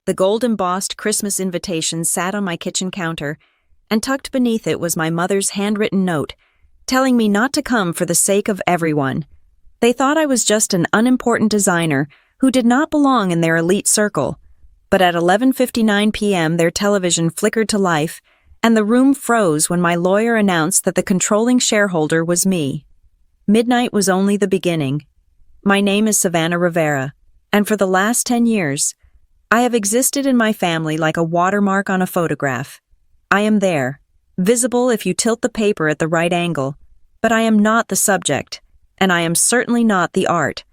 The gold-embossed Christmas invitation sat on my kitchen counter, and tucked beneath it was my mother's handwritten note, telling me not to come for the sake of everyone. They thought I was just an unimportant designer who did not belong in their elite circle. But at 11:59 p.m. their television flickered to life, and the room froze when my lawyer announced that the controlling shareholder was me. Midnight was only the beginning. My name is Savannah Rivera, and for the last 10 years, I have existed in my family like a watermark on a photograph. I am there, visible if you tilt the paper at the right angle, but I am not the subject, and I am certainly not the art.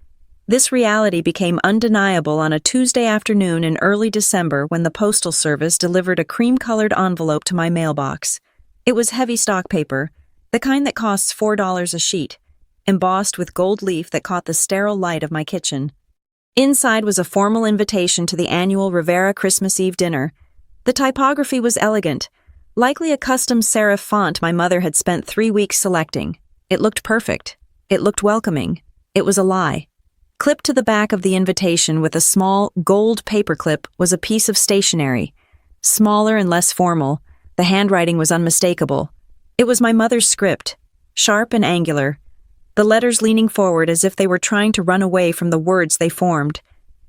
This reality became undeniable on a Tuesday afternoon in early December when the Postal Service delivered a cream-colored envelope to my mailbox. It was heavy stock paper, the kind that costs $4 a sheet, embossed with gold leaf that caught the sterile light of my kitchen. Inside was a formal invitation to the annual Rivera Christmas Eve dinner. The typography was elegant, likely a custom serif font my mother had spent 3 weeks selecting. It looked perfect. It looked welcoming. It was a lie. Clipped to the back of the invitation with a small, gold paperclip was a piece of stationery. Smaller and less formal, the handwriting was unmistakable. It was my mother's script, sharp and angular, the letters leaning forward as if they were trying to run away from the words they formed.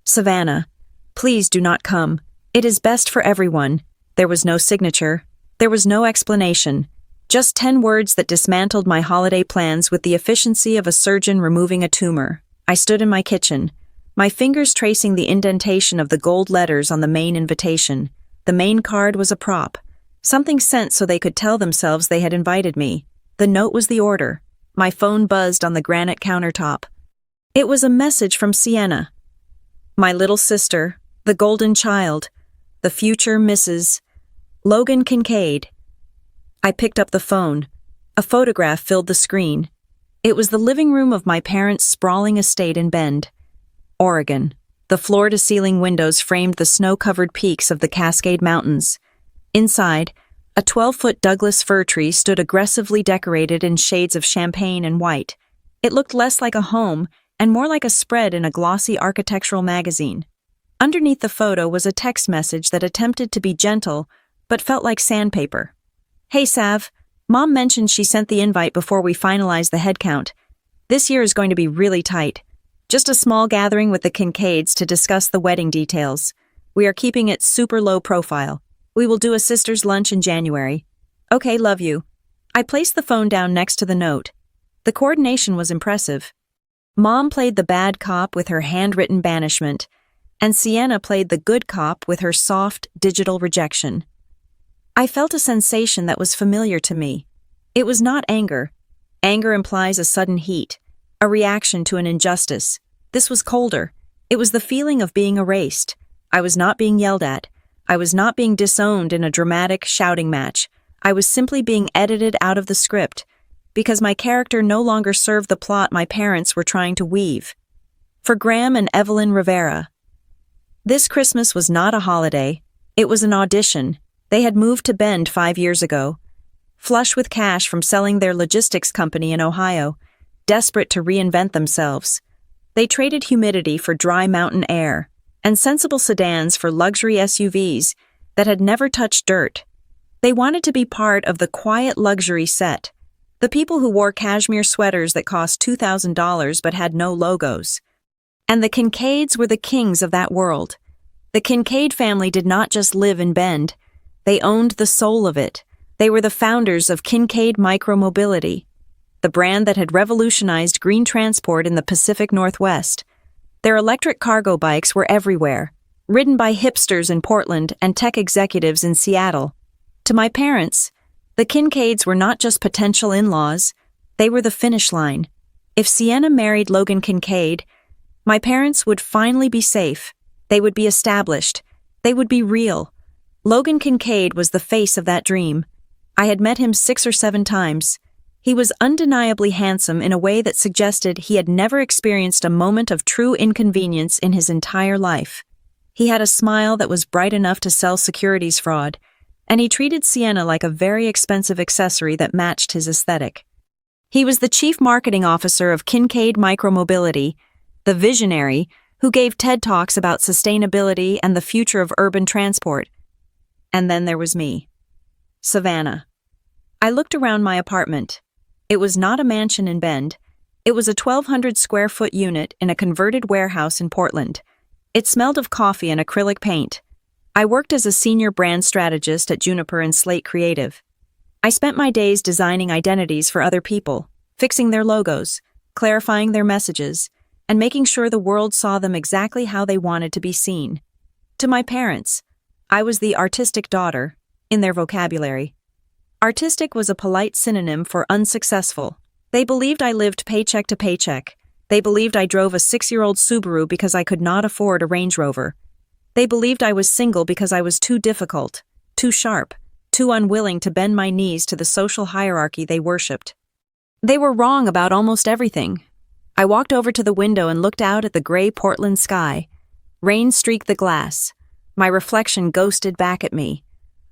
Savannah, please do not come. It is best for everyone. There was no signature. There was no explanation. Just 10 words that dismantled my holiday plans with the efficiency of a surgeon removing a tumor. I stood in my kitchen, my fingers tracing the indentation of the gold letters on the main invitation. The main card was a prop, something sent so they could tell themselves they had invited me. The note was the order. My phone buzzed on the granite countertop. It was a message from Sienna. My little sister, the golden child, the future Mrs. Logan Kincaid. I picked up the phone. A photograph filled the screen. It was the living room of my parents' sprawling estate in Bend, Oregon. The floor-to-ceiling windows framed the snow-covered peaks of the Cascade Mountains. Inside, a 12-foot Douglas fir tree stood aggressively decorated in shades of champagne and white. It looked less like a home and more like a spread in a glossy architectural magazine. Underneath the photo was a text message that attempted to be gentle, but felt like sandpaper. Hey Sav, Mom mentioned she sent the invite before we finalized the head count. This year is going to be really tight. Just a small gathering with the Kincaids to discuss the wedding details. We are keeping it super low profile. We will do a sister's lunch in January. Okay, love you. I placed the phone down next to the note. The coordination was impressive. Mom played the bad cop with her handwritten banishment, and Sienna played the good cop with her soft, digital rejection. I felt a sensation that was familiar to me. It was not anger. Anger implies a sudden heat, a reaction to an injustice. This was colder. It was the feeling of being erased. I was not being yelled at. I was not being disowned in a dramatic shouting match. I was simply being edited out of the script, because my character no longer served the plot my parents were trying to weave. For Graham and Evelyn Rivera, this Christmas was not a holiday. It was an audition. They had moved to Bend 5 years ago, flush with cash from selling their logistics company in Ohio, desperate to reinvent themselves. They traded humidity for dry mountain air, and sensible sedans for luxury SUVs that had never touched dirt. They wanted to be part of the quiet luxury set, the people who wore cashmere sweaters that cost $2,000 but had no logos. And the Kincaids were the kings of that world. The Kincaid family did not just live in Bend. They owned the soul of it. They were the founders of Kincaid Micromobility, the brand that had revolutionized green transport in the Pacific Northwest. Their electric cargo bikes were everywhere, ridden by hipsters in Portland and tech executives in Seattle. To my parents, the Kincaids were not just potential in-laws, they were the finish line. If Sienna married Logan Kincaid, my parents would finally be safe. They would be established. They would be real. Logan Kincaid was the face of that dream. I had met him 6 or 7 times. He was undeniably handsome in a way that suggested he had never experienced a moment of true inconvenience in his entire life. He had a smile that was bright enough to sell securities fraud, and he treated Sienna like a very expensive accessory that matched his aesthetic. He was the chief marketing officer of Kincaid Micromobility, the visionary who gave TED Talks about sustainability and the future of urban transport. And then there was me. Savannah. I looked around my apartment. It was not a mansion in Bend. It was a 1,200 square foot unit in a converted warehouse in Portland. It smelled of coffee and acrylic paint. I worked as a senior brand strategist at Juniper and Slate Creative. I spent my days designing identities for other people, fixing their logos, clarifying their messages, and making sure the world saw them exactly how they wanted to be seen. To my parents, I was the artistic daughter, in their vocabulary. Artistic was a polite synonym for unsuccessful. They believed I lived paycheck to paycheck. They believed I drove a 6-year-old Subaru because I could not afford a Range Rover. They believed I was single because I was too difficult, too sharp, too unwilling to bend my knees to the social hierarchy they worshipped. They were wrong about almost everything. I walked over to the window and looked out at the gray Portland sky. Rain streaked the glass. My reflection ghosted back at me.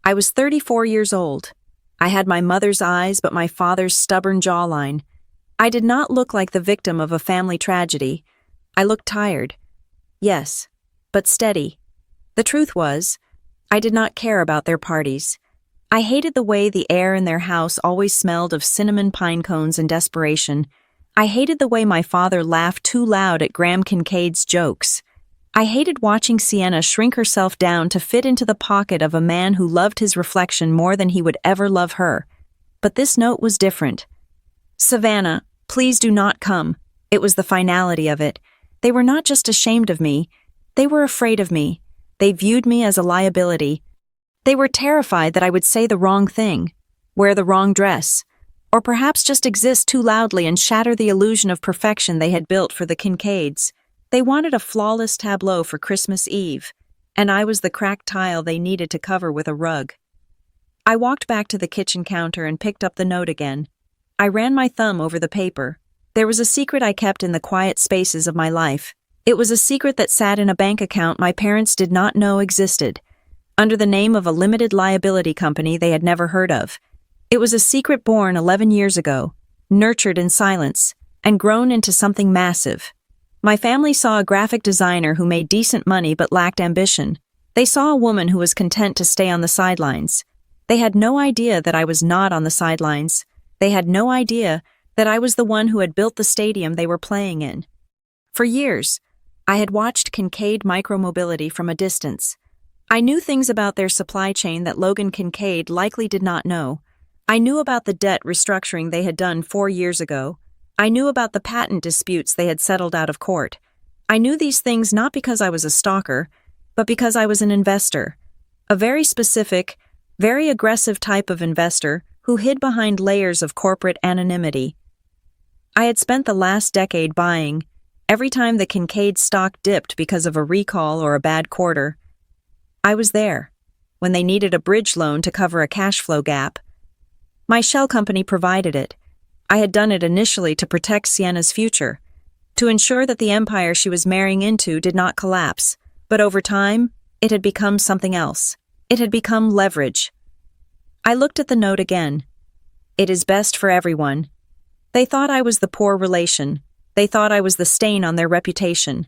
I was 34 years old. I had my mother's eyes but my father's stubborn jawline. I did not look like the victim of a family tragedy. I looked tired. Yes, but steady. The truth was, I did not care about their parties. I hated the way the air in their house always smelled of cinnamon pine cones and desperation. I hated the way my father laughed too loud at Graham Kincaid's jokes. I hated watching Sienna shrink herself down to fit into the pocket of a man who loved his reflection more than he would ever love her. But this note was different. Savannah, please do not come. It was the finality of it. They were not just ashamed of me. They were afraid of me. They viewed me as a liability. They were terrified that I would say the wrong thing, wear the wrong dress, or perhaps just exist too loudly and shatter the illusion of perfection they had built for the Kincaids. They wanted a flawless tableau for Christmas Eve, and I was the cracked tile they needed to cover with a rug. I walked back to the kitchen counter and picked up the note again. I ran my thumb over the paper. There was a secret I kept in the quiet spaces of my life. It was a secret that sat in a bank account my parents did not know existed, under the name of a limited liability company they had never heard of. It was a secret born 11 years ago, nurtured in silence, and grown into something massive. My family saw a graphic designer who made decent money but lacked ambition. They saw a woman who was content to stay on the sidelines. They had no idea that I was not on the sidelines. They had no idea that I was the one who had built the stadium they were playing in. For years, I had watched Kincaid Micromobility from a distance. I knew things about their supply chain that Logan Kincaid likely did not know. I knew about the debt restructuring they had done 4 years ago. I knew about the patent disputes they had settled out of court. I knew these things not because I was a stalker, but because I was an investor. A very specific, very aggressive type of investor who hid behind layers of corporate anonymity. I had spent the last decade buying. Every time the Kincaid stock dipped because of a recall or a bad quarter, I was there. When they needed a bridge loan to cover a cash flow gap, my shell company provided it. I had done it initially to protect Sienna's future, to ensure that the empire she was marrying into did not collapse. But over time, it had become something else. It had become leverage. I looked at the note again. It is best for everyone. They thought I was the poor relation. They thought I was the stain on their reputation.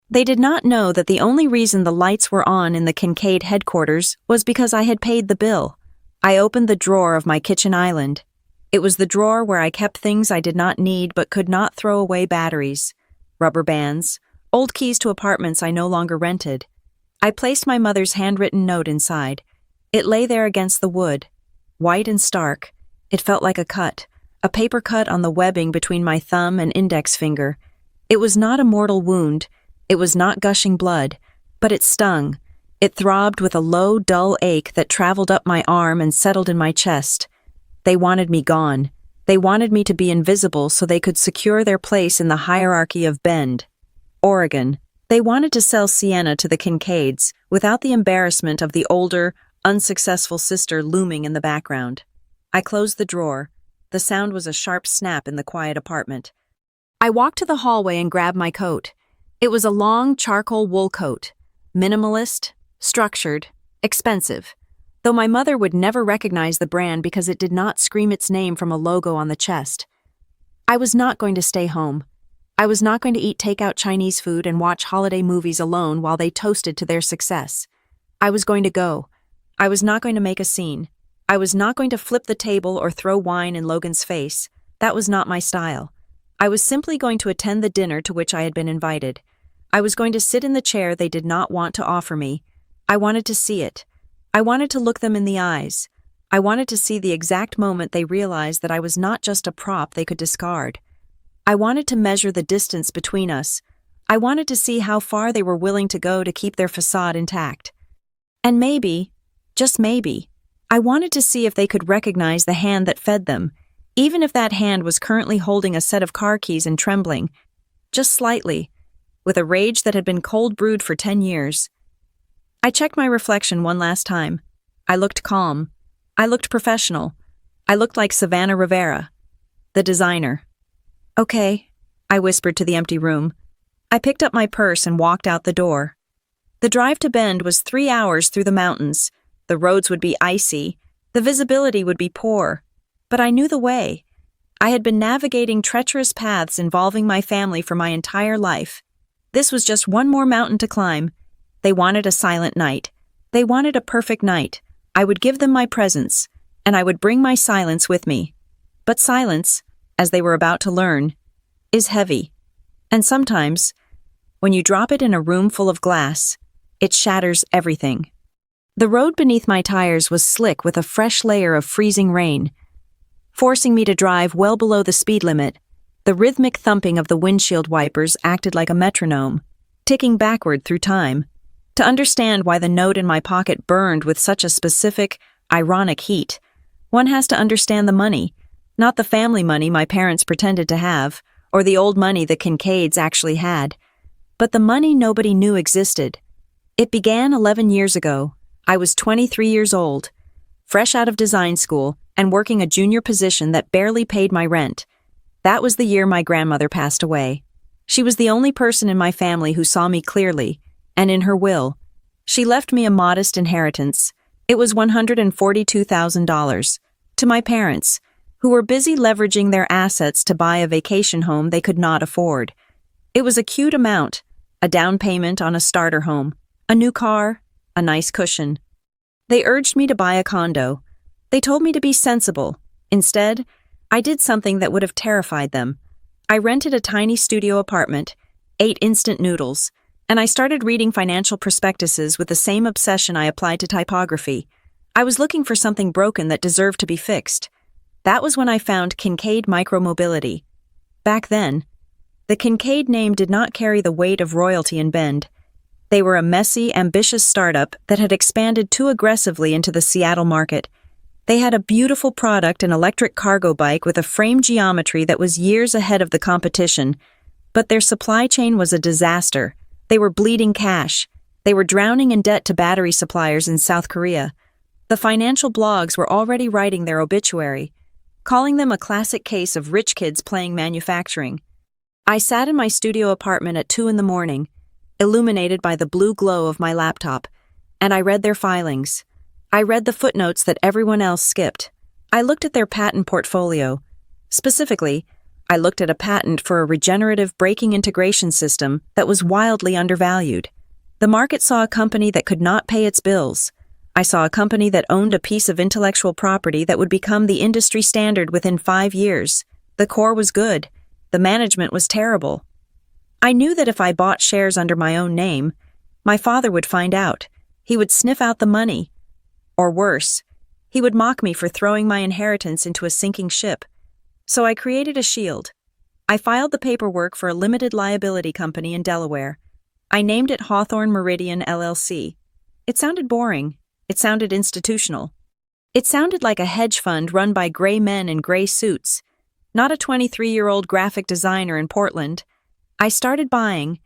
They did not know that the only reason the lights were on in the Kincaid headquarters was because I had paid the bill. I opened the drawer of my kitchen island. It was the drawer where I kept things I did not need but could not throw away: batteries, rubber bands, old keys to apartments I no longer rented. I placed my mother's handwritten note inside. It lay there against the wood, white and stark. It felt like a paper cut on the webbing between my thumb and index finger. It was not a mortal wound. It was not gushing blood, but it stung. It throbbed with a low, dull ache that traveled up my arm and settled in my chest. They wanted me gone. They wanted me to be invisible so they could secure their place in the hierarchy of Bend, Oregon. They wanted to sell Sienna to the Kincaids without the embarrassment of the older, unsuccessful sister looming in the background. I closed the drawer. The sound was a sharp snap in the quiet apartment. I walked to the hallway and grabbed my coat. It was a long charcoal wool coat, minimalist, structured, expensive, though my mother would never recognize the brand because it did not scream its name from a logo on the chest. I was not going to stay home. I was not going to eat takeout Chinese food and watch holiday movies alone while they toasted to their success. I was going to go. I was not going to make a scene. I was not going to flip the table or throw wine in Logan's face. That was not my style. I was simply going to attend the dinner to which I had been invited. I was going to sit in the chair they did not want to offer me. I wanted to see it. I wanted to look them in the eyes. I wanted to see the exact moment they realized that I was not just a prop they could discard. I wanted to measure the distance between us. I wanted to see how far they were willing to go to keep their facade intact. And maybe, just maybe, I wanted to see if they could recognize the hand that fed them, even if that hand was currently holding a set of car keys and trembling, just slightly, with a rage that had been cold brewed for 10 years. I checked my reflection one last time. I looked calm. I looked professional. I looked like Savannah Rivera, the designer. Okay, I whispered to the empty room. I picked up my purse and walked out the door. The drive to Bend was 3 hours through the mountains. The roads would be icy. The visibility would be poor. But I knew the way. I had been navigating treacherous paths involving my family for my entire life. This was just one more mountain to climb. They wanted a silent night. They wanted a perfect night. I would give them my presence, and I would bring my silence with me. But silence, as they were about to learn, is heavy. And sometimes, when you drop it in a room full of glass, it shatters everything. The road beneath my tires was slick with a fresh layer of freezing rain, forcing me to drive well below the speed limit. The rhythmic thumping of the windshield wipers acted like a metronome, ticking backward through time. To understand why the note in my pocket burned with such a specific, ironic heat, one has to understand the money, not the family money my parents pretended to have, or the old money the Kincaids actually had, but the money nobody knew existed. It began 11 years ago. I was 23 years old, fresh out of design school, and working a junior position that barely paid my rent. That was the year my grandmother passed away. She was the only person in my family who saw me clearly, and in her will, she left me a modest inheritance. It was $142,000 to my parents, who were busy leveraging their assets to buy a vacation home they could not afford. It was a cute amount, a down payment on a starter home, a new car, a nice cushion. They urged me to buy a condo. They told me to be sensible. Instead, I did something that would have terrified them. I rented a tiny studio apartment, ate instant noodles, and I started reading financial prospectuses with the same obsession I applied to typography. I was looking for something broken that deserved to be fixed. That was when I found Kincaid Micromobility. Back then, the Kincaid name did not carry the weight of royalty in Bend. They were a messy, ambitious startup that had expanded too aggressively into the Seattle market. They had a beautiful product, an electric cargo bike with a frame geometry that was years ahead of the competition, but their supply chain was a disaster. They were bleeding cash. They were drowning in debt to battery suppliers in South Korea. The financial blogs were already writing their obituary, calling them a classic case of rich kids playing manufacturing. I sat in my studio apartment at 2 a.m, illuminated by the blue glow of my laptop, and I read their filings. I read the footnotes that everyone else skipped. I looked at their patent portfolio. Specifically, I looked at a patent for a regenerative braking integration system that was wildly undervalued. The market saw a company that could not pay its bills. I saw a company that owned a piece of intellectual property that would become the industry standard within 5 years. The core was good. The management was terrible. I knew that if I bought shares under my own name, my father would find out. He would sniff out the money. Or worse, he would mock me for throwing my inheritance into a sinking ship. So I created a shield. I filed the paperwork for a limited liability company in Delaware. I named it Hawthorne Meridian LLC. It sounded boring. It sounded institutional. It sounded like a hedge fund run by gray men in gray suits, not a 23-year-old graphic designer in Portland. I started buying.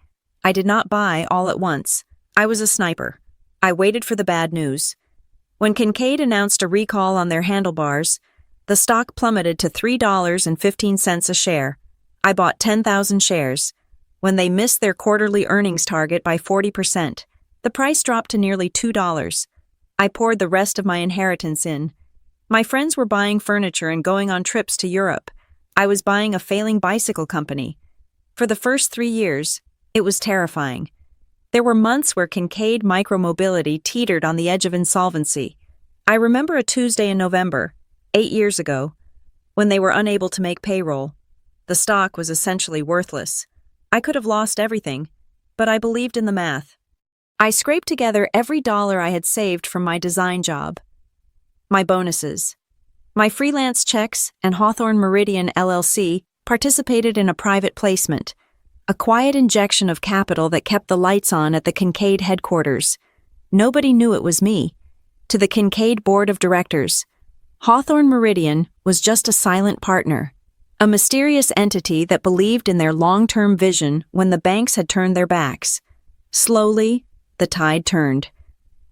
I did not buy all at once. I was a sniper. I waited for the bad news. When Kincaid announced a recall on their handlebars, the stock plummeted to $3.15 a share. I bought 10,000 shares. When they missed their quarterly earnings target by 40%, the price dropped to nearly $2. I poured the rest of my inheritance in. My friends were buying furniture and going on trips to Europe. I was buying a failing bicycle company. For the first 3 years, it was terrifying. There were months where Kincaid Micromobility teetered on the edge of insolvency. I remember a Tuesday in November, 8 years ago, when they were unable to make payroll. The stock was essentially worthless. I could have lost everything, but I believed in the math. I scraped together every dollar I had saved from my design job, my bonuses, my freelance checks, and Hawthorne Meridian LLC participated in a private placement, a quiet injection of capital that kept the lights on at the Kincaid headquarters. Nobody knew it was me. To the Kincaid Board of Directors, Hawthorne Meridian was just a silent partner, a mysterious entity that believed in their long-term vision when the banks had turned their backs. Slowly, the tide turned.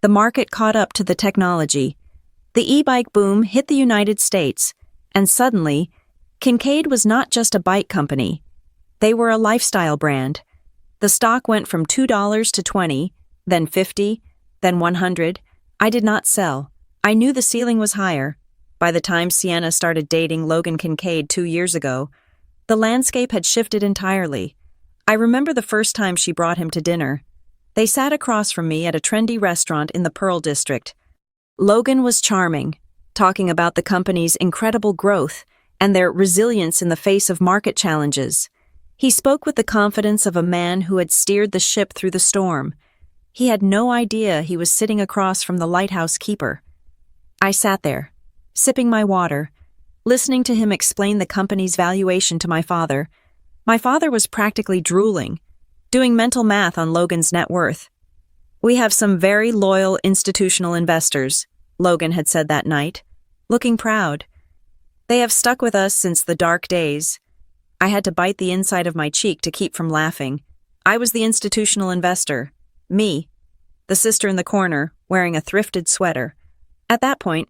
The market caught up to the technology. The e-bike boom hit the United States, and suddenly, Kincaid was not just a bike company. They were a lifestyle brand. The stock went from $2 to $20, then $50, then $100. I did not sell. I knew the ceiling was higher. By the time Sienna started dating Logan Kincaid 2 years ago, the landscape had shifted entirely. I remember the first time she brought him to dinner. They sat across from me at a trendy restaurant in the Pearl District. Logan was charming, talking about the company's incredible growth and their resilience in the face of market challenges. He spoke with the confidence of a man who had steered the ship through the storm. He had no idea he was sitting across from the lighthouse keeper. I sat there, sipping my water, listening to him explain the company's valuation to my father. My father was practically drooling, doing mental math on Logan's net worth. "We have some very loyal institutional investors," Logan had said that night, looking proud. "They have stuck with us since the dark days." I had to bite the inside of my cheek to keep from laughing. I was the institutional investor. Me, the sister in the corner, wearing a thrifted sweater. At that point,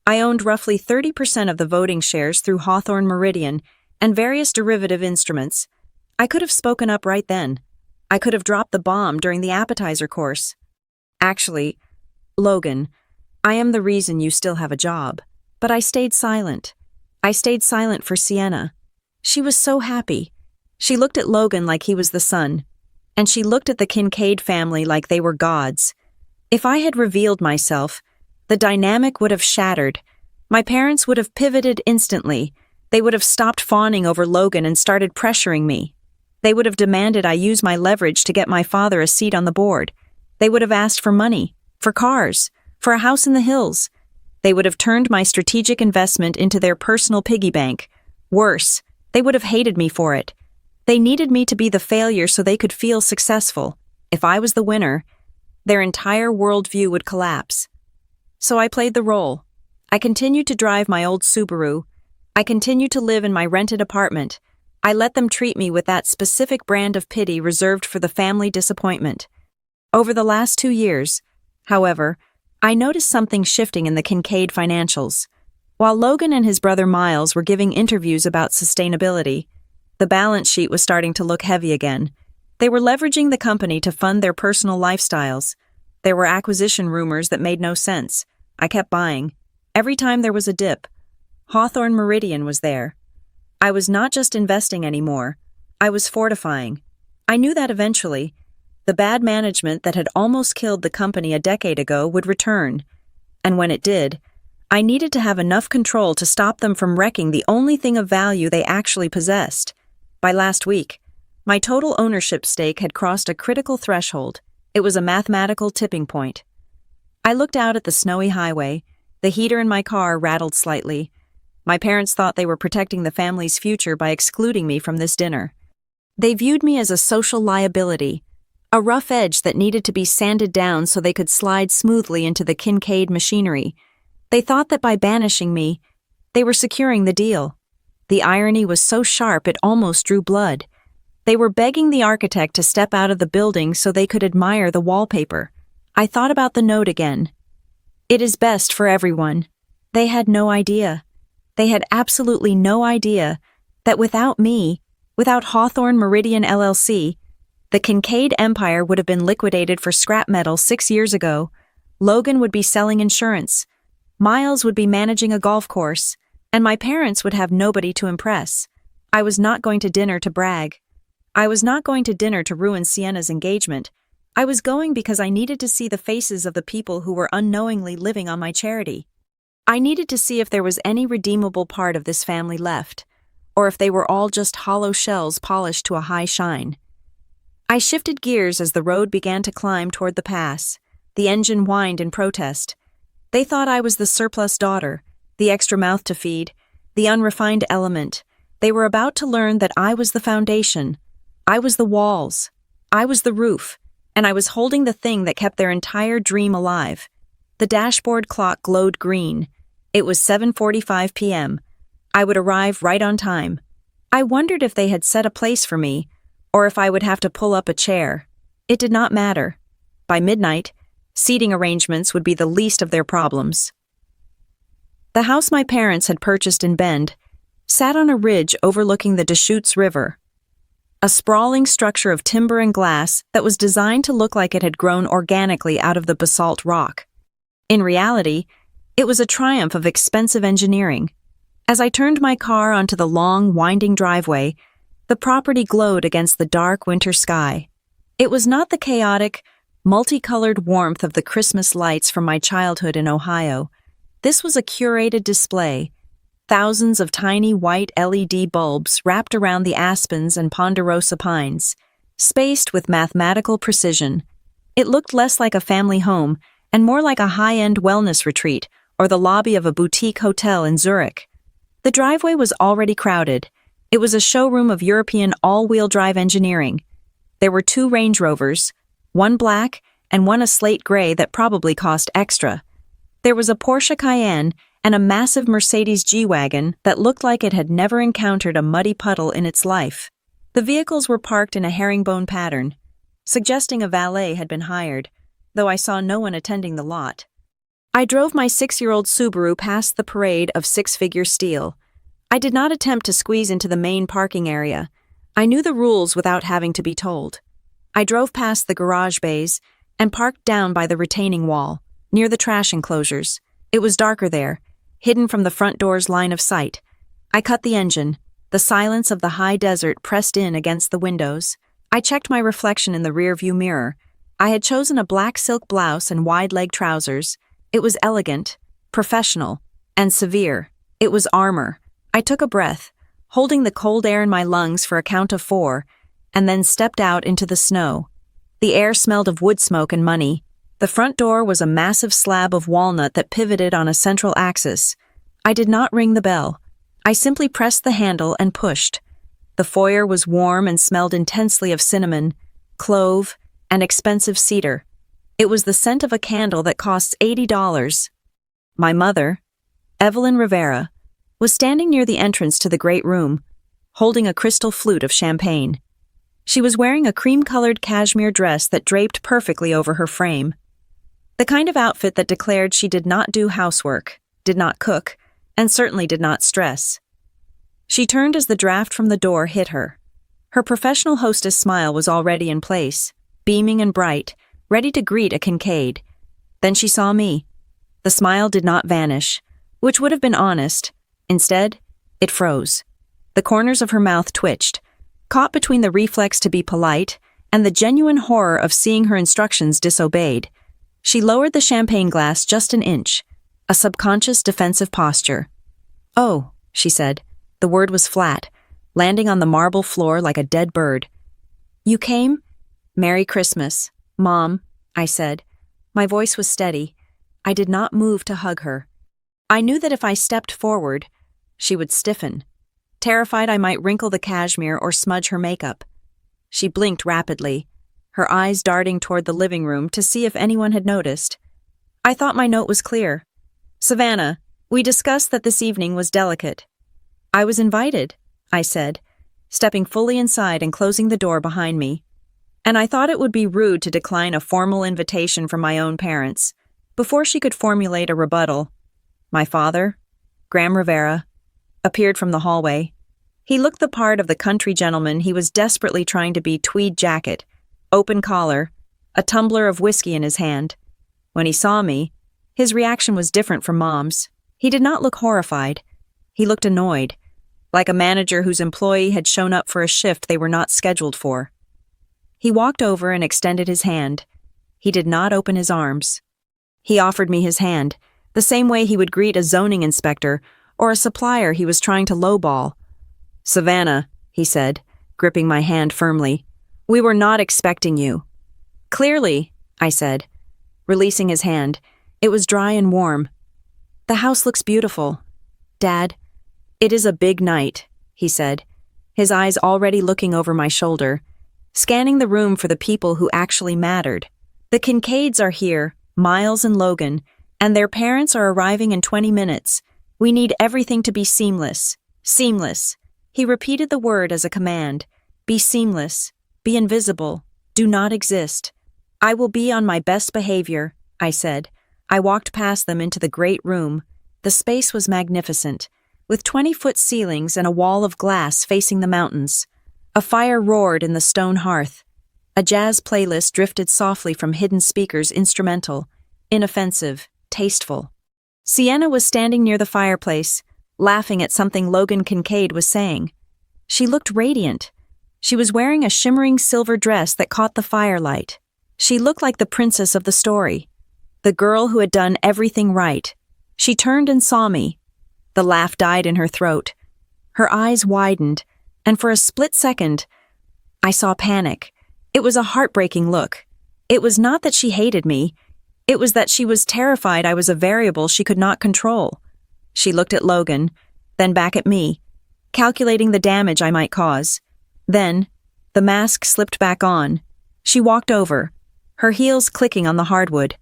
I owned roughly 30% of the voting shares through Hawthorne Meridian and various derivative instruments. I could have spoken up right then. I could have dropped the bomb during the appetizer course. "Actually, Logan, I am the reason you still have a job." But I stayed silent. I stayed silent for Sienna. She was so happy. She looked at Logan like he was the sun, and she looked at the Kincaid family like they were gods. If I had revealed myself, the dynamic would have shattered. My parents would have pivoted instantly. They would have stopped fawning over Logan and started pressuring me. They would have demanded I use my leverage to get my father a seat on the board. They would have asked for money, for cars, for a house in the hills. They would have turned my strategic investment into their personal piggy bank. Worse, they would have hated me for it. They needed me to be the failure so they could feel successful. If I was the winner, their entire worldview would collapse. So I played the role. I continued to drive my old Subaru. I continued to live in my rented apartment. I let them treat me with that specific brand of pity reserved for the family disappointment. Over the last 2 years, however, I noticed something shifting in the Kincaid financials. While Logan and his brother Miles were giving interviews about sustainability, the balance sheet was starting to look heavy again. They were leveraging the company to fund their personal lifestyles. There were acquisition rumors that made no sense. I kept buying. Every time there was a dip, Hawthorne Meridian was there. I was not just investing anymore. I was fortifying. I knew that eventually, the bad management that had almost killed the company a decade ago would return. And when it did, I needed to have enough control to stop them from wrecking the only thing of value they actually possessed. By last week, my total ownership stake had crossed a critical threshold. It was a mathematical tipping point. I looked out at the snowy highway. The heater in my car rattled slightly. My parents thought they were protecting the family's future by excluding me from this dinner. They viewed me as a social liability, a rough edge that needed to be sanded down so they could slide smoothly into the Kincaid machinery. They thought that by banishing me, they were securing the deal. The irony was so sharp it almost drew blood. They were begging the architect to step out of the building so they could admire the wallpaper. I thought about the note again. "It is best for everyone." They had no idea. They had absolutely no idea that without me, without Hawthorne Meridian LLC, the Kincaid empire would have been liquidated for scrap metal 6 years ago. Logan would be selling insurance. Miles would be managing a golf course, and my parents would have nobody to impress. I was not going to dinner to brag. I was not going to dinner to ruin Sienna's engagement. I was going because I needed to see the faces of the people who were unknowingly living on my charity. I needed to see if there was any redeemable part of this family left, or if they were all just hollow shells polished to a high shine. I shifted gears as the road began to climb toward the pass. The engine whined in protest. They thought I was the surplus daughter, the extra mouth to feed, the unrefined element. They were about to learn that I was the foundation. I was the walls. I was the roof, and I was holding the thing that kept their entire dream alive. The dashboard clock glowed green. It was 7:45 p.m. I would arrive right on time. I wondered if they had set a place for me, or if I would have to pull up a chair. It did not matter. By midnight, seating arrangements would be the least of their problems. The house my parents had purchased in Bend sat on a ridge overlooking the Deschutes River, a sprawling structure of timber and glass that was designed to look like it had grown organically out of the basalt rock. In reality, it was a triumph of expensive engineering. As I turned my car onto the long, winding driveway, the property glowed against the dark winter sky. It was not the chaotic, multicolored warmth of the Christmas lights from my childhood in Ohio. This was a curated display. Thousands of tiny white LED bulbs wrapped around the aspens and ponderosa pines, spaced with mathematical precision. It looked less like a family home and more like a high-end wellness retreat or the lobby of a boutique hotel in Zurich. The driveway was already crowded. It was a showroom of European all-wheel drive engineering. There were 2 Range Rovers, one black and one a slate gray that probably cost extra. There was a Porsche Cayenne and a massive Mercedes G-Wagon that looked like it had never encountered a muddy puddle in its life. The vehicles were parked in a herringbone pattern, suggesting a valet had been hired, though I saw no one attending the lot. I drove my 6-year-old Subaru past the parade of six-figure steel. I did not attempt to squeeze into the main parking area. I knew the rules without having to be told. I drove past the garage bays and parked down by the retaining wall, near the trash enclosures. It was darker there, hidden from the front door's line of sight. I cut the engine. The silence of the high desert pressed in against the windows. I checked my reflection in the rearview mirror. I had chosen a black silk blouse and wide-leg trousers. It was elegant, professional, and severe. It was armor. I took a breath, holding the cold air in my lungs for a count of 4, and then stepped out into the snow. The air smelled of wood smoke and money. The front door was a massive slab of walnut that pivoted on a central axis. I did not ring the bell. I simply pressed the handle and pushed. The foyer was warm and smelled intensely of cinnamon, clove, and expensive cedar. It was the scent of a candle that costs $80. My mother, Evelyn Rivera, was standing near the entrance to the great room, holding a crystal flute of champagne. She was wearing a cream-colored cashmere dress that draped perfectly over her frame. The kind of outfit that declared she did not do housework, did not cook, and certainly did not stress. She turned as the draft from the door hit her. Her professional hostess smile was already in place, beaming and bright, ready to greet a Kincaid. Then she saw me. The smile did not vanish, which would have been honest. Instead, it froze. The corners of her mouth twitched, caught between the reflex to be polite and the genuine horror of seeing her instructions disobeyed. She lowered the champagne glass just an inch, a subconscious defensive posture. "Oh," she said. The word was flat, landing on the marble floor like a dead bird. "You came? Merry Christmas, Mom," I said. My voice was steady. I did not move to hug her. I knew that if I stepped forward, she would stiffen, terrified I might wrinkle the cashmere or smudge her makeup. She blinked rapidly, her eyes darting toward the living room to see if anyone had noticed. I thought my note was clear. "Savannah, we discussed that this evening was delicate." "I was invited," I said, stepping fully inside and closing the door behind me. And I thought it would be rude to decline a formal invitation from my own parents. Before she could formulate a rebuttal, my father, Graham Rivera, appeared from the hallway. He looked the part of the country gentleman he was desperately trying to be: tweed jacket, open collar, a tumbler of whiskey in his hand. When he saw me, his reaction was different from Mom's. He did not look horrified. He looked annoyed. like a manager whose employee had shown up for a shift they were not scheduled for. He walked over and extended his hand. He did not open his arms. He offered me his hand, the same way he would greet a zoning inspector or a supplier he was trying to lowball. "Savannah," he said, gripping my hand firmly, "we were not expecting you." "Clearly," I said, releasing his hand. It was dry and warm. "The house looks beautiful. Dad, it is a big night," he said, his eyes already looking over my shoulder, scanning the room for the people who actually mattered. "The Kincaids are here, Miles and Logan, and their parents are arriving in 20 minutes. We need everything to be seamless. Seamless." He repeated the word as a command. "Be seamless. Be invisible. Do not exist." "I will be on my best behavior," I said. I walked past them into the great room. The space was magnificent, with 20-foot ceilings and a wall of glass facing the mountains. A fire roared in the stone hearth. A jazz playlist drifted softly from hidden speakers, instrumental, inoffensive, tasteful. Sienna was standing near the fireplace, laughing at something Logan Kincaid was saying. She looked radiant. She was wearing a shimmering silver dress that caught the firelight. She looked like the princess of the story, the girl who had done everything right. She turned and saw me. The laugh died in her throat. Her eyes widened, and for a split second, I saw panic. It was a heartbreaking look. It was not that she hated me. It was that she was terrified I was a variable she could not control. She looked at Logan, then back at me, calculating the damage I might cause. Then, the mask slipped back on. She walked over, her heels clicking on the hardwood.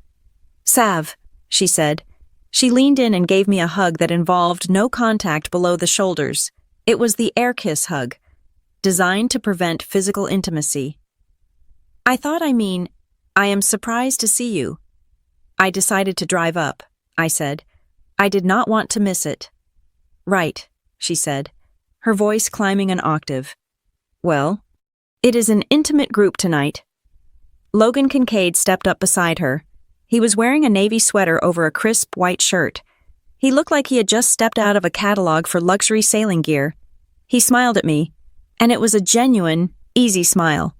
"Sav," she said. She leaned in and gave me a hug that involved no contact below the shoulders. It was the air kiss hug, designed to prevent physical intimacy. I am surprised to see you." "I decided to drive up," I said. "I did not want to miss it." "Right," she said, her voice climbing an octave. "Well, it is an intimate group tonight." Logan Kincaid stepped up beside her. He was wearing a navy sweater over a crisp white shirt. He looked like he had just stepped out of a catalog for luxury sailing gear. He smiled at me, and it was a genuine, easy smile.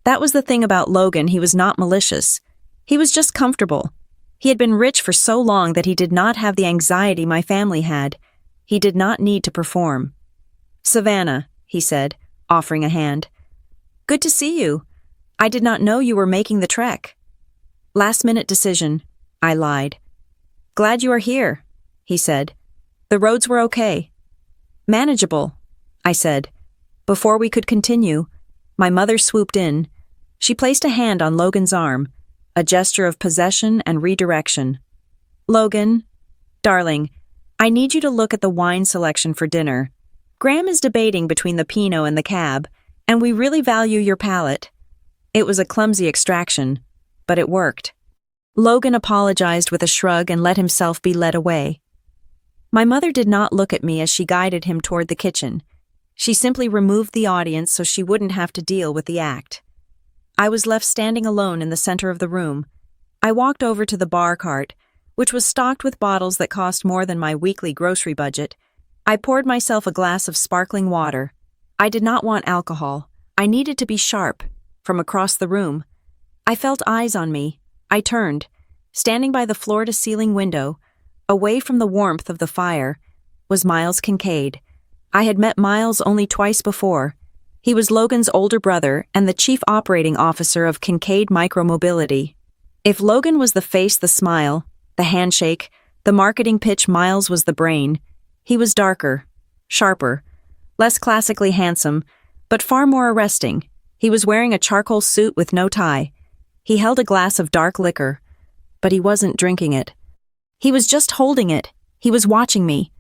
That was the thing about Logan, he was not malicious. He was just comfortable. He had been rich for so long that he did not have the anxiety my family had. He did not need to perform. "Savannah," he said, offering a hand. "Good to see you. I did not know you were making the trek." "Last-minute decision," I lied. "Glad you are here," he said. "The roads were okay." "Manageable," I said. Before we could continue, my mother swooped in. She placed a hand on Logan's arm, a gesture of possession and redirection. "Logan, darling, I need you to look at the wine selection for dinner. Graham is debating between the Pinot and the Cab, and we really value your palate." It was a clumsy extraction, but it worked. Logan apologized with a shrug and let himself be led away. My mother did not look at me as she guided him toward the kitchen. She simply removed the audience so she wouldn't have to deal with the act. I was left standing alone in the center of the room. I walked over to the bar cart, which was stocked with bottles that cost more than my weekly grocery budget. I poured myself a glass of sparkling water. I did not want alcohol. I needed to be sharp. From across the room, I felt eyes on me. I turned. Standing by the floor-to-ceiling window, away from the warmth of the fire, was Miles Kincaid. I had met Miles only twice before. He was Logan's older brother and the chief operating officer of Kincaid Micromobility. If Logan was the face, the smile, the handshake, the marketing pitch, Miles was the brain. He was darker, sharper, less classically handsome, but far more arresting. He was wearing a charcoal suit with no tie. He held a glass of dark liquor, but he wasn't drinking it. He was just holding it. He was watching me.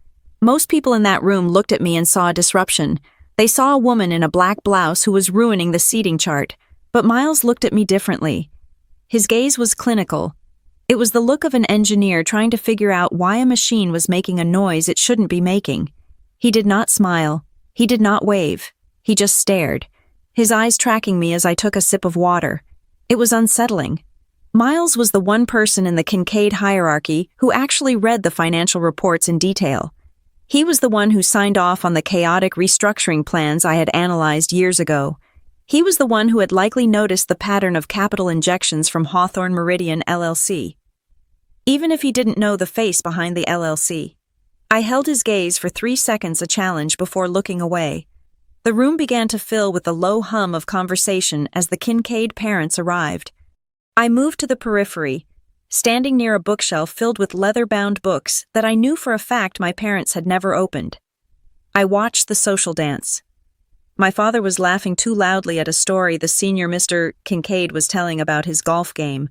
Most people in that room looked at me and saw a disruption. They saw a woman in a black blouse who was ruining the seating chart, but Miles looked at me differently. His gaze was clinical. It was the look of an engineer trying to figure out why a machine was making a noise it shouldn't be making. He did not smile. He did not wave. He just stared, his eyes tracking me as I took a sip of water. It was unsettling. Miles was the one person in the Kincaid hierarchy who actually read the financial reports in detail. He was the one who signed off on the chaotic restructuring plans I had analyzed years ago. He was the one who had likely noticed the pattern of capital injections from Hawthorne Meridian LLC. Even if he didn't know the face behind the LLC. I held his gaze for 3 seconds, a challenge, before looking away. The room began to fill with the low hum of conversation as the Kincaid parents arrived. I moved to the periphery, standing near a bookshelf filled with leather-bound books that I knew for a fact my parents had never opened. I watched the social dance. My father was laughing too loudly at a story the senior Mr. Kincaid was telling about his golf game.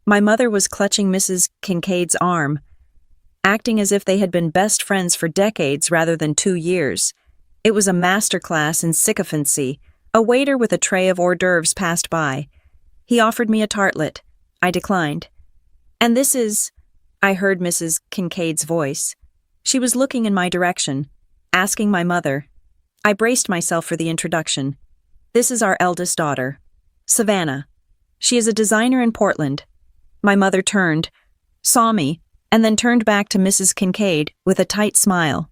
My mother was clutching Mrs. Kincaid's arm, acting as if they had been best friends for decades rather than 2 years. It was a masterclass in sycophancy. A waiter with a tray of hors d'oeuvres passed by. He offered me a tartlet. I declined. "And this is—" I heard Mrs. Kincaid's voice. She was looking in my direction, asking my mother. I braced myself for the introduction. "This is our eldest daughter, Savannah. She is a designer in Portland." My mother turned, saw me, and then turned back to Mrs. Kincaid with a tight smile.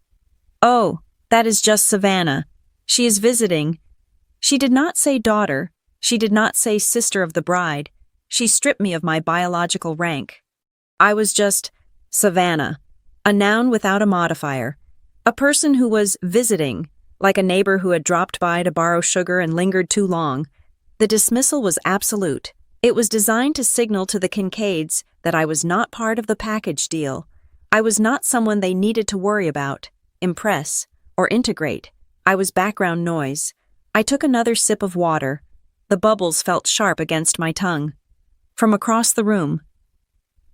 "Oh, that is just Savannah. She is visiting." She did not say daughter. She did not say sister of the bride. She stripped me of my biological rank. I was just Savannah, a noun without a modifier, a person who was visiting, like a neighbor who had dropped by to borrow sugar and lingered too long. The dismissal was absolute. It was designed to signal to the Kincaids that I was not part of the package deal. I was not someone they needed to worry about, impress, or integrate. I was background noise. I took another sip of water. The bubbles felt sharp against my tongue. From across the room,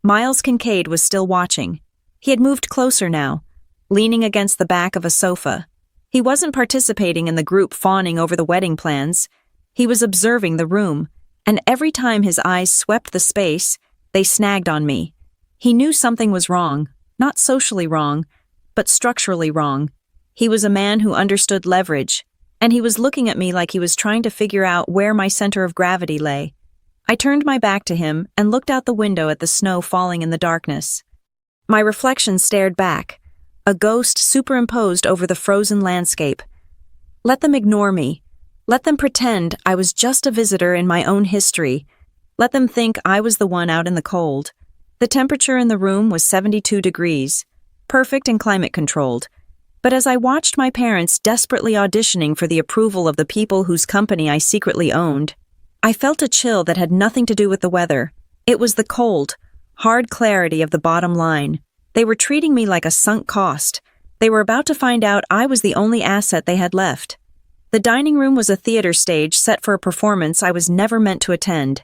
Miles Kincaid was still watching. He had moved closer now, leaning against the back of a sofa. He wasn't participating in the group fawning over the wedding plans. He was observing the room, and every time his eyes swept the space, they snagged on me. He knew something was wrong, not socially wrong, but structurally wrong. He was a man who understood leverage, and he was looking at me like he was trying to figure out where my center of gravity lay. I turned my back to him and looked out the window at the snow falling in the darkness. My reflection stared back, a ghost superimposed over the frozen landscape. Let them ignore me. Let them pretend I was just a visitor in my own history. Let them think I was the one out in the cold. The temperature in the room was 72 degrees, perfect and climate-controlled. But as I watched my parents desperately auditioning for the approval of the people whose company I secretly owned, I felt a chill that had nothing to do with the weather. It was the cold, hard clarity of the bottom line. They were treating me like a sunk cost. They were about to find out I was the only asset they had left. The dining room was a theater stage set for a performance I was never meant to attend.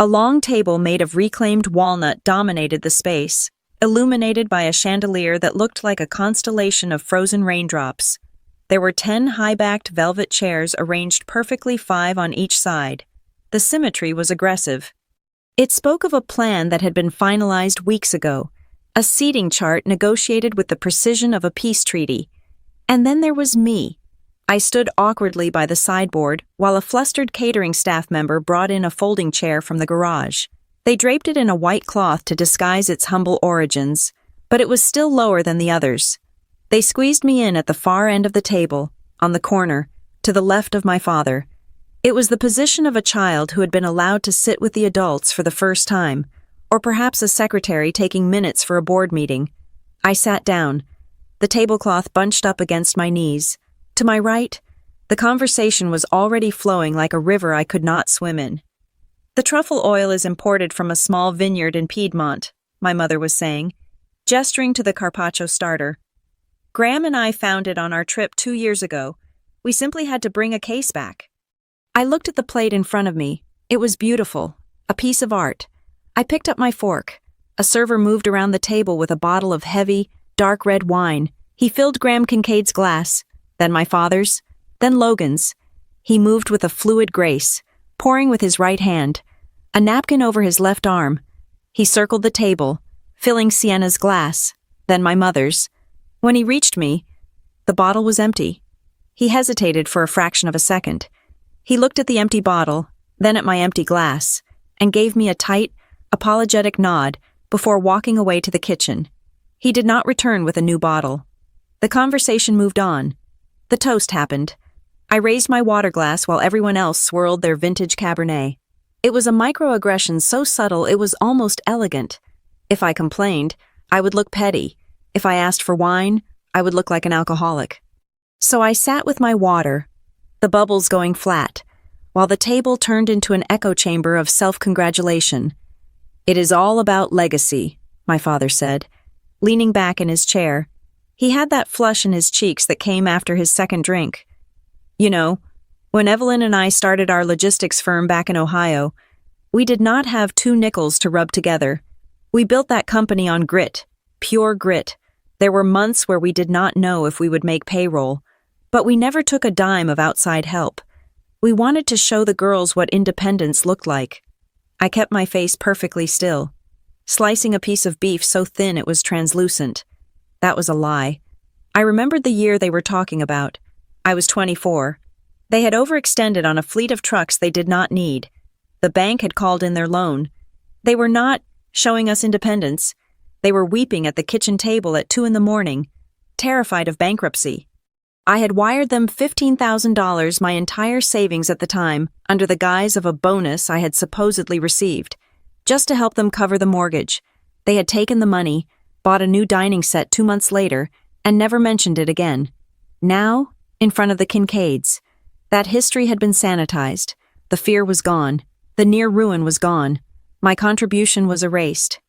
A long table made of reclaimed walnut dominated the space, illuminated by a chandelier that looked like a constellation of frozen raindrops. There were 10 high-backed velvet chairs arranged perfectly, 5 on each side. The symmetry was aggressive. It spoke of a plan that had been finalized weeks ago, a seating chart negotiated with the precision of a peace treaty. And then there was me. I stood awkwardly by the sideboard while a flustered catering staff member brought in a folding chair from the garage. They draped it in a white cloth to disguise its humble origins, but it was still lower than the others. They squeezed me in at the far end of the table, on the corner, to the left of my father. It was the position of a child who had been allowed to sit with the adults for the first time, or perhaps a secretary taking minutes for a board meeting. I sat down, the tablecloth bunched up against my knees. To my right, the conversation was already flowing like a river I could not swim in. "The truffle oil is imported from a small vineyard in Piedmont," my mother was saying, gesturing to the carpaccio starter. "Graham and I found it on our trip 2 years ago. We simply had to bring a case back." I looked at the plate in front of me. It was beautiful, a piece of art. I picked up my fork. A server moved around the table with a bottle of heavy, dark red wine. He filled Graham Kincaid's glass, then my father's, then Logan's. He moved with a fluid grace, pouring with his right hand, a napkin over his left arm. He circled the table, filling Sienna's glass, then my mother's. When he reached me, the bottle was empty. He hesitated for a fraction of a second. He looked at the empty bottle, then at my empty glass, and gave me a tight, apologetic nod before walking away to the kitchen. He did not return with a new bottle. The conversation moved on. The toast happened. I raised my water glass while everyone else swirled their vintage Cabernet. It was a microaggression so subtle it was almost elegant. If I complained, I would look petty. If I asked for wine, I would look like an alcoholic. So I sat with my water, the bubbles going flat, while the table turned into an echo chamber of self-congratulation. "It is all about legacy," my father said, leaning back in his chair. He had that flush in his cheeks that came after his second drink. "You know, when Evelyn and I started our logistics firm back in Ohio, we did not have 2 nickels to rub together. We built that company on grit, pure grit. There were months where we did not know if we would make payroll, but we never took a dime of outside help. We wanted to show the girls what independence looked like." I kept my face perfectly still, slicing a piece of beef so thin it was translucent. That was a lie. I remembered the year they were talking about. I was 24. They had overextended on a fleet of trucks they did not need. The bank had called in their loan. They were not showing us independence. They were weeping at the kitchen table at 2 a.m, terrified of bankruptcy. I had wired them $15,000, my entire savings at the time, under the guise of a bonus I had supposedly received, just to help them cover the mortgage. They had taken the money, bought a new dining set 2 months later, and never mentioned it again. Now, in front of the Kincaids, that history had been sanitized. The fear was gone. The near ruin was gone. My contribution was erased.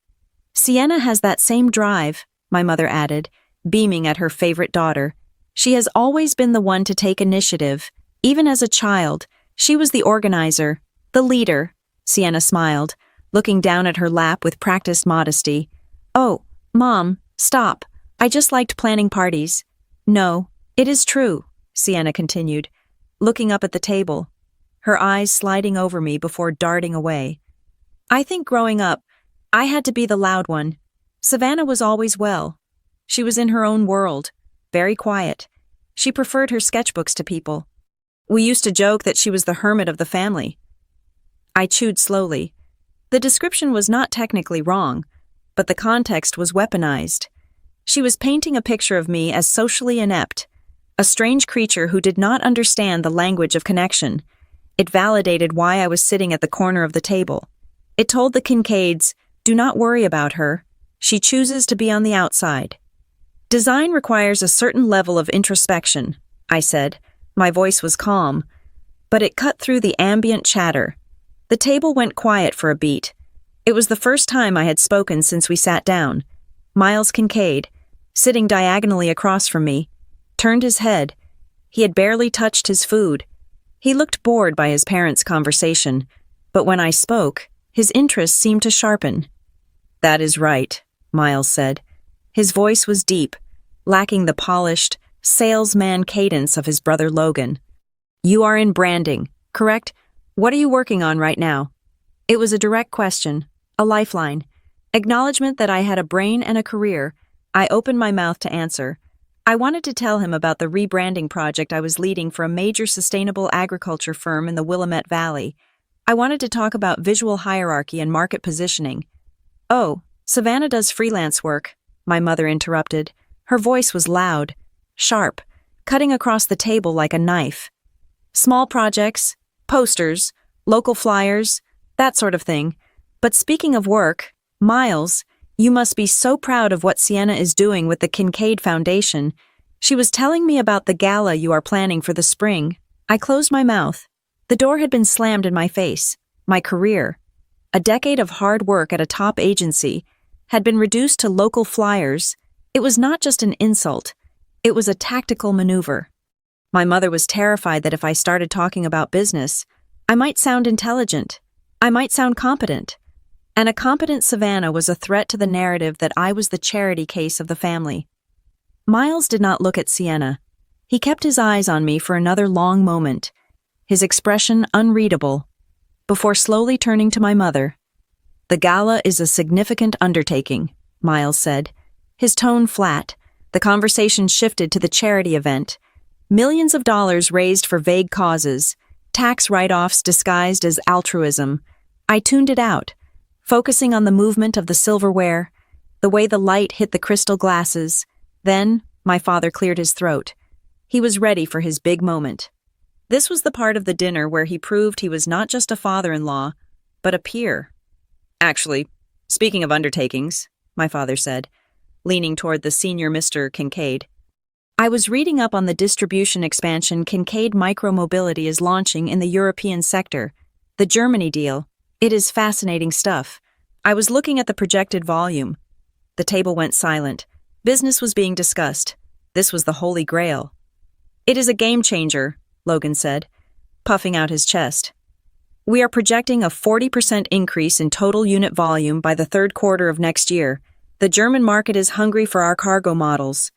"Sienna has that same drive," my mother added, beaming at her favorite daughter. "She has always been the one to take initiative. Even as a child, she was the organizer, the leader." Sienna smiled, looking down at her lap with practiced modesty. "Oh, Mom, stop. I just liked planning parties." "No, it is true," Sienna continued, looking up at the table, her eyes sliding over me before darting away. "I think growing up, I had to be the loud one. Savannah was always well. She was in her own world, very quiet. She preferred her sketchbooks to people. We used to joke that she was the hermit of the family." I chewed slowly. The description was not technically wrong, but the context was weaponized. She was painting a picture of me as socially inept, a strange creature who did not understand the language of connection. It validated why I was sitting at the corner of the table. It told the Kincaids, "Do not worry about her. She chooses to be on the outside." "Design requires a certain level of introspection," I said. My voice was calm, but it cut through the ambient chatter. The table went quiet for a beat. It was the first time I had spoken since we sat down. Miles Kincaid, sitting diagonally across from me, turned his head. He had barely touched his food. He looked bored by his parents' conversation, but when I spoke, his interest seemed to sharpen. "That is right," Miles said. His voice was deep, lacking the polished, salesman cadence of his brother Logan. "You are in branding, correct? What are you working on right now?" It was a direct question, a lifeline, acknowledgement that I had a brain and a career. I opened my mouth to answer. I wanted to tell him about the rebranding project I was leading for a major sustainable agriculture firm in the Willamette Valley. I wanted to talk about visual hierarchy and market positioning. "Oh, Savannah does freelance work," my mother interrupted. Her voice was loud, sharp, cutting across the table like a knife. "Small projects, posters, local flyers, that sort of thing. But speaking of work, Miles, you must be so proud of what Sienna is doing with the Kincaid Foundation. She was telling me about the gala you are planning for the spring." I closed my mouth. The door had been slammed in my face. My career, a decade of hard work at a top agency, had been reduced to local flyers. It was not just an insult. It was a tactical maneuver. My mother was terrified that if I started talking about business, I might sound intelligent. I might sound competent. And a competent Savannah was a threat to the narrative that I was the charity case of the family. Miles did not look at Sienna. He kept his eyes on me for another long moment, his expression unreadable, before slowly turning to my mother. "The gala is a significant undertaking," Miles said, his tone flat. The conversation shifted to the charity event. Millions of dollars raised for vague causes, tax write-offs disguised as altruism. I tuned it out, focusing on the movement of the silverware, the way the light hit the crystal glasses. Then, My father cleared his throat. He was ready for his big moment. This was the part of the dinner where he proved he was not just a father-in-law, but a peer. Actually, speaking of undertakings, my father said, leaning toward the senior Mr. Kincaid. I was reading up on the distribution expansion Kincaid Micromobility is launching in the European sector, the Germany deal. It is fascinating stuff. I was looking at the projected volume. The table went silent. Business was being discussed. This was the Holy Grail. It is a game changer, Logan said, puffing out his chest. We are projecting a 40% increase in total unit volume by the third quarter of next year. The German market is hungry for our cargo models.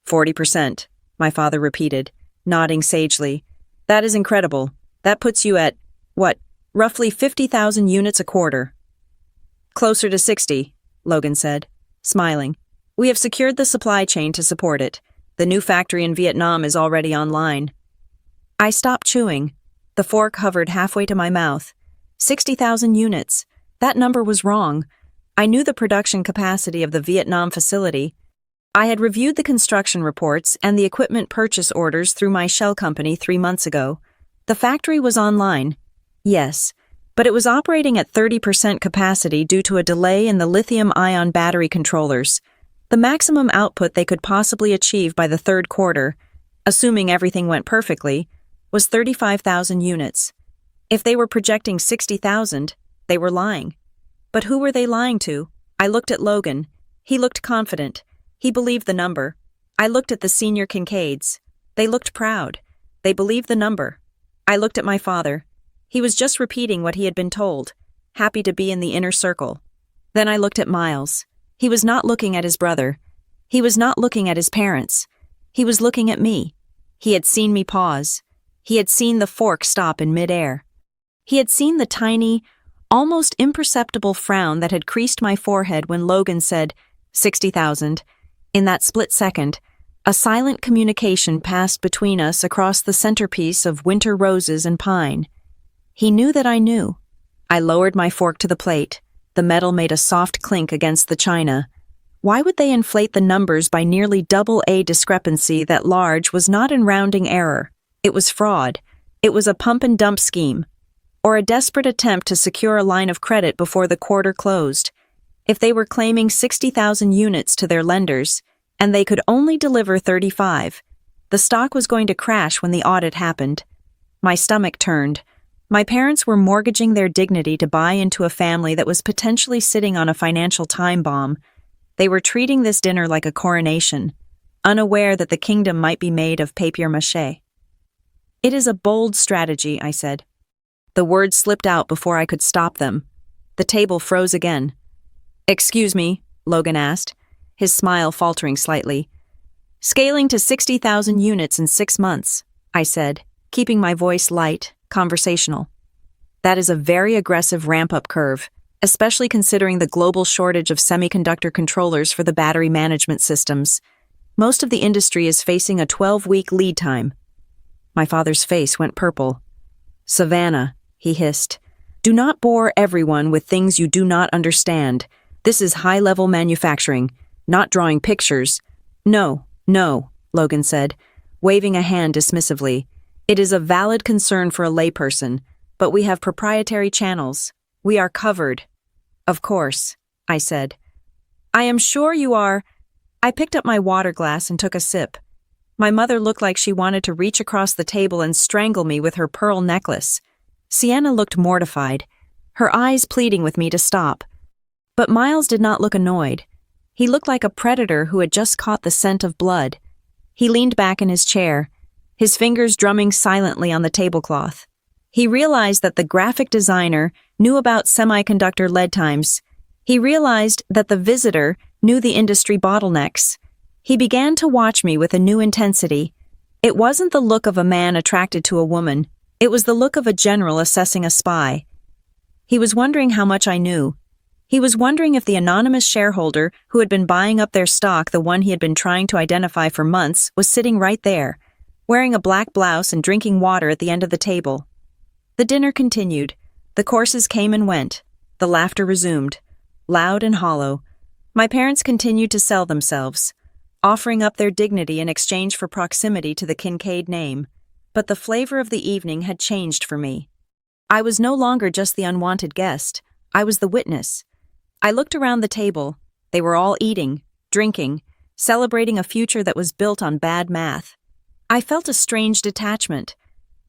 40%, my father repeated, nodding sagely. That is incredible. That puts you at, roughly 50,000 units a quarter. Closer to 60, Logan said, smiling. We have secured the supply chain to support it. The new factory in Vietnam is already online. I stopped chewing. The fork hovered halfway to my mouth. 60,000 units. That number was wrong. I knew the production capacity of the Vietnam facility. I had reviewed the construction reports and the equipment purchase orders through my shell company 3 months ago. The factory was online. Yes, but it was operating at 30% capacity due to a delay in the lithium-ion battery controllers. The maximum output they could possibly achieve by the third quarter, assuming everything went perfectly, was 35,000 units. If they were projecting 60,000, they were lying. But who were they lying to? I looked at Logan. He looked confident. He believed the number. I looked at the senior Kincaids. They looked proud. They believed the number. I looked at my father. He was just repeating what he had been told, happy to be in the inner circle. Then I looked at Miles. He was not looking at his brother. He was not looking at his parents. He was looking at me. He had seen me pause. He had seen the fork stop in midair. He had seen the tiny, almost imperceptible frown that had creased my forehead when Logan said, 60,000. In that split second, a silent communication passed between us across the centerpiece of winter roses and pine. He knew that I knew. I lowered my fork to the plate. The metal made a soft clink against the china. Why would they inflate the numbers by nearly double a discrepancy that large was not in rounding error? It was fraud. It was a pump-and-dump scheme, or a desperate attempt to secure a line of credit before the quarter closed. If they were claiming 60,000 units to their lenders, and they could only deliver 35, the stock was going to crash when the audit happened. My stomach turned. My parents were mortgaging their dignity to buy into a family that was potentially sitting on a financial time bomb. They were treating this dinner like a coronation, unaware that the kingdom might be made of papier-mâché. It is a bold strategy, I said. The words slipped out before I could stop them. The table froze again. Excuse me, Logan asked, his smile faltering slightly. Scaling to 60,000 units in 6 months, I said, keeping my voice light, conversational. That is a very aggressive ramp-up curve, especially considering the global shortage of semiconductor controllers for the battery management systems. Most of the industry is facing a 12-week lead time. My father's face went purple. Savannah, he hissed, do not bore everyone with things you do not understand. This is high-level manufacturing, not drawing pictures. No, Logan said, waving a hand dismissively. It is a valid concern for a layperson, but we have proprietary channels. We are covered. Of course, I said. I am sure you are. I picked up my water glass and took a sip. My mother looked like she wanted to reach across the table and strangle me with her pearl necklace. Sienna looked mortified, her eyes pleading with me to stop. But Miles did not look annoyed. He looked like a predator who had just caught the scent of blood. He leaned back in his chair, his fingers drumming silently on the tablecloth. He realized that the graphic designer knew about semiconductor lead times. He realized that the visitor knew the industry bottlenecks. He began to watch me with a new intensity. It wasn't the look of a man attracted to a woman. It was the look of a general assessing a spy. He was wondering how much I knew. He was wondering if the anonymous shareholder who had been buying up their stock, the one he had been trying to identify for months, was sitting right there, wearing a black blouse and drinking water at the end of the table. The dinner continued. The courses came and went. The laughter resumed, loud and hollow. My parents continued to sell themselves. offering up their dignity in exchange for proximity to the Kincaid name. But the flavor of the evening had changed for me. I was no longer just the unwanted guest. I was the witness. I looked around the table. They were all eating, drinking, celebrating a future that was built on bad math. I felt a strange detachment.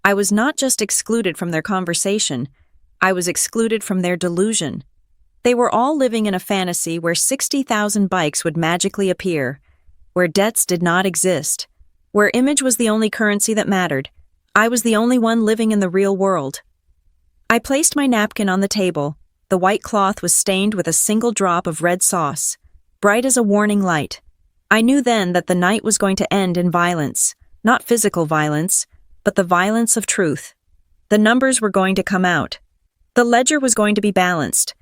I was not just excluded from their conversation. I was excluded from their delusion. They were all living in a fantasy where 60,000 bikes would magically appear, where debts did not exist, where image was the only currency that mattered. I was the only one living in the real world. I placed my napkin on the table. The white cloth was stained with a single drop of red sauce, bright as a warning light. I knew then that the night was going to end in violence, not physical violence, but the violence of truth. The numbers were going to come out. The ledger was going to be balanced.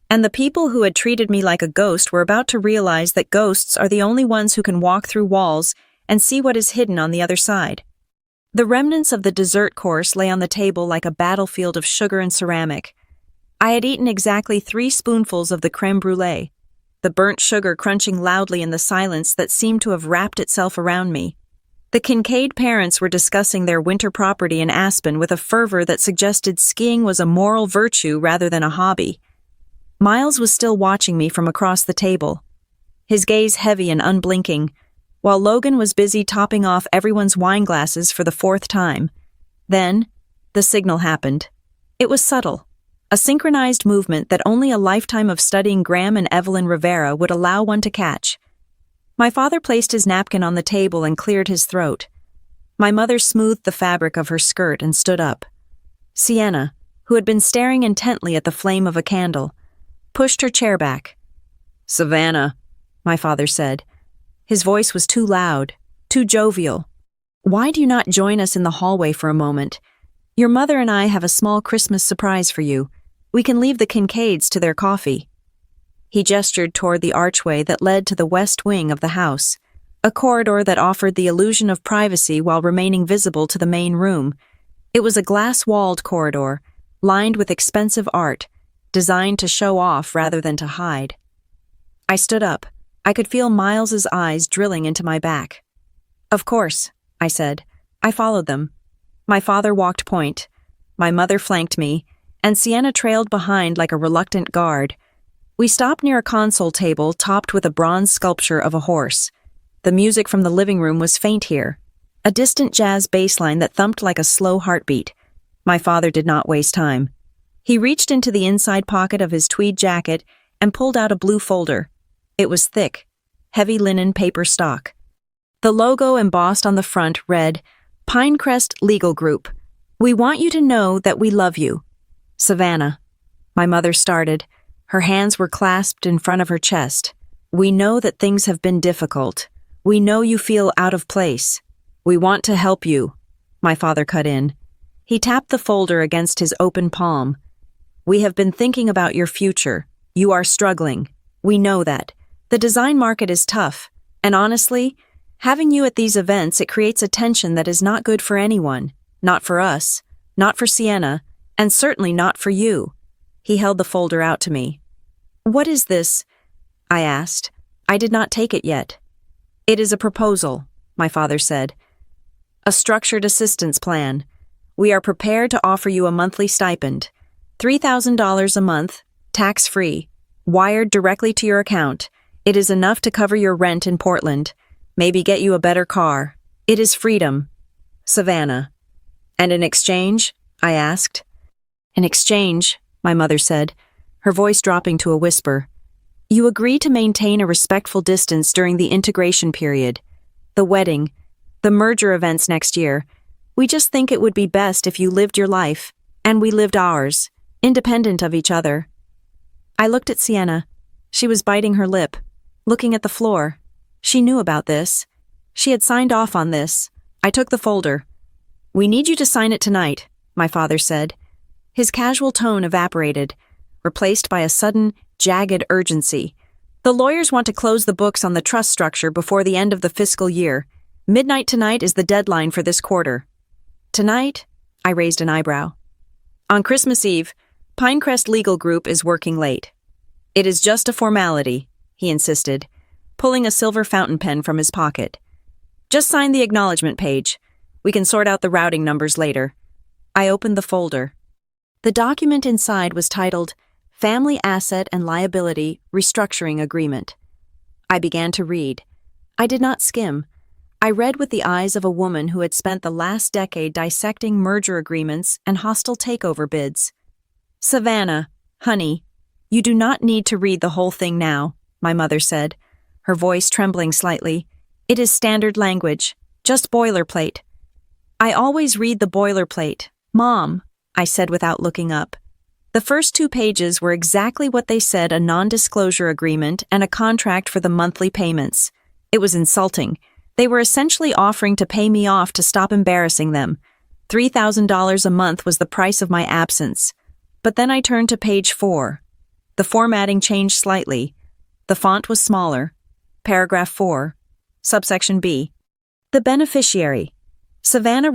And the people who had treated me like a ghost were about to realize that ghosts are the only ones who can walk through walls and see what is hidden on the other side. The remnants of the dessert course lay on the table like a battlefield of sugar and ceramic. I had eaten exactly 3 spoonfuls of the crème brûlée, the burnt sugar crunching loudly in the silence that seemed to have wrapped itself around me. The Kincaid parents were discussing their winter property in Aspen with a fervor that suggested skiing was a moral virtue rather than a hobby. Miles was still watching me from across the table, his gaze heavy and unblinking, while Logan was busy topping off everyone's wine glasses for the 4th time. Then, the signal happened. It was subtle, a synchronized movement that only a lifetime of studying Graham and Evelyn Rivera would allow one to catch. My father placed his napkin on the table and cleared his throat. My mother smoothed the fabric of her skirt and stood up. Sienna, who had been staring intently at the flame of a candle, pushed her chair back. "Savannah," my father said. His voice was too loud, too jovial. "Why do you not join us in the hallway for a moment? Your mother and I have a small Christmas surprise for you. We can leave the Kincaids to their coffee." He gestured toward the archway that led to the west wing of the house, a corridor that offered the illusion of privacy while remaining visible to the main room. It was a glass-walled corridor, lined with expensive art, designed to show off rather than to hide. I stood up. I could feel Miles's eyes drilling into my back. "Of course," I said. I followed them. My father walked point. My mother flanked me, and Sienna trailed behind like a reluctant guard. We stopped near a console table topped with a bronze sculpture of a horse. The music from the living room was faint here, a distant jazz bass line that thumped like a slow heartbeat. My father did not waste time. He reached into the inside pocket of his tweed jacket and pulled out a blue folder. It was thick, heavy linen paper stock. The logo embossed on the front read, "Pinecrest Legal Group. We want you to know that we love you. Savannah." My mother started. Her hands were clasped in front of her chest. "We know that things have been difficult. We know you feel out of place. We want to help you." My father cut in. He tapped the folder against his open palm. "We have been thinking about your future. You are struggling. We know that. The design market is tough, and honestly, having you at these events, it creates a tension that is not good for anyone. Not for us, not for Sienna, and certainly not for you." He held the folder out to me. "What is this?" I asked. I did not take it yet. "It is a proposal," my father said. "A structured assistance plan. We are prepared to offer you a monthly stipend, $3,000 a month, tax-free, wired directly to your account. It is enough to cover your rent in Portland, maybe get you a better car. It is freedom. Savannah." "And in exchange?" I asked. "In exchange," my mother said, her voice dropping to a whisper, "you agree to maintain a respectful distance during the integration period, the wedding, the merger events next year. We just think it would be best if you lived your life, and we lived ours, independent of each other." I looked at Sienna. She was biting her lip, looking at the floor. She knew about this. She had signed off on this. I took the folder. "We need you to sign it tonight," my father said. His casual tone evaporated, replaced by a sudden, jagged urgency. "The lawyers want to close the books on the trust structure before the end of the fiscal year. Midnight tonight is the deadline for this quarter." "Tonight?" I raised an eyebrow. "On Christmas Eve, Pinecrest Legal Group is working late." "It is just a formality," he insisted. pulling a silver fountain pen from his pocket. "Just sign the acknowledgement page. We can sort out the routing numbers later." I opened the folder. The document inside was titled Family Asset and Liability Restructuring Agreement. I began to read. I did not skim. I read with the eyes of a woman who had spent the last decade dissecting merger agreements and hostile takeover bids. "Savannah, honey, you do not need to read the whole thing now," my mother said, her voice trembling slightly. "It is standard language, just boilerplate." "I always read the boilerplate, Mom," I said without looking up. The first 2 pages were exactly what they said, a non-disclosure agreement and a contract for the monthly payments. It was insulting. They were essentially offering to pay me off to stop embarrassing them. $3,000 a month was the price of my absence. But then I turned to page 4. The formatting changed slightly. The font was smaller. Paragraph 4. Subsection B. The beneficiary. Savannah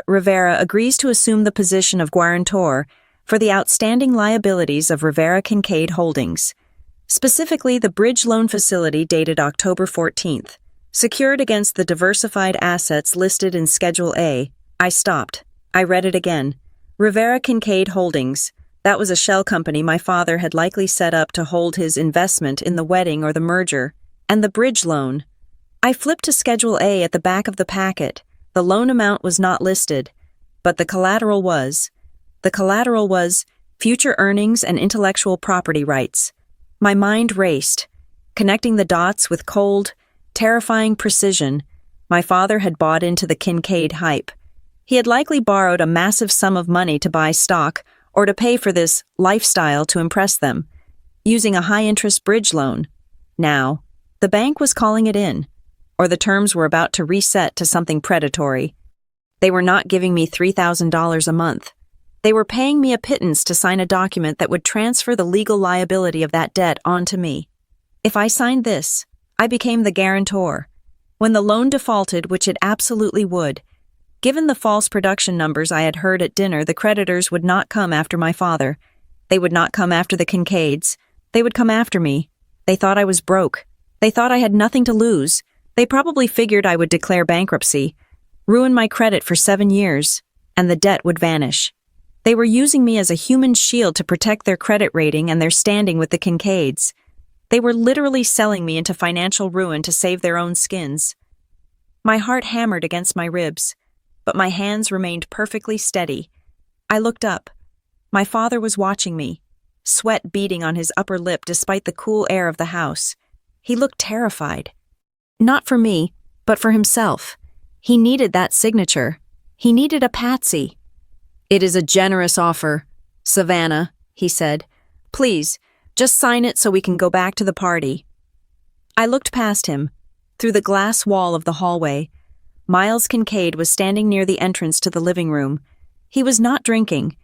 Rivera agrees to assume the position of guarantor for the outstanding liabilities of Rivera Kincaid Holdings, specifically the bridge loan facility dated October 14th, secured against the diversified assets listed in Schedule A. I stopped. I read it again. Rivera Kincaid Holdings. That was a shell company my father had likely set up to hold his investment in the wedding or the merger. And the bridge loan. I flipped to Schedule A at the back of the packet. The loan amount was not listed, but the collateral was. The collateral was future earnings and intellectual property rights. My mind raced, connecting the dots with cold, terrifying precision. My father had bought into the Kincaid hype. He had likely borrowed a massive sum of money to buy stock or to pay for this lifestyle to impress them, using a high-interest bridge loan. Now, the bank was calling it in, or the terms were about to reset to something predatory. They were not giving me $3,000 a month. They were paying me a pittance to sign a document that would transfer the legal liability of that debt onto me. If I signed this, I became the guarantor. When the loan defaulted, which it absolutely would, given the false production numbers I had heard at dinner, the creditors would not come after my father. They would not come after the Kincaids. They would come after me. They thought I was broke. They thought I had nothing to lose. They probably figured I would declare bankruptcy, ruin my credit for 7 years, and the debt would vanish. They were using me as a human shield to protect their credit rating and their standing with the Kincaids. They were literally selling me into financial ruin to save their own skins. My heart hammered against my ribs, but my hands remained perfectly steady. I looked up. My father was watching me, sweat beading on his upper lip despite the cool air of the house. He looked terrified. Not for me, but for himself. He needed that signature. He needed a patsy. "It is a generous offer, Savannah," he said. "Please, just sign it so we can go back to the party." I looked past him, through the glass wall of the hallway. Miles Kincaid was standing near the entrance to the living room. He was not drinking.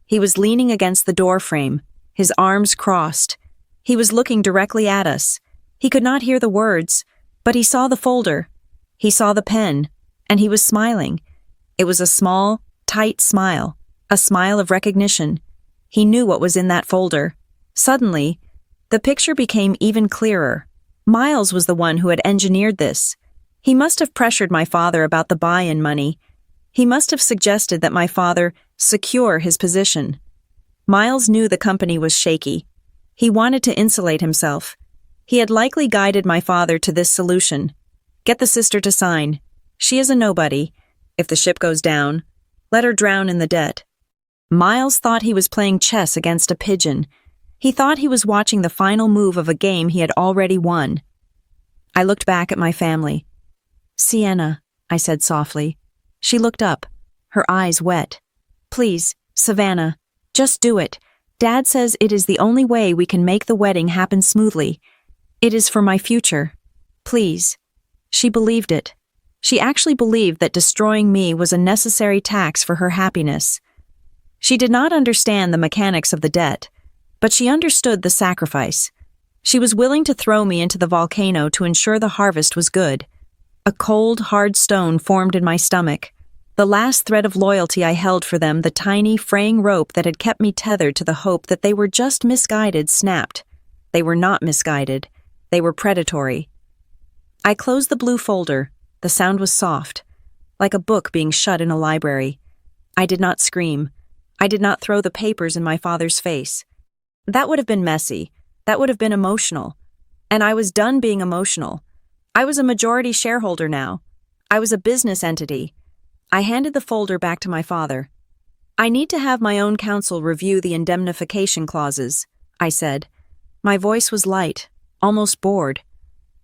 He was leaning against the door frame, his arms crossed. He was looking directly at us. He could not hear the words, but he saw the folder. He saw the pen, and he was smiling. It was a small, tight smile, a smile of recognition. He knew what was in that folder. Suddenly, the picture became even clearer. Miles was the one who had engineered this. He must have pressured my father about the buy-in money. He must have suggested that my father secure his position. Miles knew the company was shaky. He wanted to insulate himself. He had likely guided my father to this solution. Get the sister to sign. She is a nobody. If the ship goes down, let her drown in the debt. Miles thought he was playing chess against a pigeon. He thought he was watching the final move of a game he had already won. I looked back at my family. "Sienna," I said softly. She looked up, her eyes wet. "Please, Savannah, just do it. Dad says it is the only way we can make the wedding happen smoothly. It is for my future. Please." She believed it. She actually believed that destroying me was a necessary tax for her happiness. She did not understand the mechanics of the debt, but she understood the sacrifice. She was willing to throw me into the volcano to ensure the harvest was good. A cold, hard stone formed in my stomach. The last thread of loyalty I held for them, the tiny, fraying rope that had kept me tethered to the hope that they were just misguided, snapped. They were not misguided. They were predatory. I closed the blue folder. The sound was soft, like a book being shut in a library. I did not scream. I did not throw the papers in my father's face. That would have been messy. That would have been emotional. And I was done being emotional. I was a majority shareholder now. I was a business entity. I handed the folder back to my father. I need to have my own counsel review the indemnification clauses, I said. My voice was light, almost bored.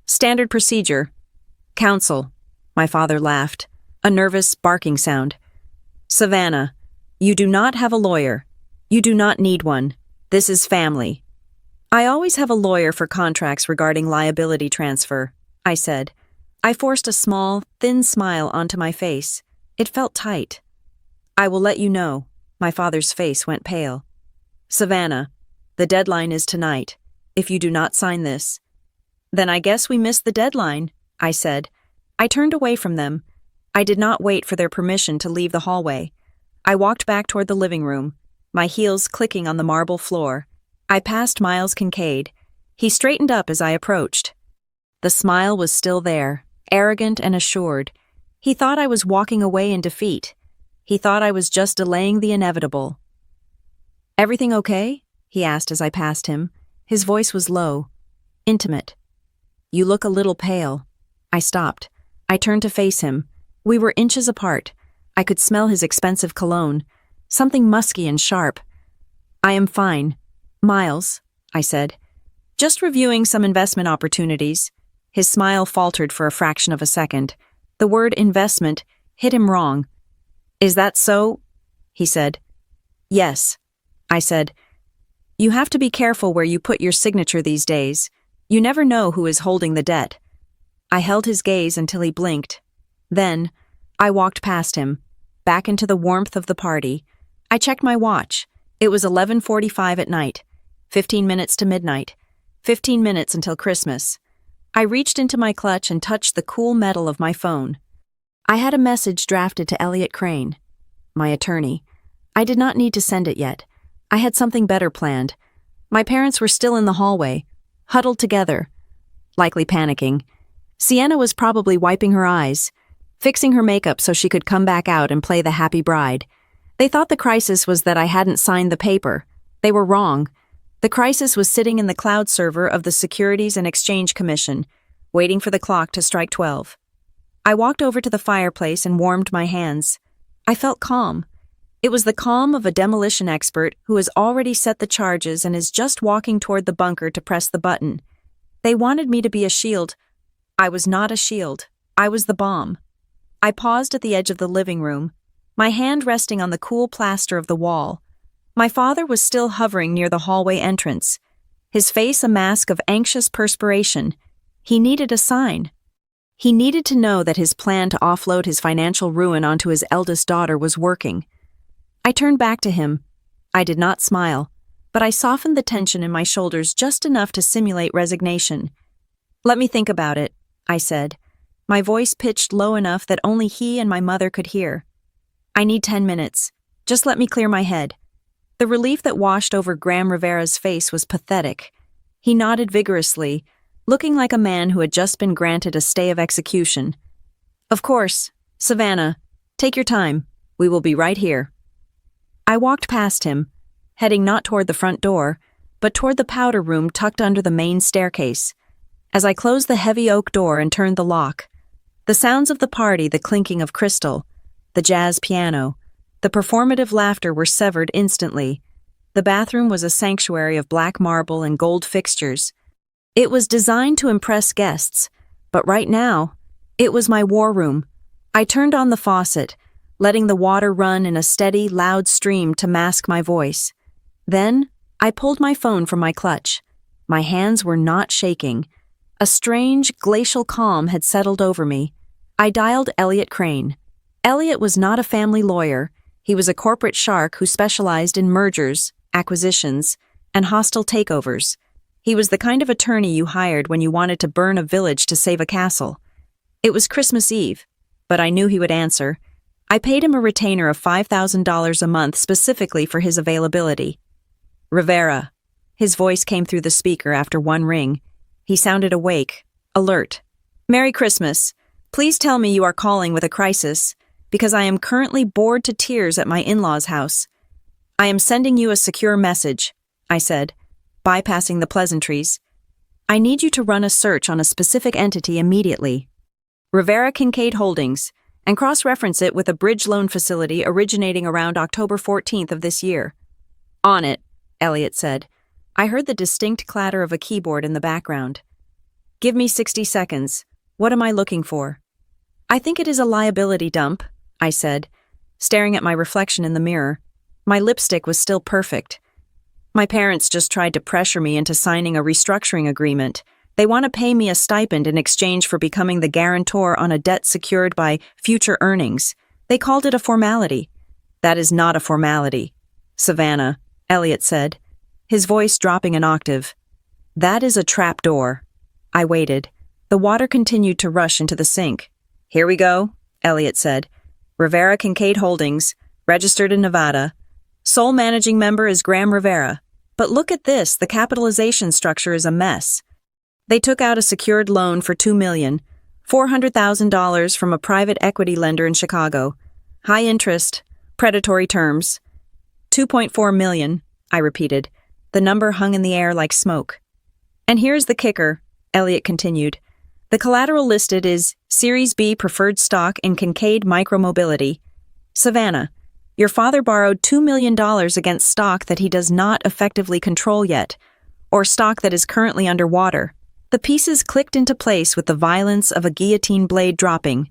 Standard procedure. Counsel. My father laughed, a nervous barking sound. Savannah, you do not have a lawyer. You do not need one. This is family. I always have a lawyer for contracts regarding liability transfer, I said. I forced a small, thin smile onto my face. It felt tight. I will let you know. My father's face went pale. Savannah, the deadline is tonight. If you do not sign this. Then I guess we missed the deadline, I said. I turned away from them. I did not wait for their permission to leave the hallway. I walked back toward the living room, my heels clicking on the marble floor. I passed Miles Kincaid. He straightened up as I approached. The smile was still there, arrogant and assured. He thought I was walking away in defeat. He thought I was just delaying the inevitable. Everything okay? He asked as I passed him. His voice was low, intimate. You look a little pale. I stopped. I turned to face him. We were inches apart. I could smell his expensive cologne, something musky and sharp. I am fine. Miles, I said. Just reviewing some investment opportunities. His smile faltered for a fraction of a second. The word investment hit him wrong. Is that so? He said. Yes, I said. You have to be careful where you put your signature these days. You never know who is holding the debt. I held his gaze until he blinked. Then, I walked past him, back into the warmth of the party. I checked my watch. It was 11:45 at night. 15 minutes to midnight. 15 minutes until Christmas. I reached into my clutch and touched the cool metal of my phone. I had a message drafted to Elliot Crane, my attorney. I did not need to send it yet. I had something better planned. My parents were still in the hallway, huddled together, likely panicking. Sienna was probably wiping her eyes, fixing her makeup so she could come back out and play the happy bride. They thought the crisis was that I hadn't signed the paper. They were wrong. The crisis was sitting in the cloud server of the Securities and Exchange Commission, waiting for the clock to strike 12. I walked over to the fireplace and warmed my hands. I felt calm. It was the calm of a demolition expert who has already set the charges and is just walking toward the bunker to press the button. They wanted me to be a shield. I was not a shield. I was the bomb. I paused at the edge of the living room, my hand resting on the cool plaster of the wall. My father was still hovering near the hallway entrance, his face a mask of anxious perspiration. He needed a sign. He needed to know that his plan to offload his financial ruin onto his eldest daughter was working. I turned back to him. I did not smile, but I softened the tension in my shoulders just enough to simulate resignation. Let me think about it, I said, my voice pitched low enough that only he and my mother could hear. I need 10 minutes. Just let me clear my head. The relief that washed over Graham Rivera's face was pathetic. He nodded vigorously, looking like a man who had just been granted a stay of execution. Of course, Savannah, take your time. We will be right here. I walked past him, heading not toward the front door, but toward the powder room tucked under the main staircase. As I closed the heavy oak door and turned the lock, the sounds of the party, the clinking of crystal, the jazz piano, the performative laughter were severed instantly. The bathroom was a sanctuary of black marble and gold fixtures. It was designed to impress guests, but right now, it was my war room. I turned on the faucet, letting the water run in a steady, loud stream to mask my voice. Then, I pulled my phone from my clutch. My hands were not shaking. A strange, glacial calm had settled over me. I dialed Elliot Crane. Elliot was not a family lawyer. He was a corporate shark who specialized in mergers, acquisitions, and hostile takeovers. He was the kind of attorney you hired when you wanted to burn a village to save a castle. It was Christmas Eve, but I knew he would answer. I paid him a retainer of $5,000 a month specifically for his availability. Rivera. His voice came through the speaker after one ring. He sounded awake, alert. Merry Christmas. Please tell me you are calling with a crisis, because I am currently bored to tears at my in-laws' house. I am sending you a secure message, I said, bypassing the pleasantries. I need you to run a search on a specific entity immediately. Rivera Kincaid Holdings, and cross-reference it with a bridge loan facility originating around October 14th of this year. On it, Elliot said. I heard the distinct clatter of a keyboard in the background. Give me 60 seconds. What am I looking for? I think it is a liability dump, I said, staring at my reflection in the mirror. My lipstick was still perfect. My parents just tried to pressure me into signing a restructuring agreement. They want to pay me a stipend in exchange for becoming the guarantor on a debt secured by future earnings. They called it a formality. That is not a formality. Savannah, Elliot said, his voice dropping an octave. That is a trapdoor. I waited. The water continued to rush into the sink. Here we go, Elliot said. Rivera Kincaid Holdings, registered in Nevada. Sole managing member is Graham Rivera. But look at this, the capitalization structure is a mess. They took out a secured loan for $2,400,000 from a private equity lender in Chicago. High interest, predatory terms. $2.4 million, I repeated. The number hung in the air like smoke. And here's the kicker, Elliot continued. The collateral listed is Series B preferred stock in Kincaid Micromobility. Savannah, your father borrowed $2 million against stock that he does not effectively control yet, or stock that is currently underwater. The pieces clicked into place with the violence of a guillotine blade dropping.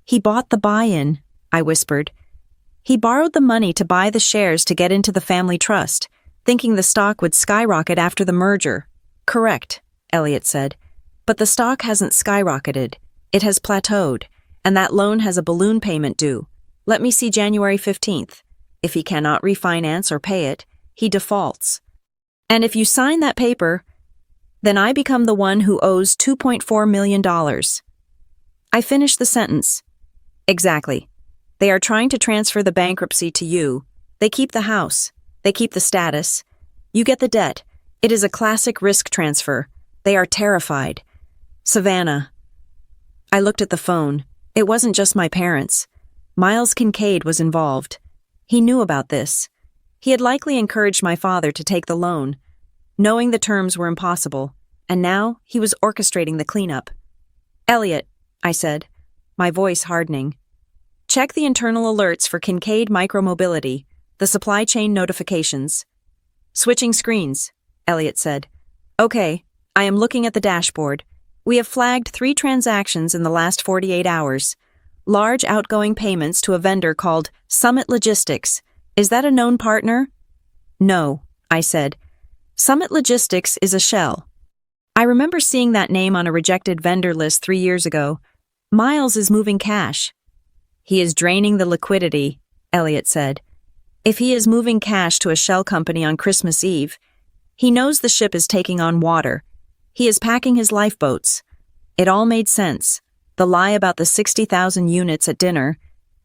He bought the buy-in, I whispered. He borrowed the money to buy the shares to get into the family trust, thinking the stock would skyrocket after the merger. Correct, Elliot said. But the stock hasn't skyrocketed. It has plateaued, and that loan has a balloon payment due. Let me see January 15th. If he cannot refinance or pay it, he defaults. And if you sign that paper, then I become the one who owes $2.4 million. I finished the sentence. Exactly. They are trying to transfer the bankruptcy to you. They keep the house. They keep the status. You get the debt. It is a classic risk transfer. They are terrified. Savannah. I looked at the phone. It wasn't just my parents. Miles Kincaid was involved. He knew about this. He had likely encouraged my father to take the loan, knowing the terms were impossible, and now he was orchestrating the cleanup. Elliot, I said, my voice hardening. Check the internal alerts for Kincaid Micromobility, the supply chain notifications. Switching screens, Elliot said. Okay, I am looking at the dashboard. We have flagged 3 transactions in the last 48 hours. Large outgoing payments to a vendor called Summit Logistics. Is that a known partner? No, I said. Summit Logistics is a shell. I remember seeing that name on a rejected vendor list 3 years ago. Miles is moving cash. He is draining the liquidity, Elliot said. If he is moving cash to a shell company on Christmas Eve, he knows the ship is taking on water. He is packing his lifeboats. It all made sense. The lie about the 60,000 units at dinner.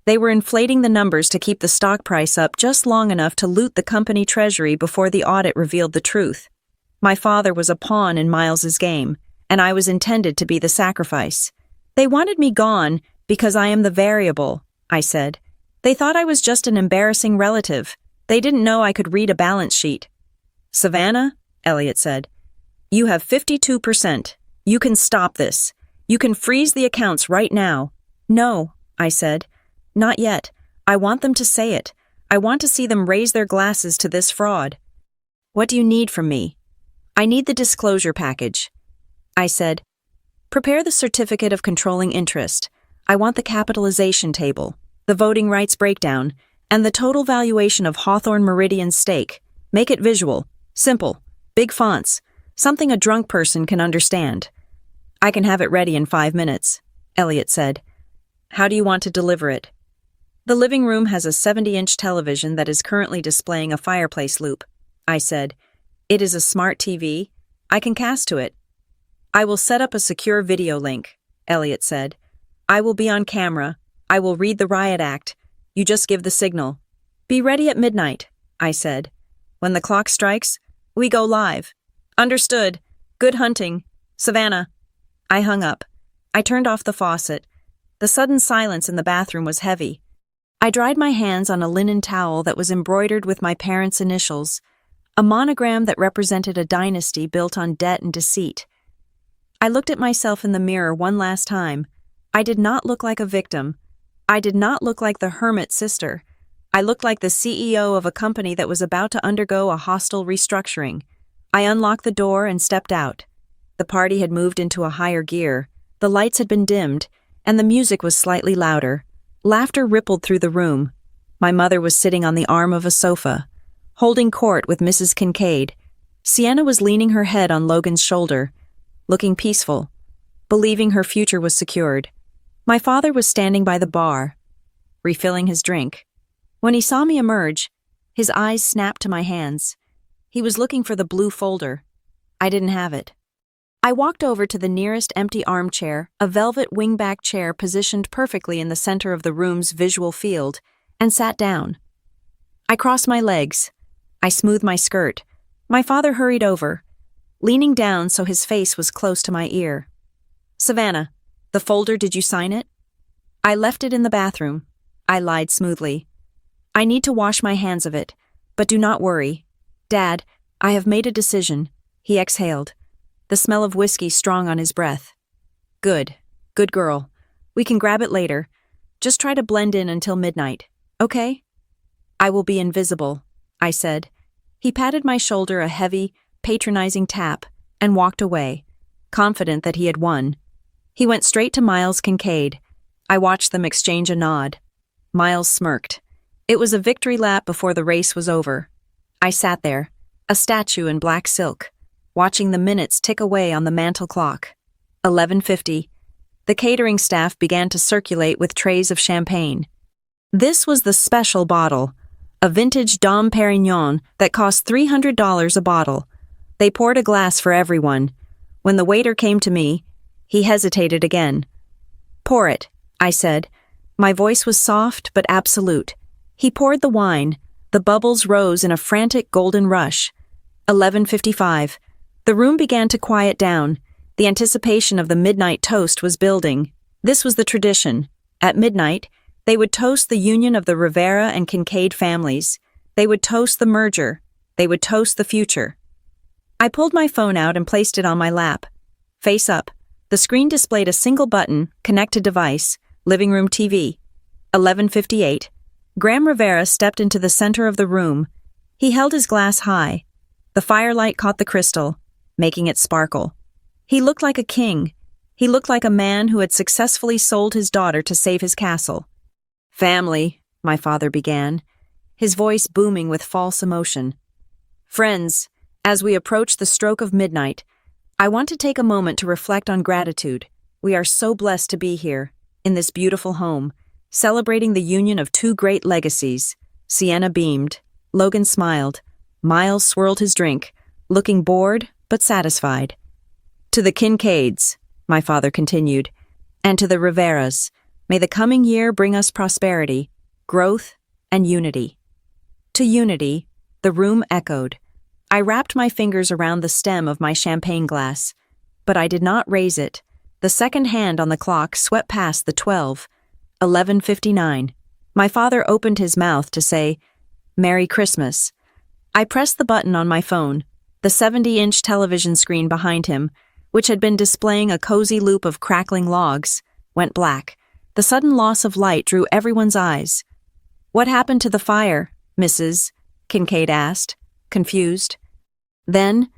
They were inflating the numbers to keep the stock price up just long enough to loot the company treasury before the audit revealed the truth. My father was a pawn in Miles's game, and I was intended to be the sacrifice. They wanted me gone because I am the variable, I said. They thought I was just an embarrassing relative. They didn't know I could read a balance sheet. Savannah, Elliot said. You have 52%. You can stop this. You can freeze the accounts right now. No, I said. Not yet. I want them to say it. I want to see them raise their glasses to this fraud. What do you need from me? I need the disclosure package. I said, prepare the certificate of controlling interest. I want the capitalization table, the voting rights breakdown, and the total valuation of Hawthorne Meridian's stake. Make it visual, simple, big fonts, something a drunk person can understand. I can have it ready in 5 minutes, Elliot said. How do you want to deliver it? The living room has a 70-inch television that is currently displaying a fireplace loop, I said. It is a smart TV. I can cast to it. I will set up a secure video link, Elliot said. I will be on camera. I will read the riot act. You just give the signal. Be ready at midnight, I said. When the clock strikes, we go live. Understood. Good hunting. Savannah. I hung up. I turned off the faucet. The sudden silence in the bathroom was heavy. I dried my hands on a linen towel that was embroidered with my parents' initials, a monogram that represented a dynasty built on debt and deceit. I looked at myself in the mirror one last time. I did not look like a victim. I did not look like the hermit sister. I looked like the CEO of a company that was about to undergo a hostile restructuring. I unlocked the door and stepped out. The party had moved into a higher gear. The lights had been dimmed, and the music was slightly louder. Laughter rippled through the room. My mother was sitting on the arm of a sofa, holding court with Mrs. Kincaid. Sienna was leaning her head on Logan's shoulder, looking peaceful, believing her future was secured. My father was standing by the bar, refilling his drink. When he saw me emerge, his eyes snapped to my hands. He was looking for the blue folder. I didn't have it. I walked over to the nearest empty armchair, a velvet wingback chair positioned perfectly in the center of the room's visual field, and sat down. I crossed my legs. I smoothed my skirt. My father hurried over, leaning down so his face was close to my ear. "Savannah, the folder, did you sign it?" "I left it in the bathroom," I lied smoothly. "I need to wash my hands of it, but do not worry. Dad, I have made a decision," he exhaled, the smell of whiskey strong on his breath. "Good. Good girl. We can grab it later. Just try to blend in until midnight, okay?" "I will be invisible," I said. He patted my shoulder a heavy, patronizing tap and walked away, confident that he had won. He went straight to Miles Kincaid. I watched them exchange a nod. Miles smirked. It was a victory lap before the race was over. I sat there, a statue in black silk, watching the minutes tick away on the mantel clock. 11:50. The catering staff began to circulate with trays of champagne. This was the special bottle, a vintage Dom Perignon that cost $300 a bottle. They poured a glass for everyone. When the waiter came to me, he hesitated again. "Pour it," I said. My voice was soft but absolute. He poured the wine. The bubbles rose in a frantic golden rush. 11:55. The room began to quiet down. The anticipation of the midnight toast was building. This was the tradition. At midnight, they would toast the union of the Rivera and Kincaid families. They would toast the merger. They would toast the future. I pulled my phone out and placed it on my lap. Face up, the screen displayed a single button, connected device, living room TV. 11:58. Graham Rivera stepped into the center of the room. He held his glass high. The firelight caught the crystal, making it sparkle. He looked like a king. He looked like a man who had successfully sold his daughter to save his castle. "Family," my father began, his voice booming with false emotion. "Friends, as we approach the stroke of midnight, I want to take a moment to reflect on gratitude. We are so blessed to be here, in this beautiful home, celebrating the union of two great legacies." Sienna beamed. Logan smiled. Miles swirled his drink, looking bored but satisfied. "To the Kincaids," my father continued, "and to the Riveras, may the coming year bring us prosperity, growth, and unity." To unity, the room echoed. I wrapped my fingers around the stem of my champagne glass, but I did not raise it. The second hand on the clock swept past the 12. 11:59. My father opened his mouth to say, "Merry Christmas." I pressed the button on my phone. The 70-inch television screen behind him, which had been displaying a cozy loop of crackling logs, went black. The sudden loss of light drew everyone's eyes. "What happened to the fire, Mrs.?" Kincaid asked, confused. Then,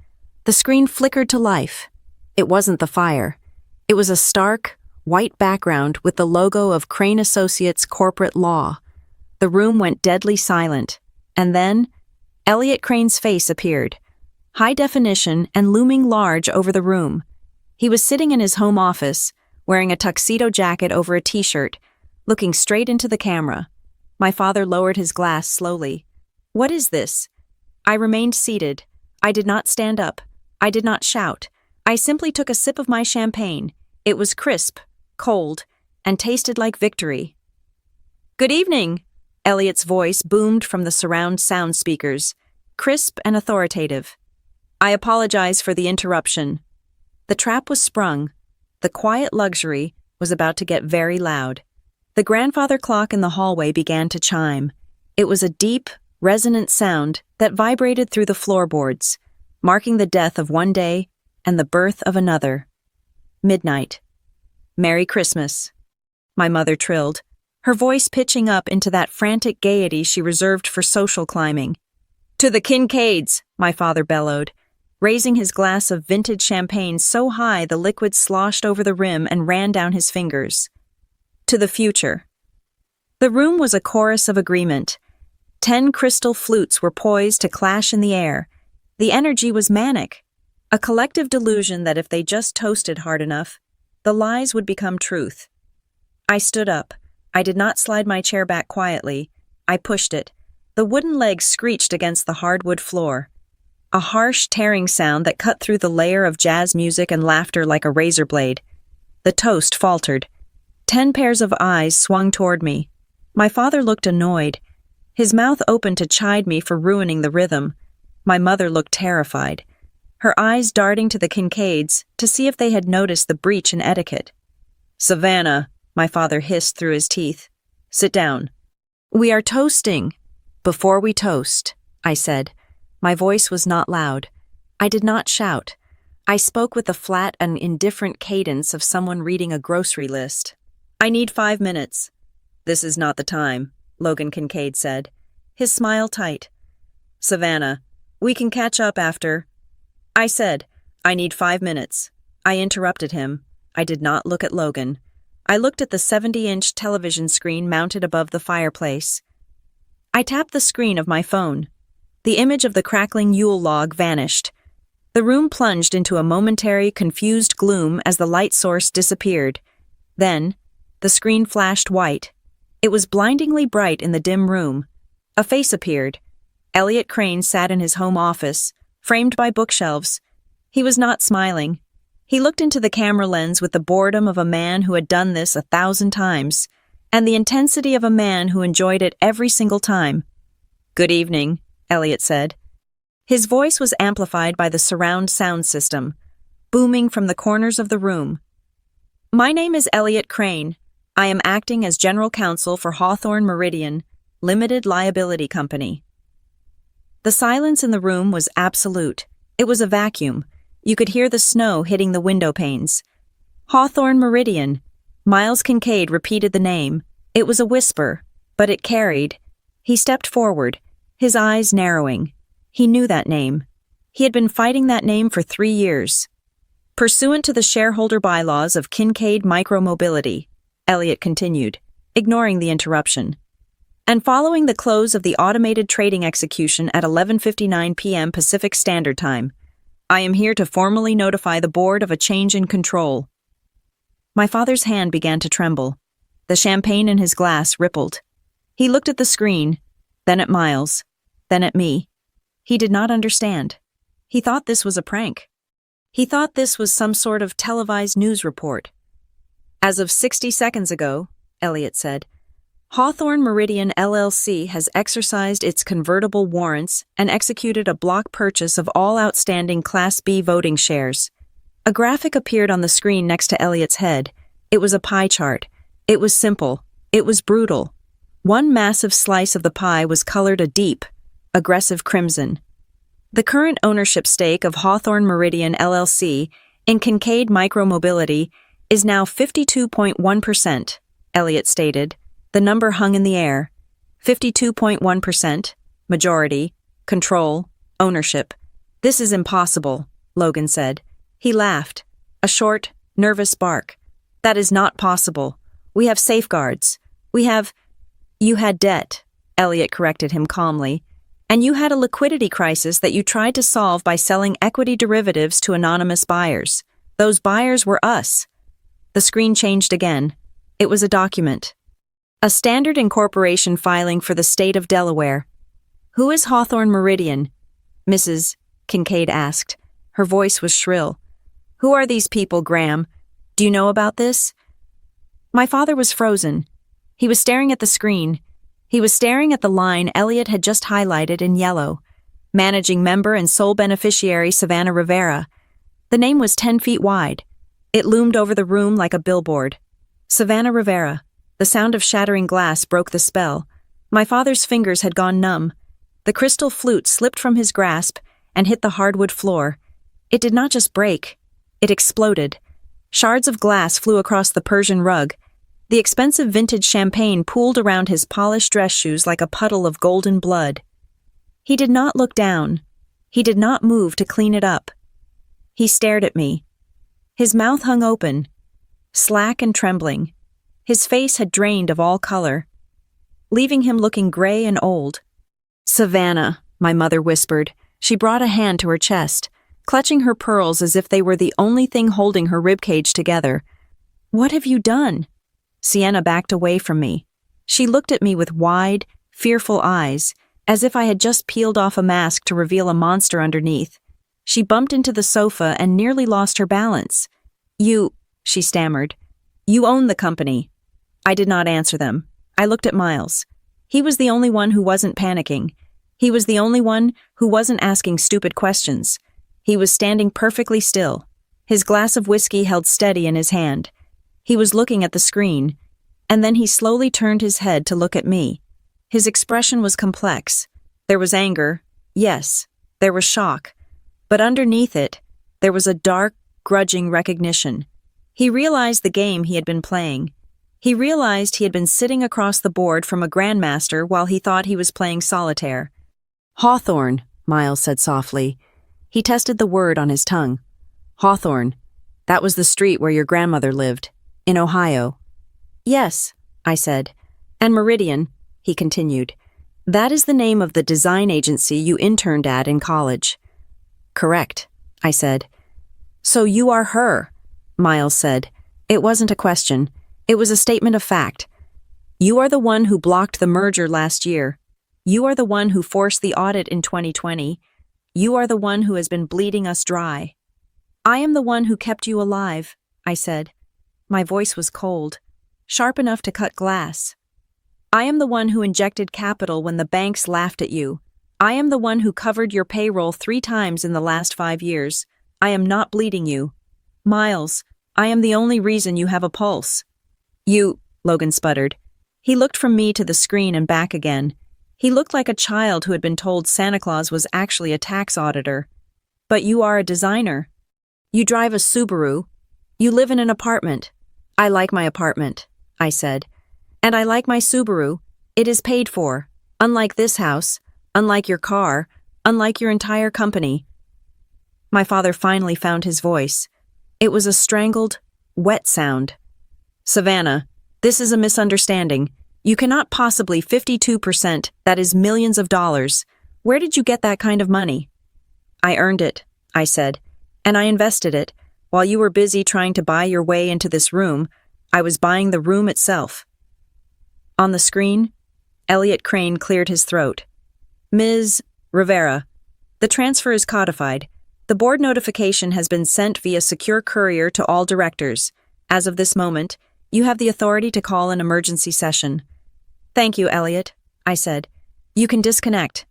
the screen flickered to life. It wasn't the fire. It was a stark, white background with the logo of Crane Associates Corporate Law. The room went deadly silent, and then Elliot Crane's face appeared, high definition and looming large over the room. He was sitting in his home office, wearing a tuxedo jacket over a t-shirt, looking straight into the camera. My father lowered his glass slowly. "What is this?" I remained seated. I did not stand up. I did not shout. I simply took a sip of my champagne. It was crisp, cold, and tasted like victory. "Good evening," Elliot's voice boomed from the surround sound speakers, crisp and authoritative. "I apologize for the interruption." The trap was sprung. The quiet luxury was about to get very loud. The grandfather clock in the hallway began to chime. It was a deep, resonant sound that vibrated through the floorboards, marking the death of one day and the birth of another. Midnight. Merry Christmas, my mother trilled, her voice pitching up into that frantic gaiety she reserved for social climbing. To the Kincaids, my father bellowed, raising his glass of vintage champagne so high the liquid sloshed over the rim and ran down his fingers. To the future. The room was a chorus of agreement. 10 crystal flutes were poised to clash in the air. The energy was manic, a collective delusion that if they just toasted hard enough, the lies would become truth. I stood up. I did not slide my chair back quietly. I pushed it. The wooden legs screeched against the hardwood floor. A harsh, tearing sound that cut through the layer of jazz music and laughter like a razor blade. The toast faltered. 10 pairs of eyes swung toward me. My father looked annoyed. His mouth opened to chide me for ruining the rhythm. My mother looked terrified, her eyes darting to the Kincaids to see if they had noticed the breach in etiquette. "Savannah," my father hissed through his teeth. "Sit down." "We are toasting." "Before we toast," I said. My voice was not loud. I did not shout. I spoke with the flat and indifferent cadence of someone reading a grocery list. "I need 5 minutes." "This is not the time," Logan Kincaid said, his smile tight. "Savannah, we can catch up after." I said, "I need 5 minutes." I interrupted him. I did not look at Logan. I looked at the 70-inch television screen mounted above the fireplace. I tapped the screen of my phone. The image of the crackling Yule log vanished. The room plunged into a momentary, confused gloom as the light source disappeared. Then, the screen flashed white. It was blindingly bright in the dim room. A face appeared. Elliot Crane sat in his home office, framed by bookshelves. He was not smiling. He looked into the camera lens with the boredom of a man who had done this 1,000 times, and the intensity of a man who enjoyed it every single time. "Good evening," Elliot said. His voice was amplified by the surround sound system, booming from the corners of the room. "My name is Elliot Crane. I am acting as General Counsel for Hawthorne Meridian, Limited Liability Company." The silence in the room was absolute. It was a vacuum. You could hear the snow hitting the window panes. Hawthorne Meridian. Miles Kincaid repeated the name. It was a whisper, but it carried. He stepped forward, his eyes narrowing. He knew that name. He had been fighting that name for 3 years. "Pursuant to the shareholder bylaws of Kincaid Micromobility," Elliot continued, ignoring the interruption. "And following the close of the automated trading execution at 11:59 p.m. Pacific Standard Time, I am here to formally notify the board of a change in control." My father's hand began to tremble. The champagne in his glass rippled. He looked at the screen, then at Miles, then at me. He did not understand. He thought this was a prank. He thought this was some sort of televised news report. "As of 60 seconds ago," Elliot said, "Hawthorne Meridian LLC has exercised its convertible warrants and executed a block purchase of all outstanding Class B voting shares." A graphic appeared on the screen next to Elliot's head. It was a pie chart. It was simple. It was brutal. One massive slice of the pie was colored a deep, aggressive crimson. "The current ownership stake of Hawthorne Meridian LLC in Kincaid Micromobility is now 52.1%, Elliot stated. The number hung in the air. 52.1%, majority, control, ownership. "This is impossible," Logan said. He laughed, a short, nervous bark. "That is not possible. We have safeguards. We have—" "You had debt," Elliot corrected him calmly. "And you had a liquidity crisis that you tried to solve by selling equity derivatives to anonymous buyers. Those buyers were us." The screen changed again. It was a document. A standard incorporation filing for the state of Delaware. "Who is Hawthorne Meridian?" Mrs. Kincaid asked. Her voice was shrill. "Who are these people, Graham? Do you know about this?" My father was frozen. He was staring at the screen. He was staring at the line Elliot had just highlighted in yellow. Managing member and sole beneficiary Savannah Rivera. The name was 10 feet wide. It loomed over the room like a billboard. Savannah Rivera. The sound of shattering glass broke the spell. My father's fingers had gone numb. The crystal flute slipped from his grasp and hit the hardwood floor. It did not just break. It exploded. Shards of glass flew across the Persian rug. The expensive vintage champagne pooled around his polished dress shoes like a puddle of golden blood. He did not look down. He did not move to clean it up. He stared at me. His mouth hung open, slack and trembling. His face had drained of all color, leaving him looking gray and old. "Savannah," my mother whispered. She brought a hand to her chest, clutching her pearls as if they were the only thing holding her ribcage together. "What have you done?" Sienna backed away from me. She looked at me with wide, fearful eyes, as if I had just peeled off a mask to reveal a monster underneath. She bumped into the sofa and nearly lost her balance. "You," she stammered. "You own the company." I did not answer them. I looked at Miles. He was the only one who wasn't panicking. He was the only one who wasn't asking stupid questions. He was standing perfectly still, his glass of whiskey held steady in his hand. He was looking at the screen, and then he slowly turned his head to look at me. His expression was complex. There was anger, yes, there was shock, but underneath it, there was a dark, grudging recognition. He realized the game he had been playing. He realized he had been sitting across the board from a grandmaster while he thought he was playing solitaire. "Hawthorne," Miles said softly. He tested the word on his tongue. "Hawthorne. That was the street where your grandmother lived, in Ohio." "Yes," I said. "And Meridian," he continued. "That is the name of the design agency you interned at in college." "Correct," I said. "So you are her," Miles said. It wasn't a question. It was a statement of fact. "You are the one who blocked the merger last year. You are the one who forced the audit in 2020. You are the one who has been bleeding us dry." "I am the one who kept you alive," I said. My voice was cold, sharp enough to cut glass. "I am the one who injected capital when the banks laughed at you. I am the one who covered your payroll 3 times in the last 5 years. I am not bleeding you. Miles, I am the only reason you have a pulse." "You," Logan sputtered. He looked from me to the screen and back again. He looked like a child who had been told Santa Claus was actually a tax auditor. "But you are a designer. You drive a Subaru. You live in an apartment." "I like my apartment," I said. "And I like my Subaru. It is paid for. Unlike this house, unlike your car, unlike your entire company." My father finally found his voice. It was a strangled, wet sound. "Savannah, this is a misunderstanding. You cannot possibly 52%, that is millions of dollars. Where did you get that kind of money?" "I earned it," I said, "and I invested it. While you were busy trying to buy your way into this room, I was buying the room itself." On the screen, Elliot Crane cleared his throat. "Ms. Rivera, the transfer is codified. The board notification has been sent via secure courier to all directors. As of this moment, you have the authority to call an emergency session." "Thank you, Elliot," I said. "You can disconnect."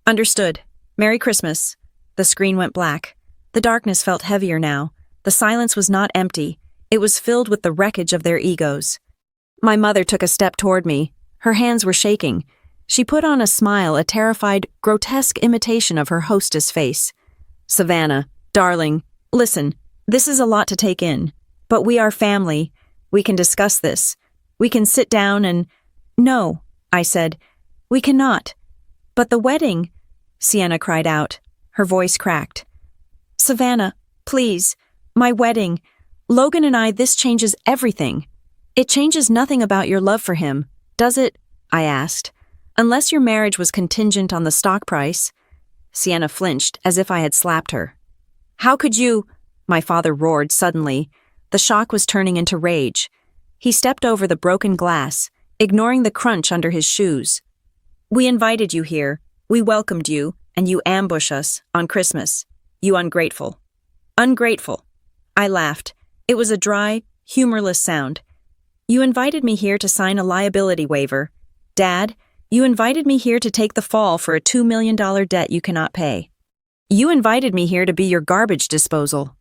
"Understood. Merry Christmas." The screen went black. The darkness felt heavier now. The silence was not empty. It was filled with the wreckage of their egos. My mother took a step toward me. Her hands were shaking. She put on a smile, a terrified, grotesque imitation of her hostess face. "Savannah, darling, listen, this is a lot to take in. But we are family. We can discuss this. We can sit down and—" "No," I said. "We cannot." "But the wedding," Sienna cried out. Her voice cracked. "Savannah, please. My wedding. Logan and I, this changes everything." "It changes nothing about your love for him, does it?" I asked. "Unless your marriage was contingent on the stock price." Sienna flinched as if I had slapped her. "How could you?" my father roared suddenly. The shock was turning into rage. He stepped over the broken glass, ignoring the crunch under his shoes. "We invited you here. We welcomed you, and you ambush us on Christmas. You ungrateful." "Ungrateful." I laughed. It was a dry, humorless sound. "You invited me here to sign a liability waiver. Dad, you invited me here to take the fall for a $2 million debt you cannot pay. You invited me here to be your garbage disposal."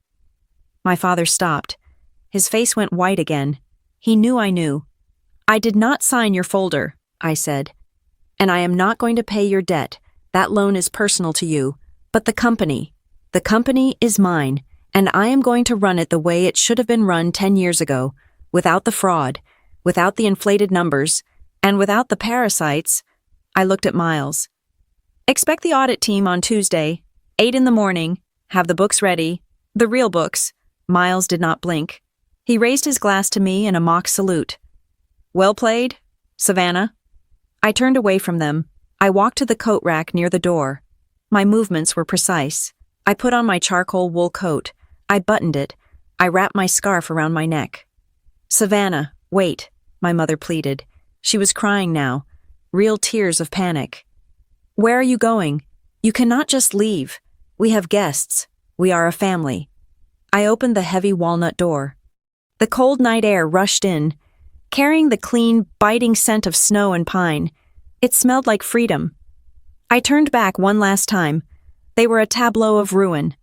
My father stopped. His face went white again. He knew I knew. "I did not sign your folder," I said. "And I am not going to pay your debt. That loan is personal to you. But the company is mine, and I am going to run it the way it should have been run 10 years ago, without the fraud, without the inflated numbers, and without the parasites." I looked at Miles. "Expect the audit team on Tuesday, 8 in the morning. Have the books ready. The real books." Miles did not blink. He raised his glass to me in a mock salute. "Well played, Savannah." I turned away from them. I walked to the coat rack near the door. My movements were precise. I put on my charcoal wool coat. I buttoned it. I wrapped my scarf around my neck. "Savannah, wait," my mother pleaded. She was crying now, real tears of panic. "Where are you going? You cannot just leave. We have guests. We are a family." I opened the heavy walnut door. The cold night air rushed in, carrying the clean, biting scent of snow and pine. It smelled like freedom. I turned back one last time. They were a tableau of ruin.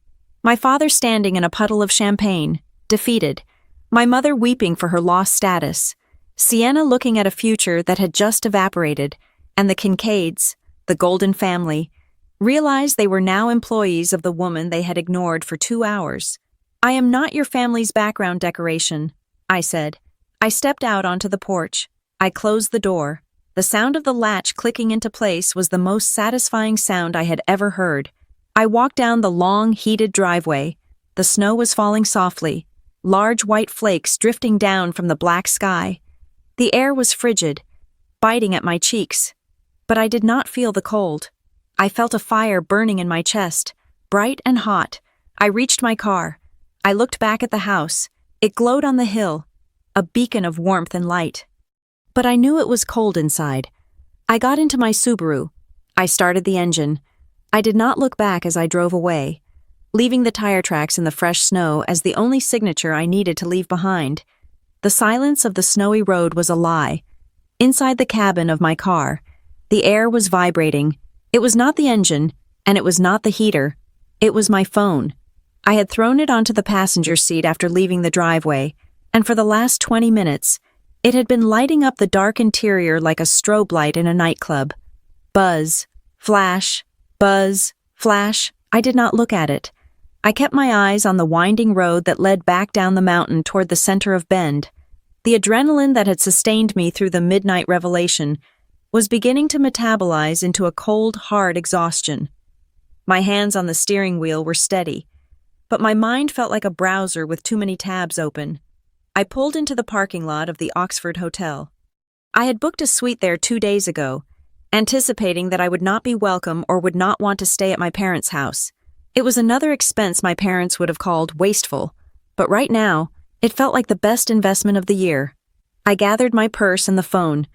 My father standing in a puddle of champagne, defeated. My mother weeping for her lost status. Sienna looking at a future that had just evaporated, and the Kincaids, the Golden family, realized they were now employees of the woman they had ignored for 2 hours. "I am not your family's background decoration," I said. I stepped out onto the porch. I closed the door. The sound of the latch clicking into place was the most satisfying sound I had ever heard. I walked down the long, heated driveway. The snow was falling softly, large white flakes drifting down from the black sky. The air was frigid, biting at my cheeks. But I did not feel the cold. I felt a fire burning in my chest, bright and hot. I reached my car. I looked back at the house. It glowed on the hill, a beacon of warmth and light. But I knew it was cold inside. I got into my Subaru. I started the engine. I did not look back as I drove away, leaving the tire tracks in the fresh snow as the only signature I needed to leave behind. The silence of the snowy road was a lie. Inside the cabin of my car, the air was vibrating. It was not the engine, and it was not the heater. It was my phone. I had thrown it onto the passenger seat after leaving the driveway, and for the last 20 minutes, it had been lighting up the dark interior like a strobe light in a nightclub. Buzz, flash, buzz, flash. I did not look at it. I kept my eyes on the winding road that led back down the mountain toward the center of Bend. The adrenaline that had sustained me through the midnight revelation was beginning to metabolize into a cold, hard exhaustion. My hands on the steering wheel were steady, but my mind felt like a browser with too many tabs open. I pulled into the parking lot of the Oxford Hotel. I had booked a suite there 2 days ago, anticipating that I would not be welcome or would not want to stay at my parents' house. It was another expense my parents would have called wasteful, but right now, it felt like the best investment of the year. I gathered my purse and the phone.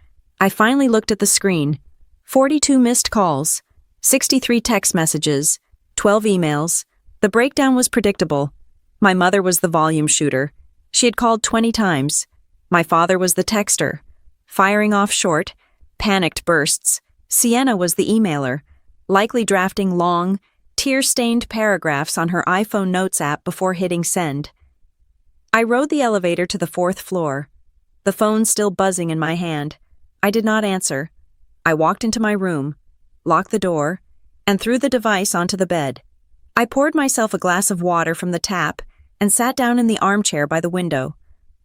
I finally looked at the screen. 42 missed calls, 63 text messages, 12 emails. The breakdown was predictable. My mother was the volume shooter. She had called 20 times. My father was the texter, firing off short, panicked bursts. Sienna was the emailer, likely drafting long, tear-stained paragraphs on her iPhone Notes app before hitting send. I rode the elevator to the 4th floor, the phone still buzzing in my hand. I did not answer. I walked into my room, locked the door, and threw the device onto the bed. I poured myself a glass of water from the tap and sat down in the armchair by the window,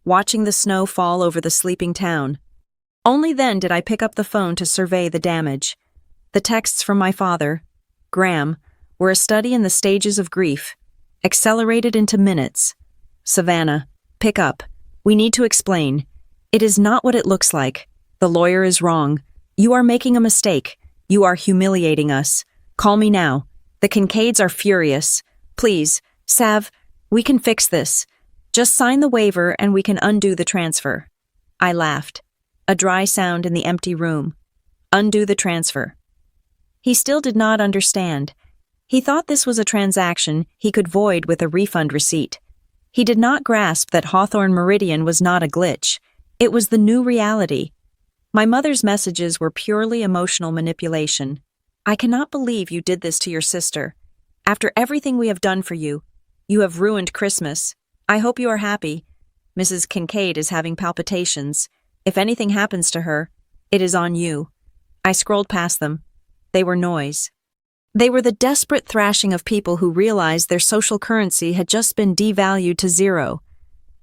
watching the snow fall over the sleeping town. Only then did I pick up the phone to survey the damage. The texts from my father, Graham, were a study in the stages of grief, accelerated into minutes. "Savannah, pick up. We need to explain. It is not what it looks like. The lawyer is wrong. You are making a mistake. You are humiliating us. Call me now. The Kincaids are furious. Please, Sav, we can fix this. Just sign the waiver and we can undo the transfer." I laughed, a dry sound in the empty room. Undo the transfer. He still did not understand. He thought this was a transaction he could void with a refund receipt. He did not grasp that Hawthorne Meridian was not a glitch. It was the new reality. My mother's messages were purely emotional manipulation. "I cannot believe you did this to your sister. After everything we have done for you, you have ruined Christmas. I hope you are happy. Mrs. Kincaid is having palpitations. If anything happens to her, it is on you. I scrolled past them. They were noise. They were the desperate thrashing of people who realized their social currency had just been devalued to zero.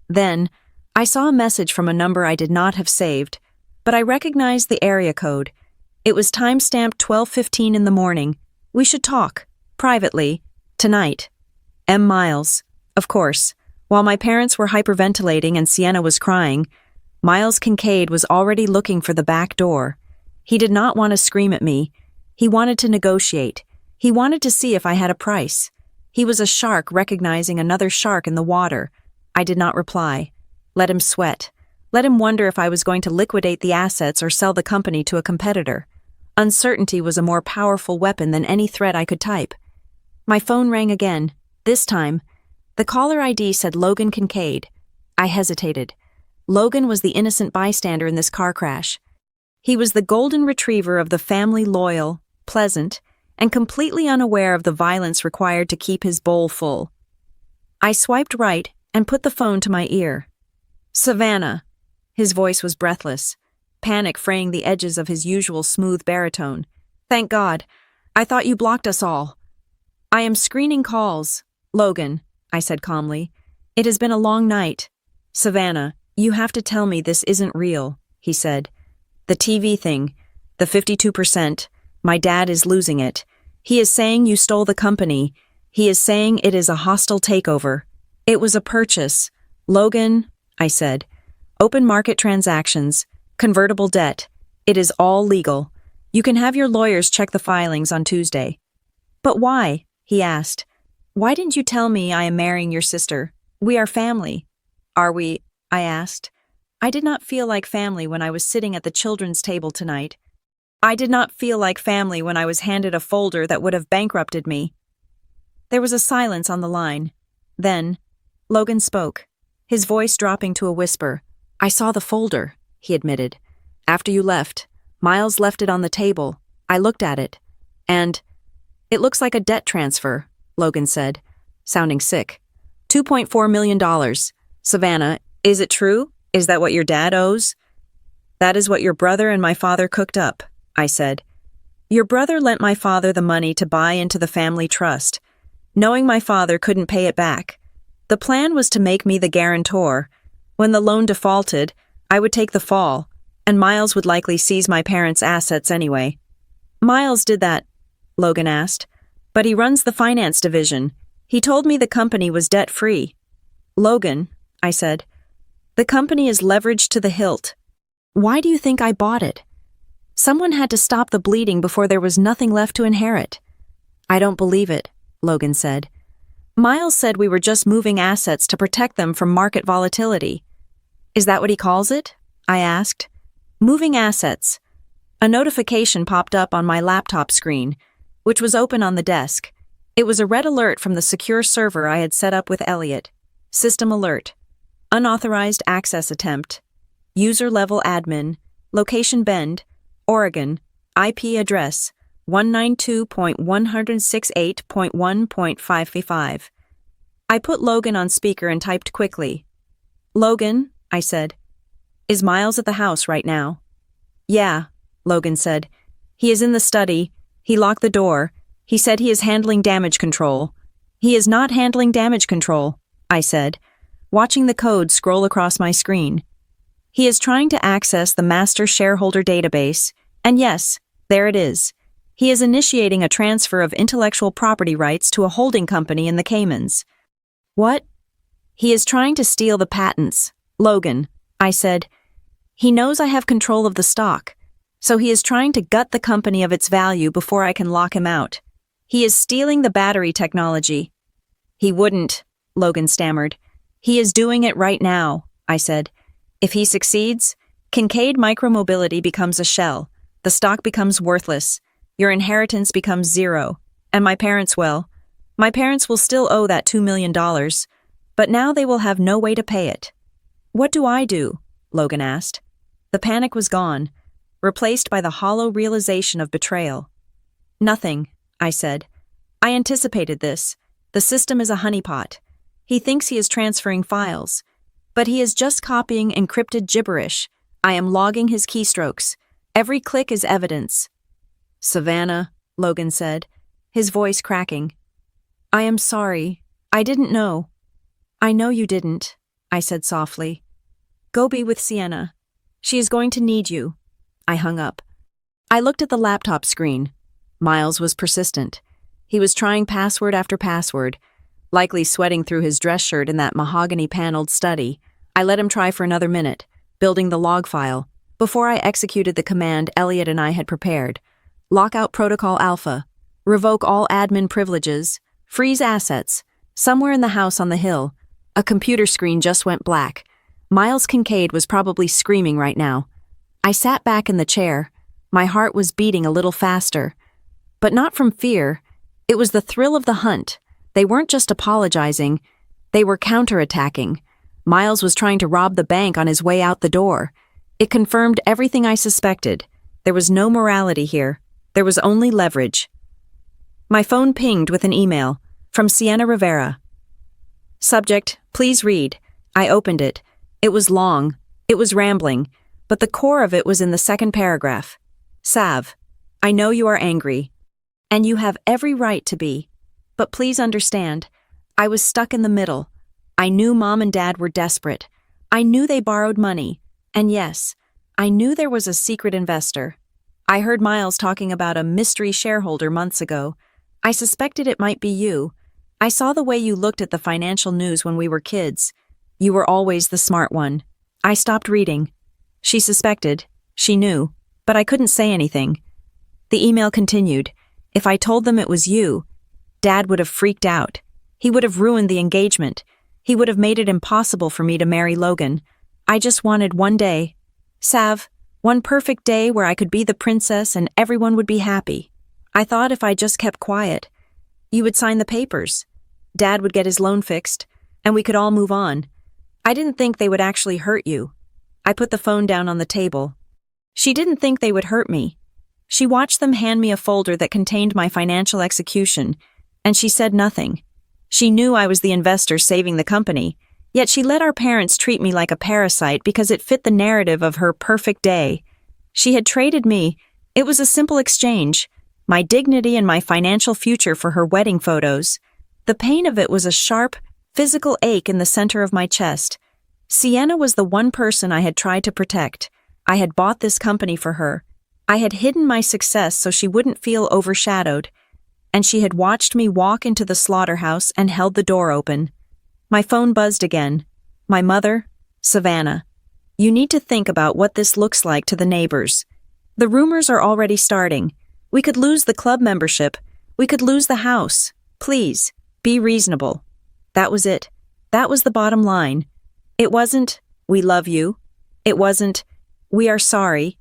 Then, I saw a message from a number I did not have saved, but I recognized the area code. It was timestamped 12:15 in the morning. We should talk, privately, tonight. M. Miles. Of course, while my parents were hyperventilating and Sienna was crying, Miles Kincaid was already looking for the back door. He did not want to scream at me. He wanted to negotiate. He wanted to see if I had a price. He was a shark recognizing another shark in the water. I did not reply. Let him sweat. Let him wonder if I was going to liquidate the assets or sell the company to a competitor. Uncertainty was a more powerful weapon than any threat I could type. My phone rang again. This time, the caller ID said Logan Kincaid. I hesitated. Logan was the innocent bystander in this car crash. He was the golden retriever of the family, loyal, pleasant, and completely unaware of the violence required to keep his bowl full. I swiped right and put the phone to my ear. Savannah. His voice was breathless, panic fraying the edges of his usual smooth baritone. Thank God. I thought you blocked us all. I am screening calls. Logan, I said calmly. It has been a long night. Savannah, you have to tell me this isn't real, he said. The TV thing, the 52%, my dad is losing it. He is saying you stole the company. He is saying it is a hostile takeover. It was a purchase. Logan, I said. Open market transactions, convertible debt. It is all legal. You can have your lawyers check the filings on Tuesday. But why? He asked. Why didn't you tell me I am marrying your sister? We are family. Are we? I asked. I did not feel like family when I was sitting at the children's table tonight. I did not feel like family when I was handed a folder that would have bankrupted me. There was a silence on the line. Then, Logan spoke, his voice dropping to a whisper. I saw the folder, he admitted. After you left, Miles left it on the table. I looked at it. And, it looks like a debt transfer, Logan said, sounding sick. $2.4 million. Savannah, is it true? Is that what your dad owes? That is what your brother and my father cooked up, I said. Your brother lent my father the money to buy into the family trust, knowing my father couldn't pay it back. The plan was to make me the guarantor. When the loan defaulted, I would take the fall, and Miles would likely seize my parents' assets anyway. Miles did that, Logan asked, but he runs the finance division. He told me the company was debt-free. Logan, I said, the company is leveraged to the hilt. Why do you think I bought it? Someone had to stop the bleeding before there was nothing left to inherit. I don't believe it, Logan said. Miles said we were just moving assets to protect them from market volatility. Is that what he calls it? I asked. Moving assets. A notification popped up on my laptop screen, which was open on the desk. It was a red alert from the secure server I had set up with Elliot. System alert. Unauthorized access attempt. User level admin. Location Bend, Oregon. IP address 192.168.1.555. I put Logan on speaker and typed quickly. Logan, I said. Is Miles at the house right now? Yeah, Logan said. He is in the study. He locked the door. He said he is handling damage control. He is not handling damage control, I said, watching the code scroll across my screen. He is trying to access the master shareholder database, and yes, there it is. He is initiating a transfer of intellectual property rights to a holding company in the Caymans. What? He is trying to steal the patents. Logan, I said. He knows I have control of the stock, so he is trying to gut the company of its value before I can lock him out. He is stealing the battery technology. He wouldn't, Logan stammered. He is doing it right now, I said. If he succeeds, Kincaid Micromobility becomes a shell. The stock becomes worthless. Your inheritance becomes zero. And my parents will. My parents will still owe that $2 million, but now they will have no way to pay it. What do I do? Logan asked. The panic was gone, replaced by the hollow realization of betrayal. Nothing, I said. I anticipated this. The system is a honeypot. He thinks he is transferring files. But he is just copying encrypted gibberish. I am logging his keystrokes. Every click is evidence. Savannah, Logan said, his voice cracking. I am sorry. I didn't know. I know you didn't, I said softly. Go be with Sienna. She is going to need you. I hung up. I looked at the laptop screen. Miles was persistent. He was trying password after password, likely sweating through his dress shirt in that mahogany-paneled study. I let him try for another minute, building the log file, before I executed the command Elliot and I had prepared. Lockout Protocol Alpha. Revoke all admin privileges. Freeze assets. Somewhere in the house on the hill, a computer screen just went black. Miles Kincaid was probably screaming right now. I sat back in the chair. My heart was beating a little faster. But not from fear. It was the thrill of the hunt. They weren't just apologizing. They were counterattacking. Miles was trying to rob the bank on his way out the door. It confirmed everything I suspected. There was no morality here. There was only leverage. My phone pinged with an email from Sienna Rivera. Subject, please read. I opened it. It was long. It was rambling. But the core of it was in the second paragraph. Sav, I know you are angry. And you have every right to be. But please understand, I was stuck in the middle. I knew Mom and Dad were desperate. I knew they borrowed money. And yes, I knew there was a secret investor. I heard Miles talking about a mystery shareholder months ago. I suspected it might be you. I saw the way you looked at the financial news when we were kids. You were always the smart one. I stopped reading. She suspected. She knew. But I couldn't say anything. The email continued. If I told them it was you, Dad would have freaked out. He would have ruined the engagement. He would have made it impossible for me to marry Logan. I just wanted one day. Sav, one perfect day where I could be the princess and everyone would be happy. I thought if I just kept quiet, you would sign the papers. Dad would get his loan fixed, and we could all move on. I didn't think they would actually hurt you. I put the phone down on the table. She didn't think they would hurt me. She watched them hand me a folder that contained my financial execution, and she said nothing. She knew I was the investor saving the company, yet she let our parents treat me like a parasite because it fit the narrative of her perfect day. She had traded me. It was a simple exchange, my dignity and my financial future for her wedding photos. The pain of it was a sharp, physical ache in the center of my chest. Sienna was the one person I had tried to protect. I had bought this company for her. I had hidden my success so she wouldn't feel overshadowed, and she had watched me walk into the slaughterhouse and held the door open. My phone buzzed again. My mother, Savannah. You need to think about what this looks like to the neighbors. The rumors are already starting. We could lose the club membership. We could lose the house. Please, be reasonable. That was it. That was the bottom line. It wasn't, we love you. It wasn't, we are sorry.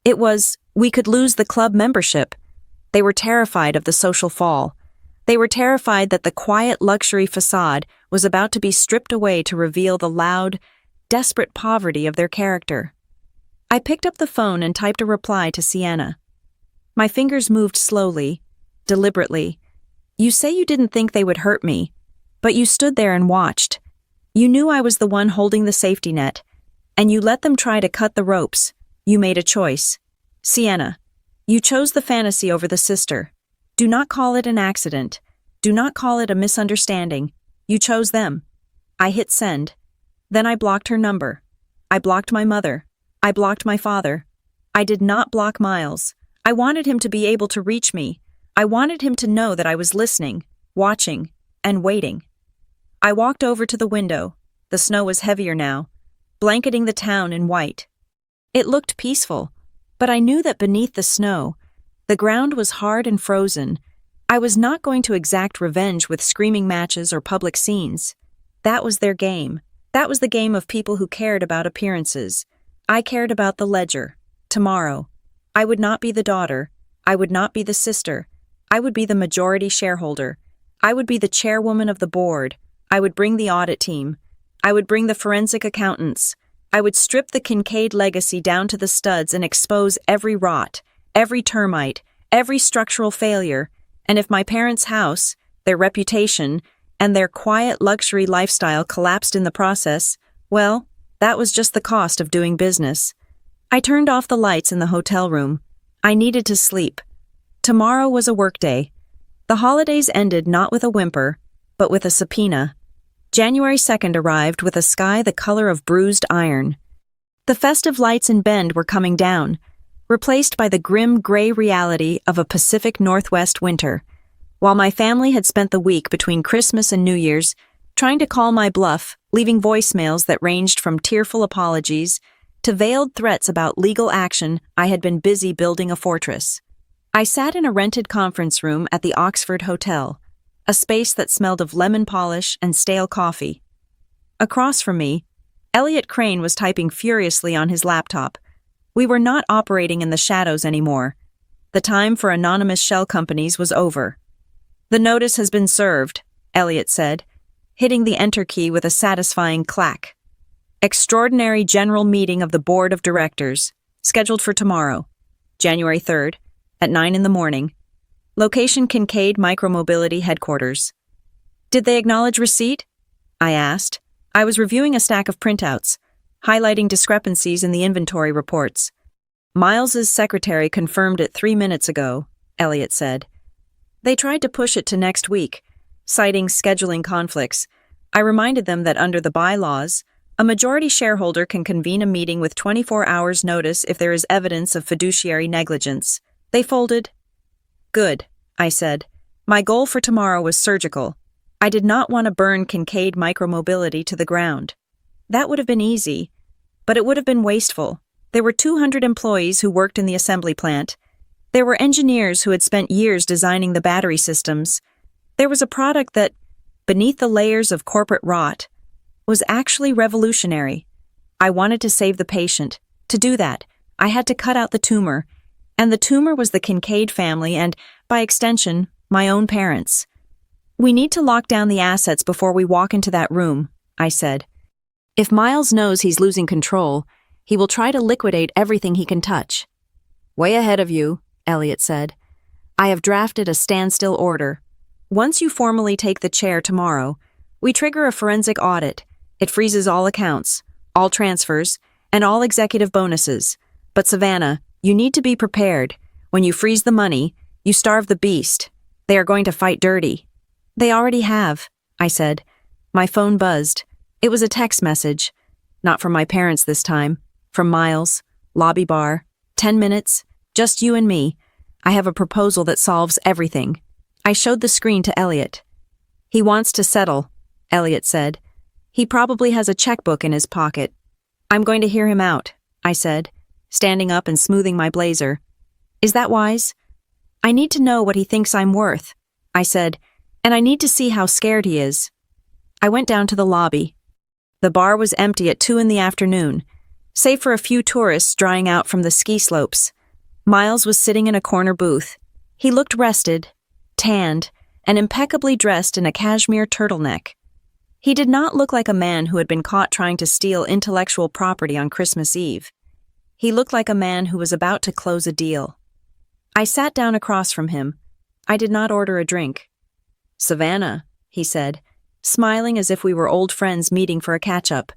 It was, we could lose the club membership. They were terrified of the social fall. They were terrified that the quiet luxury facade was about to be stripped away to reveal the loud, desperate poverty of their character. I picked up the phone and typed a reply to Sienna. My fingers moved slowly, deliberately. You say you didn't think they would hurt me, but you stood there and watched. You knew I was the one holding the safety net, and you let them try to cut the ropes. You made a choice. Sienna, you chose the fantasy over the sister. Do not call it an accident. Do not call it a misunderstanding. You chose them. I hit send. Then I blocked her number. I blocked my mother. I blocked my father. I did not block Miles. I wanted him to be able to reach me. I wanted him to know that I was listening, watching, and waiting. I walked over to the window. The snow was heavier now, blanketing the town in white. It looked peaceful, but I knew that beneath the snow, the ground was hard and frozen. I was not going to exact revenge with screaming matches or public scenes. That was their game. That was the game of people who cared about appearances. I cared about the ledger. Tomorrow. I would not be the daughter. I would not be the sister. I would be the majority shareholder. I would be the chairwoman of the board. I would bring the audit team. I would bring the forensic accountants. I would strip the Kincaid legacy down to the studs and expose every rot, every termite, every structural failure. And if my parents' house, their reputation, and their quiet luxury lifestyle collapsed in the process, Well, that was just the cost of doing business. I turned off the lights in the hotel room. I needed to sleep. Tomorrow was a workday. The holidays ended not with a whimper, but with a subpoena. January 2nd arrived with a sky the color of bruised iron. The festive lights in Bend were coming down, replaced by the grim gray reality of a Pacific Northwest winter. While my family had spent the week between Christmas and New Year's trying to call my bluff, leaving voicemails that ranged from tearful apologies to veiled threats about legal action, I had been busy building a fortress. I sat in a rented conference room at the Oxford Hotel, a space that smelled of lemon polish and stale coffee. Across from me, Elliot Crane was typing furiously on his laptop. We were not operating in the shadows anymore. The time for anonymous shell companies was over. "The notice has been served," Elliot said, hitting the enter key with a satisfying clack. "Extraordinary General Meeting of the Board of Directors, scheduled for tomorrow, January 3rd, at 9 in the morning. Location Kincaid Micromobility Headquarters." "Did they acknowledge receipt?" I asked. I was reviewing a stack of printouts, highlighting discrepancies in the inventory reports. "Miles's secretary confirmed it 3 minutes ago," Elliot said. "They tried to push it to next week, citing scheduling conflicts. I reminded them that under the bylaws, a majority shareholder can convene a meeting with 24 hours' notice if there is evidence of fiduciary negligence. They folded. "Good," I said. My goal for tomorrow was surgical. I did not want to burn Kincaid Micromobility to the ground. That would have been easy, but it would have been wasteful. There were 200 employees who worked in the assembly plant. There were engineers who had spent years designing the battery systems. There was a product that, beneath the layers of corporate rot, was actually revolutionary. I wanted to save the patient. To do that, I had to cut out the tumor, and the tumor was the Kincaid family and, by extension, my own parents. "We need to lock down the assets before we walk into that room," I said. "If Miles knows he's losing control, he will try to liquidate everything he can touch." "Way ahead of you," Elliot said. "I have drafted a standstill order. Once you formally take the chair tomorrow, we trigger a forensic audit. It freezes all accounts, all transfers, and all executive bonuses. But Savannah, you need to be prepared. When you freeze the money, you starve the beast. They are going to fight dirty." "They already have," I said. My phone buzzed. It was a text message. Not from my parents this time. From Miles. Lobby bar. 10 minutes. Just you and me. I have a proposal that solves everything. I showed the screen to Elliot. "He wants to settle," Elliot said. "He probably has a checkbook in his pocket." "I'm going to hear him out," I said, standing up and smoothing my blazer. "Is that wise?" "I need to know what he thinks I'm worth," I said, "and I need to see how scared he is." I went down to the lobby. The bar was empty at 2 in the afternoon, save for a few tourists drying out from the ski slopes. Miles was sitting in a corner booth. He looked rested, tanned, and impeccably dressed in a cashmere turtleneck. He did not look like a man who had been caught trying to steal intellectual property on Christmas Eve. He looked like a man who was about to close a deal. I sat down across from him. I did not order a drink. "Savannah," he said, smiling as if we were old friends meeting for a catch-up.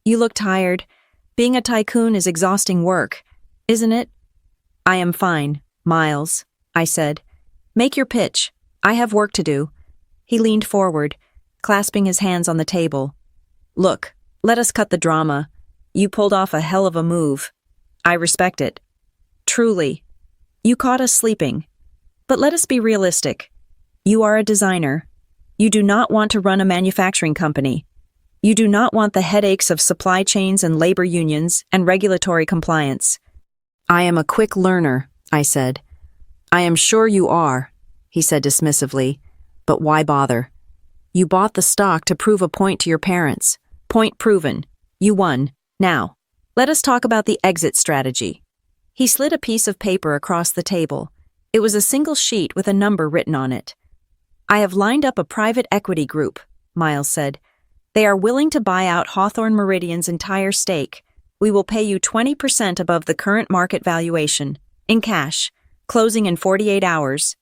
"You look tired. Being a tycoon is exhausting work, isn't it?" "I am fine, Miles," I said. "Make your pitch. I have work to do." He leaned forward, clasping his hands on the table. "Look, let us cut the drama. You pulled off a hell of a move. I respect it. Truly. You caught us sleeping. But let us be realistic. You are a designer. You do not want to run a manufacturing company. You do not want the headaches of supply chains and labor unions and regulatory compliance." "I am a quick learner," I said. "I am sure you are," he said dismissively. "But why bother? You bought the stock to prove a point to your parents. Point proven. You won. Now, let us talk about the exit strategy." He slid a piece of paper across the table. It was a single sheet with a number written on it. "I have lined up a private equity group," Miles said. "They are willing to buy out Hawthorne Meridian's entire stake. We will pay you 20% above the current market valuation, in cash, closing in 48 hours.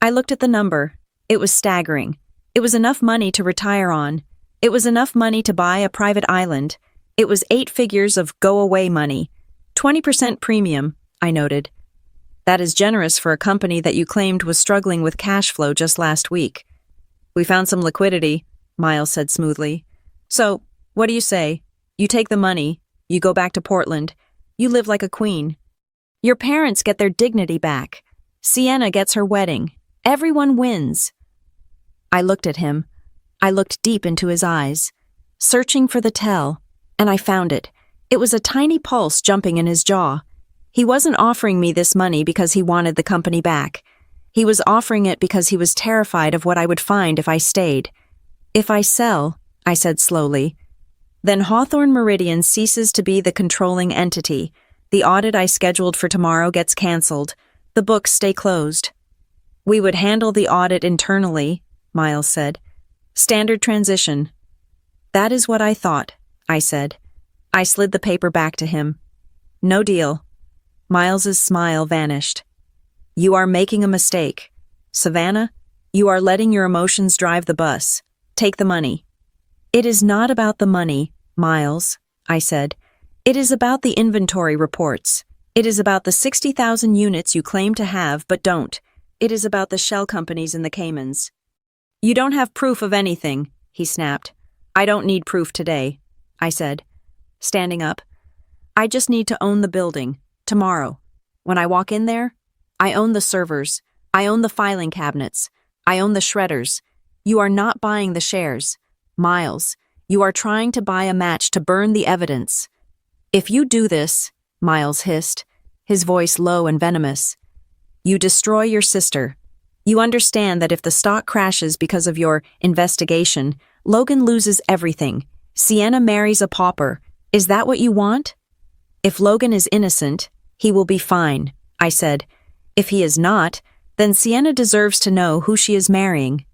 I looked at the number. It was staggering. It was enough money to retire on. It was enough money to buy a private island. It was 8 figures of go-away money. 20% premium, I noted. That is generous for a company that you claimed was struggling with cash flow just last week. We found some liquidity, Miles said smoothly. So, what do you say? You take the money, you go back to Portland, you live like a queen. Your parents get their dignity back. Sienna gets her wedding. Everyone wins. I looked at him. I looked deep into his eyes, searching for the tell, and I found it. It was a tiny pulse jumping in his jaw. He wasn't offering me this money because he wanted the company back. He was offering it because he was terrified of what I would find if I stayed. If I sell, I said slowly, then Hawthorne Meridian ceases to be the controlling entity. The audit I scheduled for tomorrow gets canceled. The books stay closed. We would handle the audit internally, Miles said. Standard transition. That is what I thought, I said. I slid the paper back to him. No deal. Miles's smile vanished. You are making a mistake. Savannah, you are letting your emotions drive the bus. Take the money. It is not about the money, Miles, I said. It is about the inventory reports. It is about the 60,000 units you claim to have but don't. It is about the shell companies in the Caymans. You don't have proof of anything, he snapped. I don't need proof today, I said, standing up. I just need to own the building, tomorrow. When I walk in there, I own the servers. I own the filing cabinets. I own the shredders. You are not buying the shares. Miles, you are trying to buy a match to burn the evidence. If you do this, Miles hissed, his voice low and venomous, you destroy your sister. You understand that if the stock crashes because of your investigation, Logan loses everything. Sienna marries a pauper. Is that what you want? If Logan is innocent, he will be fine, I said. If he is not, then Sienna deserves to know who she is marrying.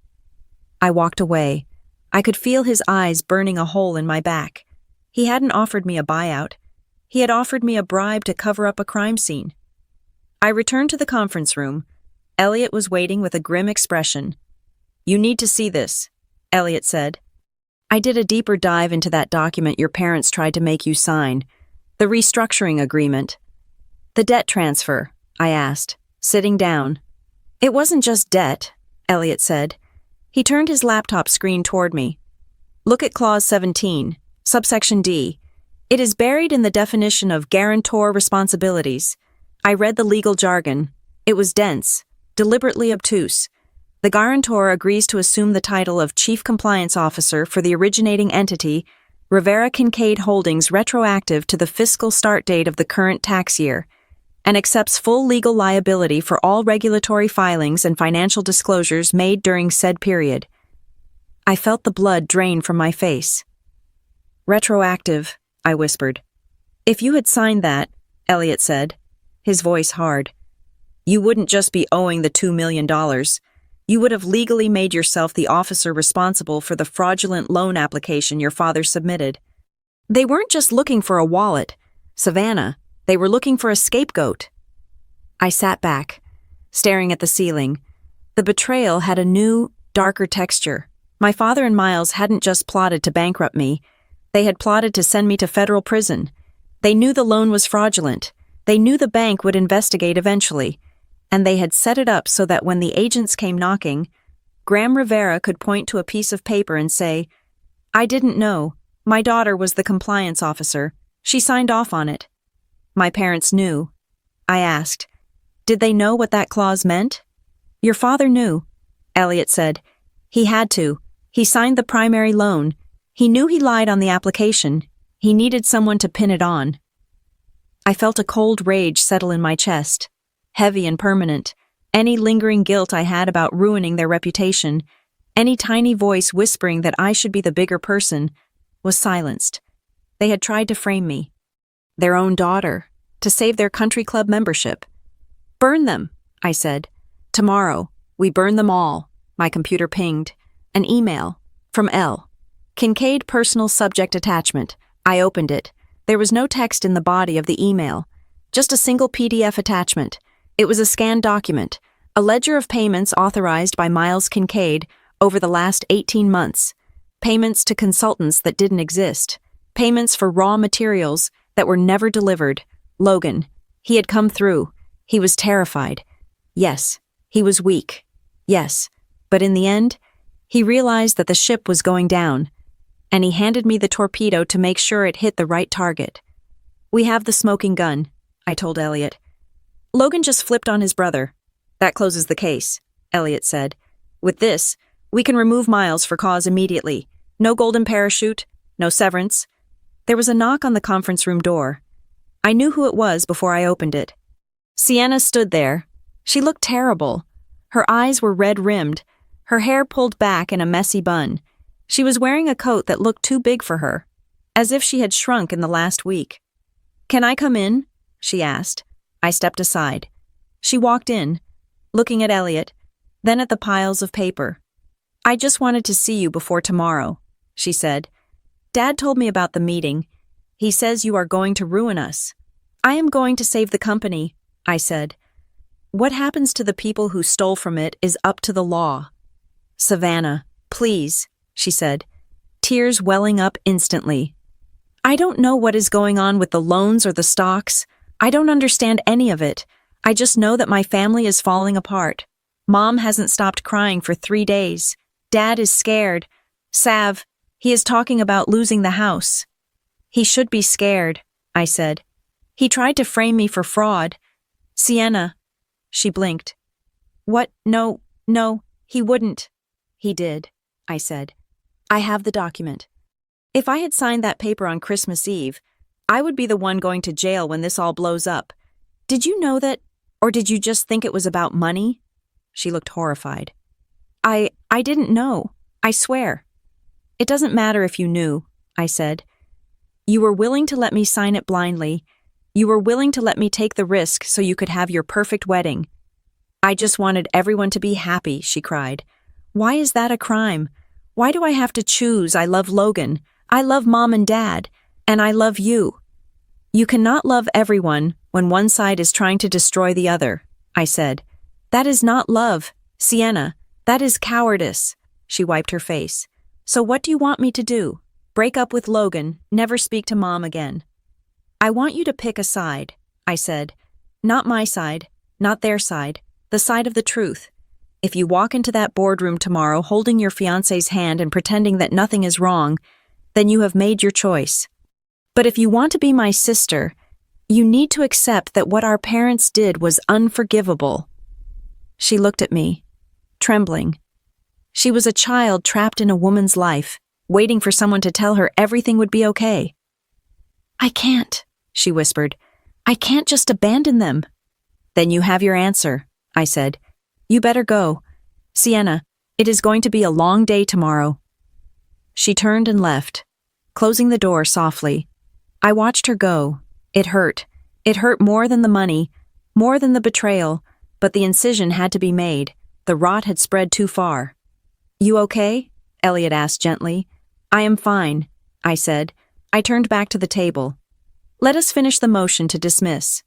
I walked away. I could feel his eyes burning a hole in my back. He hadn't offered me a buyout. He had offered me a bribe to cover up a crime scene. I returned to the conference room. Elliot was waiting with a grim expression. You need to see this, Elliot said. I did a deeper dive into that document your parents tried to make you sign. The restructuring agreement. The debt transfer, I asked, sitting down. It wasn't just debt, Elliot said. He turned his laptop screen toward me. Look at Clause 17, subsection D. It is buried in the definition of guarantor responsibilities. I read the legal jargon. It was dense, deliberately obtuse. The guarantor agrees to assume the title of Chief Compliance Officer for the originating entity, Rivera Kincaid Holdings, retroactive to the fiscal start date of the current tax year, and accepts full legal liability for all regulatory filings and financial disclosures made during said period. I felt the blood drain from my face. Retroactive, I whispered. If you had signed that, Elliot said, his voice hard, you wouldn't just be owing the $2 million. You would have legally made yourself the officer responsible for the fraudulent loan application your father submitted. They weren't just looking for a wallet, Savannah. They were looking for a scapegoat. I sat back, staring at the ceiling. The betrayal had a new, darker texture. My father and Miles hadn't just plotted to bankrupt me. They had plotted to send me to federal prison. They knew the loan was fraudulent. They knew the bank would investigate eventually. And they had set it up so that when the agents came knocking, Graham Rivera could point to a piece of paper and say, I didn't know. My daughter was the compliance officer. She signed off on it. My parents knew. I asked, did they know what that clause meant? Your father knew, Elliot said. He had to. He signed the primary loan. He knew he lied on the application. He needed someone to pin it on. I felt a cold rage settle in my chest, heavy and permanent. Any lingering guilt I had about ruining their reputation, any tiny voice whispering that I should be the bigger person, was silenced. They had tried to frame me. Their own daughter, to save their country club membership. Burn them, I said. Tomorrow, we burn them all. My computer pinged. An email. From L. Kincaid personal subject attachment. I opened it. There was no text in the body of the email. Just a single PDF attachment. It was a scanned document. A ledger of payments authorized by Miles Kincaid over the last 18 months. Payments to consultants that didn't exist. Payments for raw materials that were never delivered. Logan. He had come through. He was terrified. Yes. He was weak. Yes. But in the end, he realized that the ship was going down, and he handed me the torpedo to make sure it hit the right target. We have the smoking gun, I told Elliot. Logan just flipped on his brother. That closes the case, Elliot said. With this, we can remove Miles for cause immediately. No golden parachute, no severance. There was a knock on the conference room door. I knew who it was before I opened it. Sienna stood there. She looked terrible. Her eyes were red-rimmed, her hair pulled back in a messy bun. She was wearing a coat that looked too big for her, as if she had shrunk in the last week. "Can I come in?" she asked. I stepped aside. She walked in, looking at Elliot, then at the piles of paper. "I just wanted to see you before tomorrow," she said. "Dad told me about the meeting. He says you are going to ruin us." "I am going to save the company," I said. "What happens to the people who stole from it is up to the law." "Savannah, please," she said, tears welling up instantly. "I don't know what is going on with the loans or the stocks. I don't understand any of it. I just know that my family is falling apart. Mom hasn't stopped crying for 3 days. Dad is scared. Sav, he is talking about losing the house." "He should be scared," I said. "He tried to frame me for fraud." "Sienna." She blinked. "What? No, he wouldn't." "He did," I said. "I have the document. If I had signed that paper on Christmas Eve, I would be the one going to jail when this all blows up. Did you know that, or did you just think it was about money?" She looked horrified. I didn't know. I swear." "It doesn't matter if you knew," I said. "You were willing to let me sign it blindly. You were willing to let me take the risk so you could have your perfect wedding." "I just wanted everyone to be happy," she cried. "Why is that a crime? Why do I have to choose? I love Logan. I love Mom and Dad. And I love you." "You cannot love everyone when one side is trying to destroy the other," I said. "That is not love, Sienna. That is cowardice." She wiped her face. "So what do you want me to do? Break up with Logan, never speak to Mom again?" "I want you to pick a side," I said. "Not my side, not their side, the side of the truth. If you walk into that boardroom tomorrow holding your fiancé's hand and pretending that nothing is wrong, then you have made your choice. But if you want to be my sister, you need to accept that what our parents did was unforgivable." She looked at me, trembling. She was a child trapped in a woman's life, waiting for someone to tell her everything would be okay. "I can't," she whispered. "I can't just abandon them." "Then you have your answer," I said. "You better go. Sienna, it is going to be a long day tomorrow." She turned and left, closing the door softly. I watched her go. It hurt. It hurt more than the money, more than the betrayal, but the incision had to be made. The rot had spread too far. "You okay?" Elliot asked gently. "I am fine," I said. I turned back to the table. "Let us finish the motion to dismiss."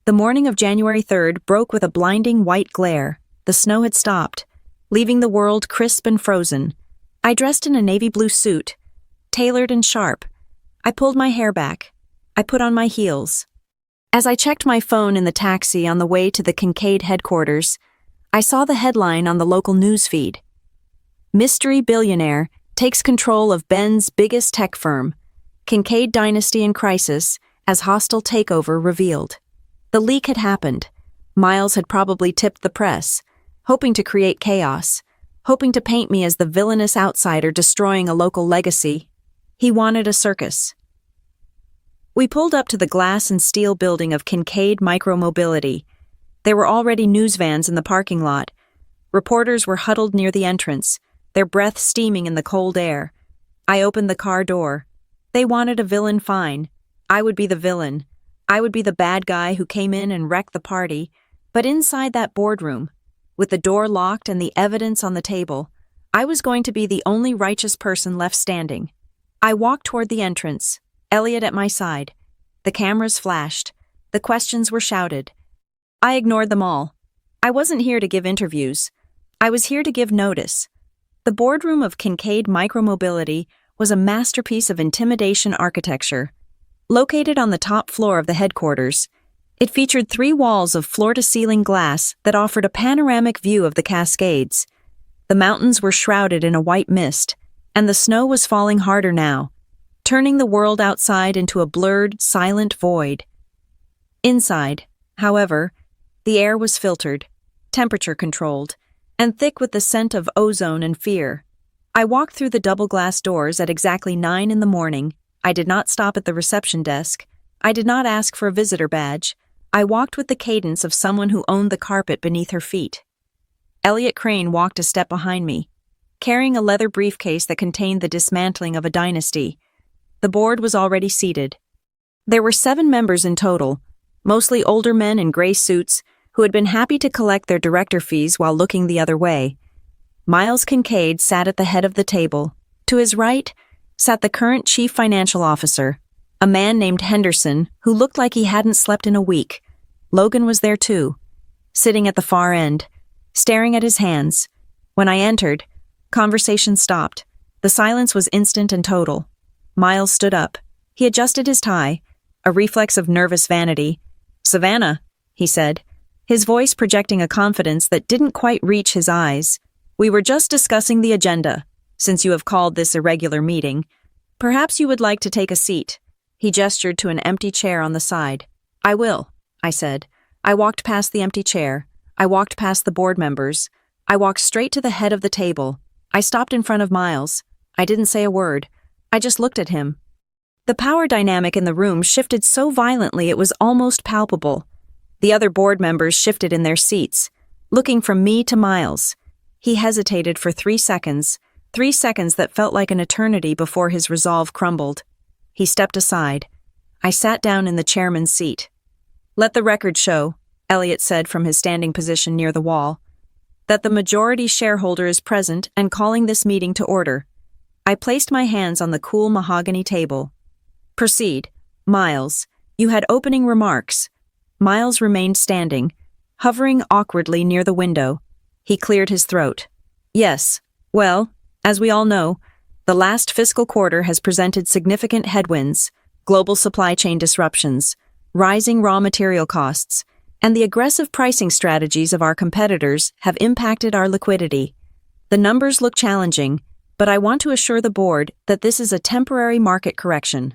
The morning of January 3rd broke with a blinding white glare. The snow had stopped, leaving the world crisp and frozen. I dressed in a navy blue suit, tailored and sharp. I pulled my hair back. I put on my heels. As I checked my phone in the taxi on the way to the Kincaid headquarters, I saw the headline on the local news feed. "Mystery billionaire takes control of Ben's biggest tech firm. Kincaid dynasty in crisis as hostile takeover revealed." The leak had happened. Miles had probably tipped the press, hoping to create chaos, hoping to paint me as the villainous outsider destroying a local legacy. He wanted a circus. We pulled up to the glass and steel building of Kincaid Micromobility. There were already news vans in the parking lot. Reporters were huddled near the entrance, their breath steaming in the cold air. I opened the car door. They wanted a villain fine. I would be the villain. I would be the bad guy who came in and wrecked the party. But inside that boardroom, with the door locked and the evidence on the table, I was going to be the only righteous person left standing. I walked toward the entrance, Elliot at my side. The cameras flashed. The questions were shouted. I ignored them all. I wasn't here to give interviews. I was here to give notice. The boardroom of Kincaid Micromobility was a masterpiece of intimidation architecture. Located on the top floor of the headquarters, it featured 3 walls of floor-to-ceiling glass that offered a panoramic view of the Cascades. The mountains were shrouded in a white mist, and the snow was falling harder now, turning the world outside into a blurred, silent void. Inside, however, the air was filtered, temperature-controlled, and thick with the scent of ozone and fear. I walked through the double-glass doors at exactly 9 in the morning. I did not stop at the reception desk. I did not ask for a visitor badge. I walked with the cadence of someone who owned the carpet beneath her feet. Elliot Crane walked a step behind me, carrying a leather briefcase that contained the dismantling of a dynasty. The board was already seated. There were 7 members in total, mostly older men in gray suits who had been happy to collect their director fees while looking the other way. Miles Kincaid sat at the head of the table. To his right sat the current chief financial officer, a man named Henderson who looked like he hadn't slept in a week. Logan was there too, sitting at the far end, staring at his hands. When I entered, conversation stopped. The silence was instant and total. Miles stood up. He adjusted his tie, a reflex of nervous vanity. "Savannah," he said, his voice projecting a confidence that didn't quite reach his eyes. "We were just discussing the agenda. Since you have called this a regular meeting, perhaps you would like to take a seat." He gestured to an empty chair on the side. "I will," I said. I walked past the empty chair. I walked past the board members. I walked straight to the head of the table. I stopped in front of Miles. I didn't say a word. I just looked at him. The power dynamic in the room shifted so violently it was almost palpable. The other board members shifted in their seats, looking from me to Miles. He hesitated for 3 seconds, 3 seconds that felt like an eternity before his resolve crumbled. He stepped aside. I sat down in the chairman's seat. "Let the record show," Elliot said from his standing position near the wall, "that the majority shareholder is present and calling this meeting to order." I placed my hands on the cool mahogany table. "Proceed. Miles, you had opening remarks." Miles remained standing, hovering awkwardly near the window. He cleared his throat. "Yes. Well, as we all know, the last fiscal quarter has presented significant headwinds, global supply chain disruptions, rising raw material costs, and the aggressive pricing strategies of our competitors have impacted our liquidity. The numbers look challenging, but I want to assure the board that this is a temporary market correction.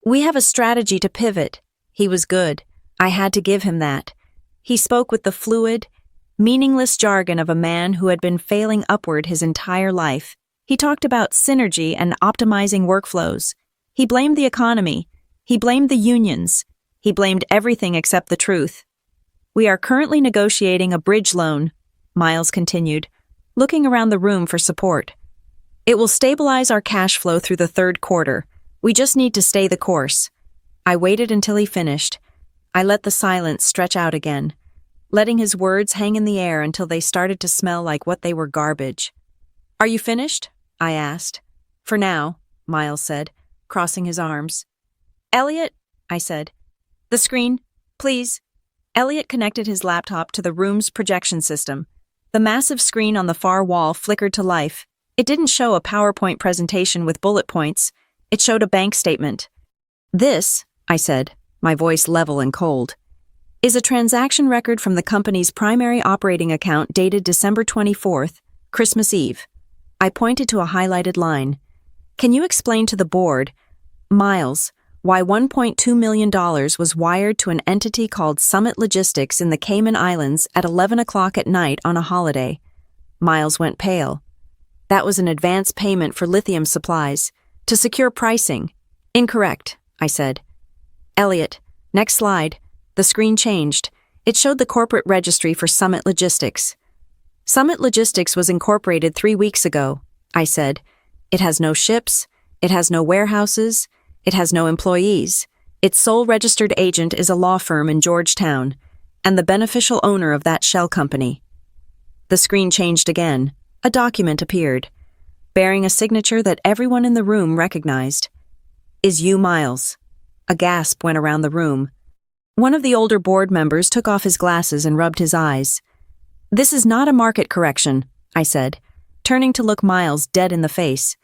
We have a strategy to pivot." He was good. I had to give him that. He spoke with the fluid, meaningless jargon of a man who had been failing upward his entire life. He talked about synergy and optimizing workflows. He blamed the economy. He blamed the unions. He blamed everything except the truth. "We are currently negotiating a bridge loan," Miles continued, looking around the room for support. "It will stabilize our cash flow through the 3rd quarter. We just need to stay the course." I waited until he finished. I let the silence stretch out again, letting his words hang in the air until they started to smell like what they were garbage. "Are you finished?" I asked. "For now," Miles said, crossing his arms. "Elliot," I said. "The screen, please." Elliot connected his laptop to the room's projection system. The massive screen on the far wall flickered to life. It didn't show a PowerPoint presentation with bullet points. It showed a bank statement. "This," I said, my voice level and cold, "is a transaction record from the company's primary operating account dated December 24th, Christmas Eve." I pointed to a highlighted line. "Can you explain to the board, Miles, why $1.2 million was wired to an entity called Summit Logistics in the Cayman Islands at 11 o'clock at night on a holiday?" Miles went pale. "That was an advance payment for lithium supplies, to secure pricing." "Incorrect," I said. "Elliot, next slide." The screen changed. It showed the corporate registry for Summit Logistics. "Summit Logistics was incorporated 3 weeks ago," I said. "It has no ships. It has no warehouses. It has no employees. Its sole registered agent is a law firm in Georgetown, and the beneficial owner of that shell company." The screen changed again. A document appeared, bearing a signature that everyone in the room recognized. "Is you Miles?" A gasp went around the room. One of the older board members took off his glasses and rubbed his eyes. "This is not a market correction," I said. turning to look Miles dead in the face.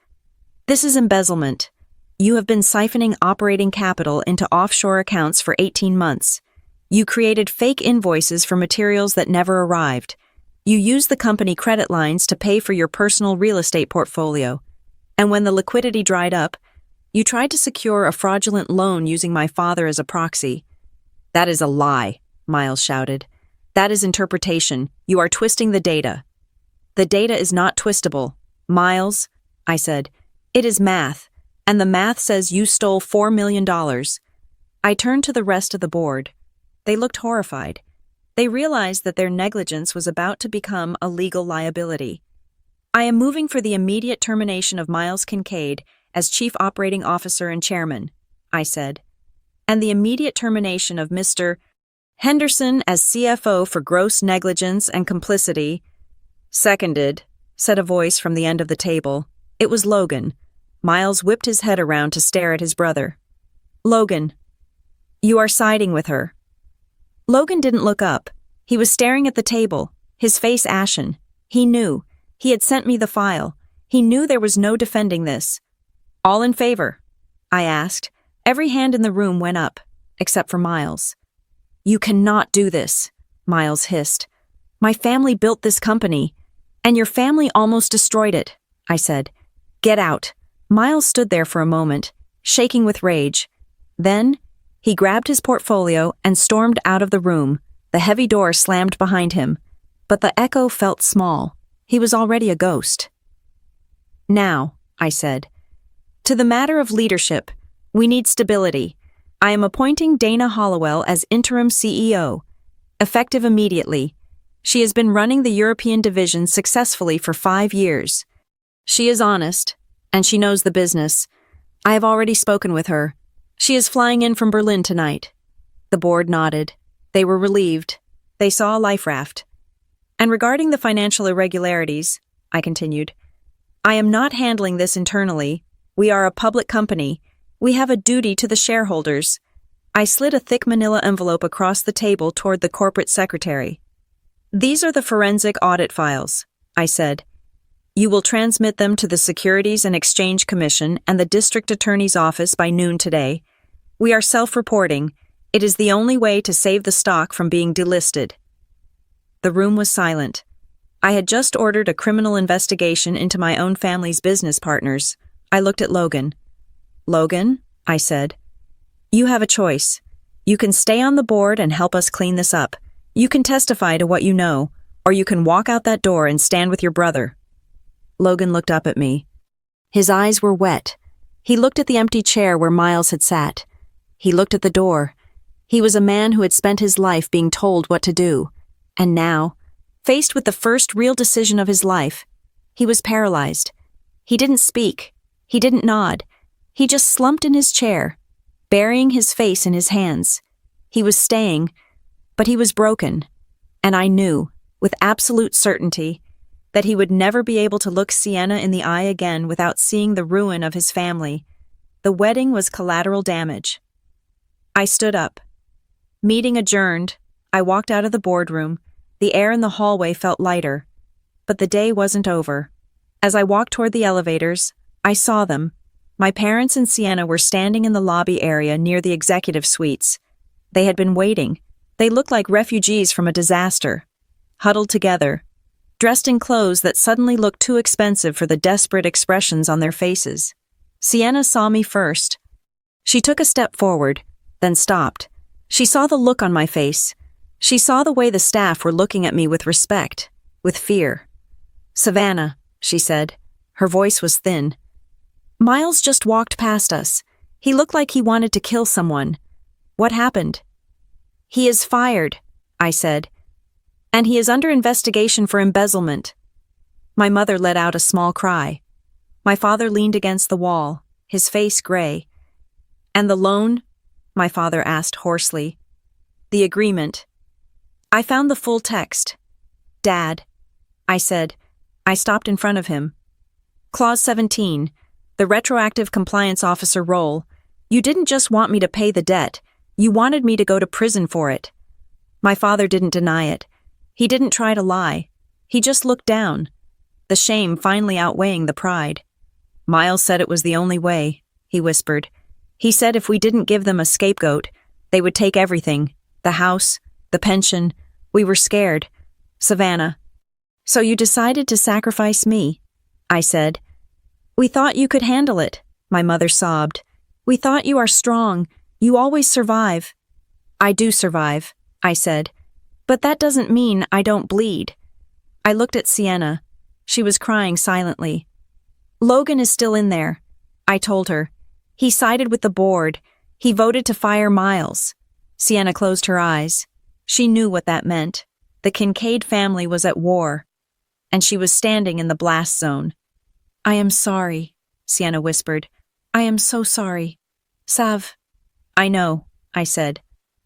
"This is embezzlement. You have been siphoning operating capital into offshore accounts for 18 months. You created fake invoices for materials that never arrived. You used the company credit lines to pay for your personal real estate portfolio. And when the liquidity dried up, you tried to secure a fraudulent loan using my father as a proxy." "That is a lie," Miles shouted. "That is interpretation. You are twisting the data." "The data is not twistable, Miles," I said. "It is math, and the math says you stole $4 million. I turned to the rest of the board. They looked horrified. They realized that their negligence was about to become a legal liability. "I am moving for the immediate termination of Miles Kincaid as Chief Operating Officer and Chairman," I said, "and the immediate termination of Mr. Henderson as CFO for gross negligence and complicity." "Seconded," said a voice from the end of the table. It was Logan. Miles whipped his head around to stare at his brother. "Logan, you are siding with her." Logan didn't look up. He was staring at the table, his face ashen. He knew. He had sent me the file. He knew there was no defending this. "All in favor?" I asked. Every hand in the room went up, except for Miles. "You cannot do this," Miles hissed. "My family built this company, and your family almost destroyed it," I said. "Get out." Miles stood there for a moment, shaking with rage. Then, he grabbed his portfolio and stormed out of the room. The heavy door slammed behind him, but the echo felt small. He was already a ghost. "Now," I said, "to the matter of leadership. We need stability. I am appointing Dana Hollowell as interim CEO, effective immediately. She has been running the European division successfully for 5 years. She is honest, and she knows the business. I have already spoken with her. She is flying in from Berlin tonight." The board nodded. They were relieved. They saw a life raft. "And regarding the financial irregularities," I continued, "I am not handling this internally. We are a public company. We have a duty to the shareholders." I slid a thick manila envelope across the table toward the corporate secretary. "These are the forensic audit files," I said. "You will transmit them to the Securities and Exchange Commission and the District Attorney's Office by noon today. We are self-reporting. It is the only way to save the stock from being delisted." The room was silent. I had just ordered a criminal investigation into my own family's business partners. I looked at Logan. "Logan," I said, "you have a choice. You can stay on the board and help us clean this up. You can testify to what you know, or you can walk out that door and stand with your brother." Logan looked up at me. His eyes were wet. He looked at the empty chair where Miles had sat. He looked at the door. He was a man who had spent his life being told what to do. And now, faced with the first real decision of his life, he was paralyzed. He didn't speak. He didn't nod. He just slumped in his chair, burying his face in his hands. He was staying, but he was broken. And I knew, with absolute certainty, that he would never be able to look Sienna in the eye again without seeing the ruin of his family. The wedding was collateral damage. I stood up. Meeting adjourned, I walked out of the boardroom. The air in the hallway felt lighter. But the day wasn't over. As I walked toward the elevators, I saw them. My parents and Sienna were standing in the lobby area near the executive suites. They had been waiting. They looked like refugees from a disaster, huddled together, dressed in clothes that suddenly looked too expensive for the desperate expressions on their faces. Sienna saw me first. She took a step forward, then stopped. She saw the look on my face. She saw the way the staff were looking at me with respect, with fear. "Savannah," she said. Her voice was thin. "Miles just walked past us. He looked like he wanted to kill someone. What happened?" "He is fired," I said. "And he is under investigation for embezzlement." My mother let out a small cry. My father leaned against the wall, his face gray. "And the loan?" my father asked hoarsely. "The agreement." I found the full text. "Dad," I said. I stopped in front of him. "Clause 17, the retroactive compliance officer role. You didn't just want me to pay the debt. You wanted me to go to prison for it." My father didn't deny it. He didn't try to lie. He just looked down. the shame finally outweighing the pride. Miles said it was the only way, he whispered. He said if we didn't give them a scapegoat, they would take everything, the house, the pension. We were scared. Savannah. So you decided to sacrifice me, I said. We thought you could handle it, my mother sobbed. We thought you are strong. You always survive. I do survive, I said. But that doesn't mean I don't bleed. I looked at Sienna. She was crying silently. Logan is still in there, I told her. He sided with the board. He voted to fire Miles. Sienna closed her eyes. She knew what that meant. The Kincaid family was at war, and she was standing in the blast zone. I am sorry, Sienna whispered. I am so sorry. Sav. I know, I said.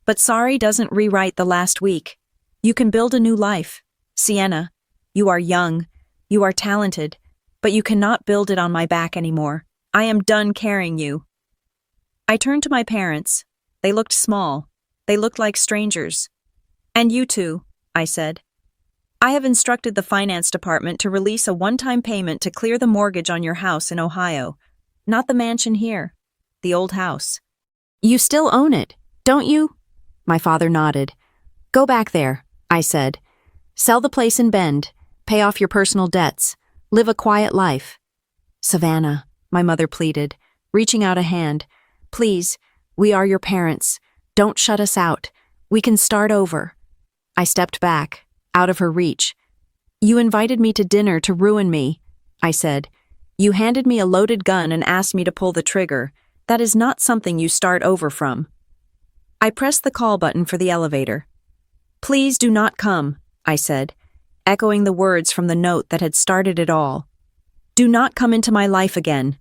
But sorry doesn't rewrite the last week. You can build a new life. Sienna, you are young. You are talented. But you cannot build it on my back anymore. I am done carrying you. I turned to my parents. They looked small. They looked like strangers. And you too, I said. I have instructed the finance department to release a one-time payment to clear the mortgage on your house in Ohio. Not the mansion here. The old house. You still own it, don't you? My father nodded. Go back there, I said. Sell the place in Bend. Pay off your personal debts. Live a quiet life. Savannah, my mother pleaded, reaching out a hand. Please, we are your parents. Don't shut us out. We can start over. I stepped back, out of her reach. You invited me to dinner to ruin me, I said. You handed me a loaded gun and asked me to pull the trigger. That is not something you start over from. I pressed the call button for the elevator. Please do not come, I said, echoing the words from the note that had started it all. Do not come into my life again.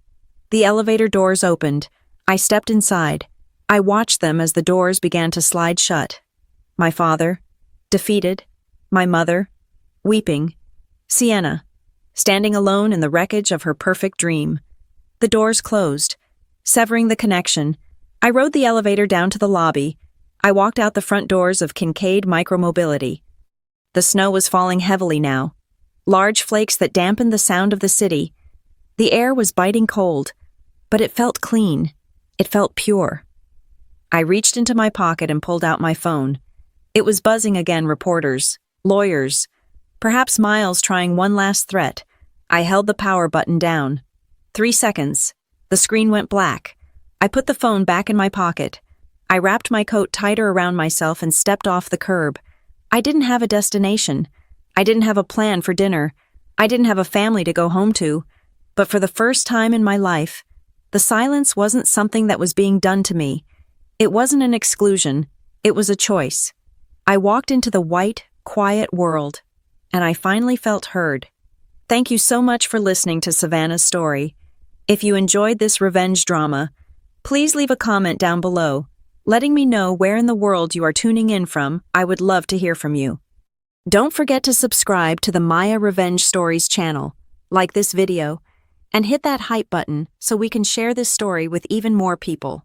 The elevator doors opened. I stepped inside. I watched them as the doors began to slide shut. My father, defeated. My mother, weeping. Sienna, standing alone in the wreckage of her perfect dream. The doors closed, severing the connection. I rode the elevator down to the lobby. I walked out the front doors of Kincaid Micromobility. The snow was falling heavily now, large flakes that dampened the sound of the city. The air was biting cold, but it felt clean. It felt pure. I reached into my pocket and pulled out my phone. It was buzzing again, reporters, lawyers, perhaps Miles trying one last threat. I held the power button down. 3 seconds. The screen went black. I put the phone back in my pocket. I wrapped my coat tighter around myself and stepped off the curb. I didn't have a destination. I didn't have a plan for dinner. I didn't have a family to go home to. But for the first time in my life, the silence wasn't something that was being done to me. It wasn't an exclusion. It was a choice. I walked into the white, quiet world, and I finally felt heard. Thank you so much for listening to Savannah's story. If you enjoyed this revenge drama, please leave a comment down below, letting me know where in the world you are tuning in from. I would love to hear from you. Don't forget to subscribe to the Lyra Revenge Stories channel, like this video, and hit that hype button so we can share this story with even more people.